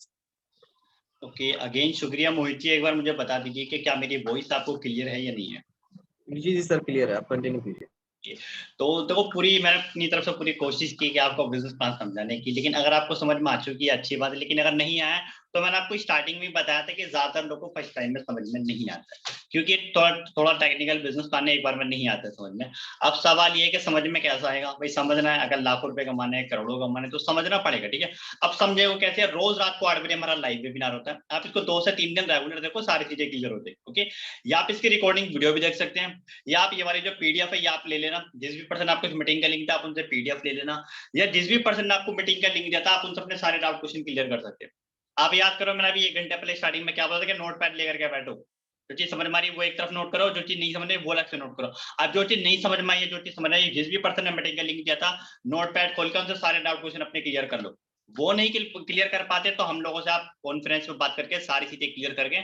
Speaker 3: ओके, अगेन शुक्रिया मोहित जी, एक बार मुझे बता दीजिए कि क्या मेरी वॉइस आपको क्लियर है या नहीं है?
Speaker 6: जी सर, क्लियर है, आप कंटिन्यू कीजिए।
Speaker 3: तो देखो, पूरी मैंने अपनी तरफ से पूरी कोशिश की कि आपको बिजनेस प्लान समझाने की, लेकिन अगर आपको समझ में आ चुकी है अच्छी बात है, लेकिन अगर नहीं आया तो मैंने आपको स्टार्टिंग में बताया था कि ज्यादातर लोगों को फर्स्ट टाइम में समझ में नहीं आता है, क्योंकि थोड़ा टेक्निकल बिजनेस प्लान एक बार में नहीं आता है समझ में। अब सवाल ये है कि समझ में कैसा आएगा भाई, समझना है, अगर लाखों रुपए कमाने हैं, करोड़ों कमाने, तो समझना पड़ेगा। ठीक है, अब समझेगा कैसे, रोज रात को 8 बजे हमारा लाइव वेबिनार होता है, आप इसको 2 से 3 दिन रेगुलर देखो, सारी चीजें क्लियर होती है। ओके, या आप इसकी रिकॉर्डिंग वीडियो भी देख सकते हैं, या आप ये वाली जो PDF है ये आप ले लेना, जिस भी पर्सन आपको इस मीटिंग का लिंक था आप उनसे PDF ले लेना, या जिस भी पर्सन ने आपको मीटिंग का लिंक दिया था आप उनसे अपने सारे डाउट क्वेश्चन क्लियर कर सकते हैं। आप याद करो, मैंने अभी 1 घंटे पहले स्टार्टिंग में क्या बोला था कि नोट पैड लेकर के बैठो, जो चीज समझ में आ रही है वो एक तरफ नोट करो, जो चीज नहीं समझ में वो अलग से नोट करो। अब जो चीज नहीं समझ में आई है, जो चीज समझ आई है, जिस भी पर्सन ने मीटिंग का लिंक दिया था, नोट पैड खोल कर उनसे सारे डाउट क्वेश्चन अपने क्लियर कर लो। वो नहीं क्लियर कर पाते तो हम लोगों से आप कॉन्फ्रेंस में बात करके सारी चीजें क्लियर करके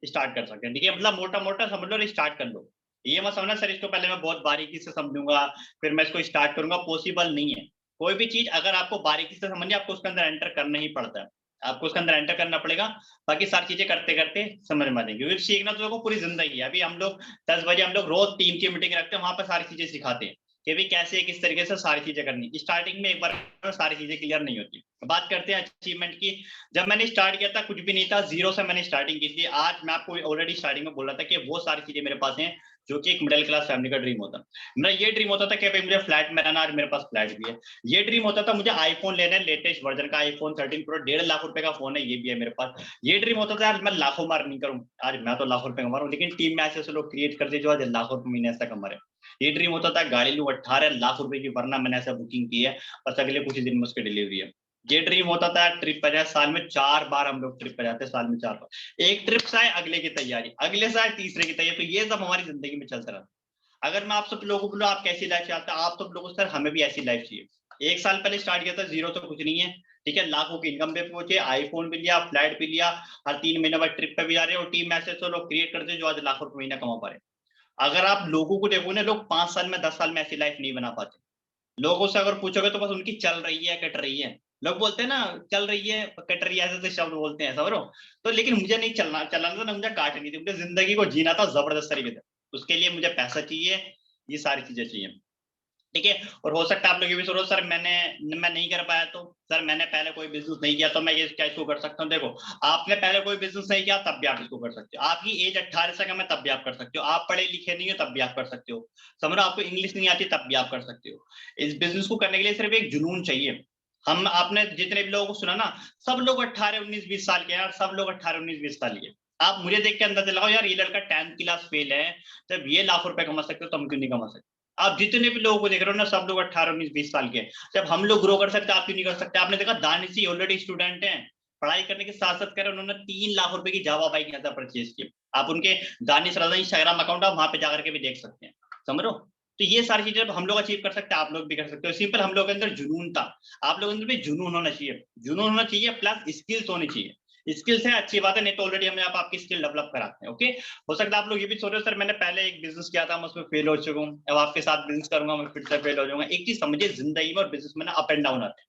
Speaker 3: स्टार्ट कर सकते हैं। ठीक है, मतलब मोटा मोटा समझ लो और स्टार्ट कर लो। ये मत समझना सर इसको पहले मैं बहुत बारीकी से समझूंगा फिर मैं इसको स्टार्ट करूंगा, पॉसिबल नहीं है। कोई भी चीज अगर आपको बारीकी से समझनी है, आपको उसके अंदर एंटर करना ही पड़ता है, आपको उसके अंदर एंटर करना पड़ेगा। बाकी सारी चीजें करते करते समझ में आ जाएंगी, क्योंकि सीखना तो देखो पूरी जिंदगी है। अभी हम लोग 10 बजे हम लोग रोज टीम की मीटिंग रखते हैं, वहां पर सारी चीजें सिखाते हैं कि भाई कैसे किस तरीके से सारी चीजें करनी। स्टार्टिंग में एक बार सारी चीजें क्लियर नहीं होती। बात करते हैं अचीवमेंट की। जब मैंने स्टार्ट किया था कुछ भी नहीं था, जीरो से मैंने स्टार्टिंग की थी। आज मैं आपको ऑलरेडी स्टार्टिंग में बोल रहा था कि वो सारी चीजें मेरे पास हैं जो कि एक मिडिल क्लास फैमिली का ड्रीम होता। मेरा ये ड्रीम होता था कि भाई मुझे फ्लैट में रहना, आज मेरे पास फ्लैट भी है। ये ड्रीम होता था मुझे आईफोन लेना है, लेटेस्ट वर्जन का आईफोन 13 प्रो, 1.5 लाख रुपए का फोन है, ये भी है मेरे पास। ये ड्रीम होता था आज मैं लाखों में अर्निंग करूं, आज मैं तो लाखों रुपए कमा रहा हूँ, लेकिन टीम में ऐसे लोग क्रिएट करते जो आज लाखों रुपए महीने ऐसा कमा रहे। ये ड्रीम होता था गाड़ी लूं 18 लाख रुपए की, वरना मैंने ऐसा बुकिंग की है, बस अगले कुछ दिन में उसकी डिलीवरी है। ये ड्रीम होता था ट्रिप पर जाए, साल में 4 बार हम लोग ट्रिप पर जाते, साल में 4 बार। एक ट्रिप से आए अगले की तैयारी, अगले से आए तीसरे की तैयारी, तो ये सब हमारी जिंदगी में चलता रहा। अगर मैं आप सब लोगों को बोलूं आप कैसी लाइफ चाहते हैं, आप सब लोगों सर हमें भी ऐसी लाइफ चाहिए। 1 साल पहले स्टार्ट किया था, जीरो तो कुछ नहीं है, ठीक है, लाखों की इनकम पे पहुंचे, आईफोन भी लिया, फ्लैट भी लिया, हर 3 महीने बाद ट्रिप पे भी जा रहे हो, टीम में ऐसे लोग क्रिएट करते जो आज लाखों रुपए महीना कमा पा रहे। अगर आप लोगों को देखो ना, लोग 5 साल में 10 साल में ऐसी लाइफ नहीं बना पाते। लोगों से अगर पूछोगे तो बस उनकी चल रही है कट रही है, लोग बोलते हैं ना चल रही है कट रही है, ऐसे ऐसे शब्द बोलते हैं समझो। तो लेकिन मुझे नहीं चलना था ना, मुझे काटनी थी, मुझे जिंदगी को जीना था जबरदस्त तरीके से। उसके लिए मुझे पैसा चाहिए, ये सारी चीजें चाहिए, ठीक है। और हो सकता है आप लोग ये भी सोचो सर मैं नहीं कर पाया, तो सर मैंने पहले कोई बिजनेस नहीं किया तो मैं ये क्या इसको कर सकता हूँ। देखो आपने पहले कोई बिजनेस नहीं किया तब भी आप इसको कर सकते हो, आपकी एज 18 से कम है तब भी आप कर सकते हो, आप पढ़े लिखे नहीं हो तब भी आप कर सकते हो, समझो आपको इंग्लिश नहीं आती तब भी आप कर सकते हो। इस बिजनेस को करने के लिए सिर्फ एक जुनून चाहिए। हम आपने जितने भी लोगों को सुना ना, सब लोग 18 19 20 साल के हैं, सब लोग 18 19 20 साल के। आप मुझे देख के अंदाजा लगाओ यार, ये लड़का 10th क्लास फेल है, जब ये लाख रुपए कमा सकते हो तो हम क्यों नहीं कमा सकते। आप जितने भी लोगों को देख रहे हो ना, सब लोग 18 19 20 साल के। जब हम लोग ग्रो कर सकते हैं आप क्यों नहीं कर सकते। आपने देखा दानिश जी ऑलरेडी स्टूडेंट हैं, पढ़ाई करने के साथ साथ कर उन्होंने 3 लाख रुपए की जावा बाइक यहाँ परचेज की। आप उनके दानिश रजा इंस्टाग्राम अकाउंट आप वहां पे जाकर के भी देख सकते हैं, समझ लो। तो ये सारी चीजें हम लोग अचीव कर सकते हैं, आप लोग भी कर सकते हो। सिंपल हम लोग के अंदर जुनून था, आप लोगों के अंदर भी जुनून होना चाहिए, जुनून होना चाहिए प्लस स्किल्स होनी चाहिए। स्किल्स है अच्छी बात है, नहीं तो ऑलरेडी हमने आपकी स्किल डेवलप कराते हैं, ओके। हो सकता है आप लोग ये भी सोच रहे हो सर मैंने पहले एक बिजनेस किया था मैं उसमें फेल हो चुका हूँ, अब आपके साथ बिजनेस करूंगा मैं फिर से फेल हो जाऊंगा। एक चीज समझिए, जिंदगी में और बिजनेस में ना अप एंड डाउन आते हैं।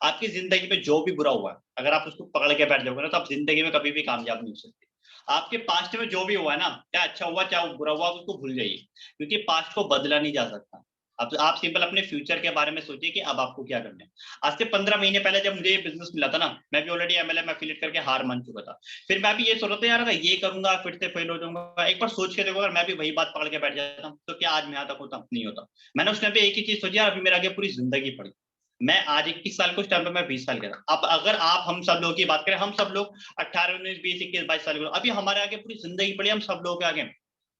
Speaker 3: आपकी जिंदगी में जो भी बुरा हुआ है अगर आप उसको पकड़ के बैठ जाओगे ना, तो आप जिंदगी में कभी भी कामयाब नहीं हो सकते। आपके पास्ट में जो भी हुआ है ना, चाहे अच्छा हुआ चाहे बुरा हुआ, उसको भूल जाइए, क्योंकि पास्ट को बदला नहीं जा सकता। अब आप सिंपल अपने फ्यूचर के बारे में सोचिए कि अब आपको क्या करना है। आज से 15 महीने पहले जब मुझे ये बिजनेस मिला था ना, मैं भी ऑलरेडी एमएलएम एफिलिएट करके हार मान चुका था। फिर मैं भी ये सोच रहा था यार अगर ये करूंगा फिर से फेल हो जाऊंगा। एक बार सोच के देखो, अगर मैं भी वही बात पकड़ के बैठ जाता तो क्या आज मैं यहाँ तक होता? नहीं होता। मैंने उस टाइम पे एक ही चीज सोची, यार अभी मेरे आगे पूरी जिंदगी पड़ी। मैं आज 21 साल के, उस टाइम पे मैं 20 साल का था। अब अगर आप हम सब लोगों की बात करें, हम सब लोग 18 19 20 21 22 साल के, अभी हमारे आगे पूरी जिंदगी पड़ी हम सब लोगों के आगे।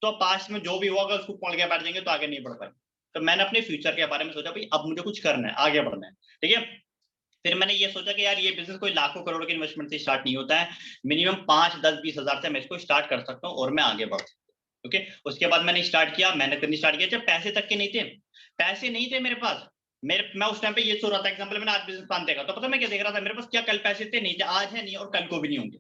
Speaker 3: तो पास्ट में जो भी हुआ अगर उसको पकड़ के बैठ जाएंगे तो आगे नहीं बढ़ पाएंगे। तो मैंने अपने फ्यूचर के बारे में सोचा, भाई अब मुझे कुछ करना है, आगे बढ़ना है, ठीक है। फिर मैंने ये सोचा कि यार ये बिजनेस कोई लाखों करोड़ के इन्वेस्टमेंट से स्टार्ट नहीं होता है, मिनिमम 5 10 20 हजार से मैं इसको स्टार्ट कर सकता हूँ और मैं आगे बढ़ सकता हूँ, ओके। उसके बाद मैंने स्टार्ट किया, मेहनत करनी स्टार्ट किया। जब पैसे तक के नहीं थे, पैसे नहीं थे मेरे पास, मैं उस टाइम पे ये सोच रहा था, एग्जाम्पल मैंने आज बिजनेस प्लान देखा तो पता मैं क्या देख रहा था, मेरे पास क्या कल पैसे थे? नहीं थे, आज है नहीं और कल को भी नहीं होंगे।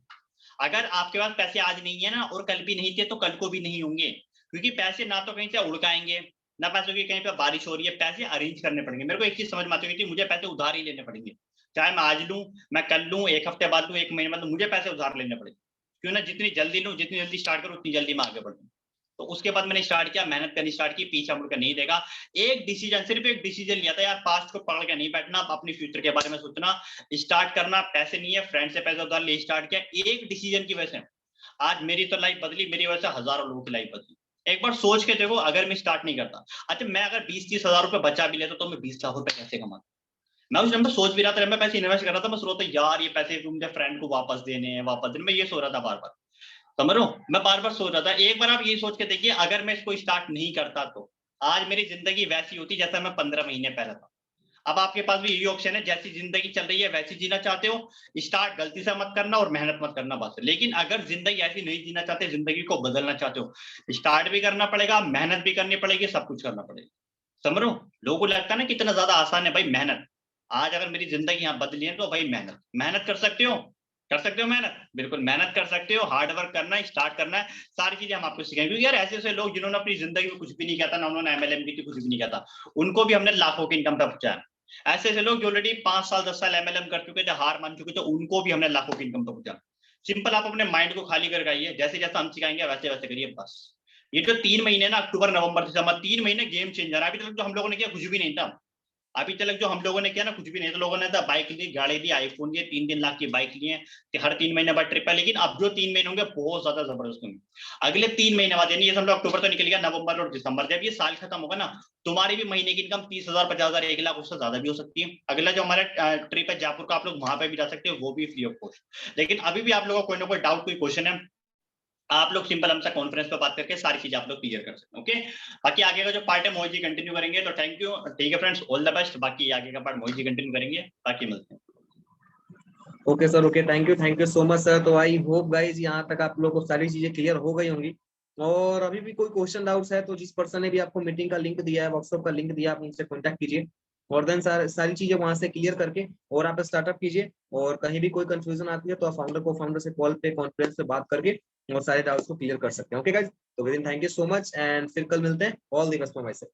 Speaker 3: अगर आपके पास पैसे आज नहीं है ना और कल भी नहीं थे तो कल को भी नहीं होंगे, क्योंकि पैसे ना तो कहीं से उड़ के आएंगे, ना पैसों की कहीं पे बारिश हो रही है, पैसे अरेंज करने पड़ेंगे। मेरे को एक चीज समझ में आती है, मुझे पैसे उधार ही लेने पड़ेंगे, चाहे मैं आज लूं, मैं कल लूं, एक हफ्ते बाद लूं, एक महीने बाद लूं, मुझे पैसे उधार लेने पड़ेंगे। क्यों ना, जितनी जल्दी लूं, जितनी जल्दी स्टार्ट करूं उतनी जल्दी मैं आगे बढ़ूं। तो उसके बाद मैंने स्टार्ट किया, मेहनत करनी स्टार्ट की, पीछे मुड़कर नहीं देगा। एक डिसीजन, सिर्फ एक डिसीजन लिया था यार, पास्ट को पकड़ के नहीं बैठना, अपने फ्यूचर के बारे में सोचना, स्टार्ट करना। पैसे नहीं है, फ्रेंड से पैसा उधार ले स्टार्ट किया, एक डिसीजन की वजह से आज मेरी तो लाइफ बदली, मेरी वजह से हजारों लोगों की लाइफ बदली। एक बार सोच के देखो, अगर मैं स्टार्ट नहीं करता, अच्छा मैं अगर 20-30 हजार रुपए बचा भी लेता तो मैं 20 लाख रुपए कैसे कमाता? मैं उस टाइम पे सोच भी रहा था, मैं पैसे इन्वेस्ट कर रहा था, मैं सोच रहा था यार ये पैसे मुझे फ्रेंड को वापस देने हैं, मैं ये सोच रहा था बार बार, समझ लो। मैं बार बार सोच रहा था। एक बार आप ये सोच के देखिए, अगर मैं इसको स्टार्ट नहीं करता तो आज मेरी जिंदगी वैसी होती जैसा मैं 15 महीने पहले था। अब आपके पास भी यही ऑप्शन है, जैसी जिंदगी चल रही है वैसी जीना चाहते हो, स्टार्ट गलती से मत करना और मेहनत मत करना बस। लेकिन अगर जिंदगी ऐसी नहीं जीना चाहते, जिंदगी को बदलना चाहते हो, स्टार्ट भी करना पड़ेगा, मेहनत भी करनी पड़ेगी, सब कुछ करना पड़ेगा, समझ लो। लोगों को लगता है ना कितना ज्यादा आसान है, भाई मेहनत। आज अगर मेरी जिंदगी यहाँ बदली है तो भाई मेहनत कर सकते हो, कर सकते हो मेहनत, बिल्कुल मेहनत कर सकते हो, हार्ड वर्क करना है, स्टार्ट करना है, सारी चीजें हम आपको सिखाएंगे। क्योंकि यार ऐसे ऐसे लोग जिन्होंने अपनी जिंदगी में कुछ भी नहीं किया था ना, उन्होंने एमएलएम की थी, कुछ भी नहीं किया था, उनको भी हमने लाखों की इनकम तक पहुंचाया। ऐसे ऐसे लोग जो ऑलरेडी 5 साल 10 साल एमएलएम कर चुके थे, हार मान चुके थे, उनको भी हमने लाखों की इनकम तक पहुंचाया। सिंपल, आप अपने माइंड को खाली करके आइए, जैसे जैसे हम सिखाएंगे वैसे वैसे करिए बस। ये जो 3 महीने ना, अक्टूबर नवंबर दिसंबर, 3 महीने गेम चेंजर है। अभी तक जो हम लोगों ने किया कुछ भी नहीं था, अभी तक जो हम लोगों ने किया ना कुछ भी नहीं। तो लोगों ने बाइक ली, गाड़ी ली, आईफोन लिए, 3-3 लाख की बाइक लिए कि हर 3 महीने बाद ट्रिप है। लेकिन अब जो 3 महीने होंगे बहुत ज्यादा जबरदस्त होंगे। अगले 3 महीने बाद, यानी ये समझो अक्टूबर तो निकल गया, नवंबर और दिसंबर, जब ये साल खत्म होगा ना, तुम्हारी भी महीने की इनकम 30,000 50,000 1 लाख उससे ज्यादा भी हो सकती है। अगला जो हमारा ट्रिप है जयपुर का, आप लोग वहां पे भी जा सकते हो, वो भी फ्री ऑफ कॉस्ट। लेकिन अभी भी आप लोगों को कोई ना कोई डाउट, कोई क्वेश्चन है, आप लोग सिंपल हमसे कॉन्फ्रेंस पे बात करके सारी चीजें आप लोग क्लियर कर सकते हैं। ओके, बाकी आगे का जो पार्ट है मोहित जी कंटिन्यू करेंगे। तो थैंक यू, ठीक है फ्रेंड्स, ऑल द बेस्ट। बाकी आगे का पार्ट मोहित जी कंटिन्यू करेंगे, बाकी मिलते हैं।
Speaker 1: Okay sir, okay, thank you so much sir. तो आई होप गाइज यहाँ तक आप लोगों को सारी चीजें क्लियर हो गई होंगी। और अभी भी कोई क्वेश्चन डाउट्स है तो जिस पर्सन ने भी आपको मीटिंग का लिंक दिया है, वर्कशॉप का लिंक दिया, आप उनसे कॉन्टैक्ट कीजिए और देन सारी चीजें वहां से क्लियर करके और आप स्टार्टअप कीजिए। और कहीं भी कोई कंफ्यूजन आती है तो आप फाउंडर से कॉल पे कॉन्फ्रेंस पे बात करके और सारे डाउट्स को क्लियर कर सकते हैं। ओके गाइज, तो within thank you so much and फिर कल मिलते हैं। All the best from my side.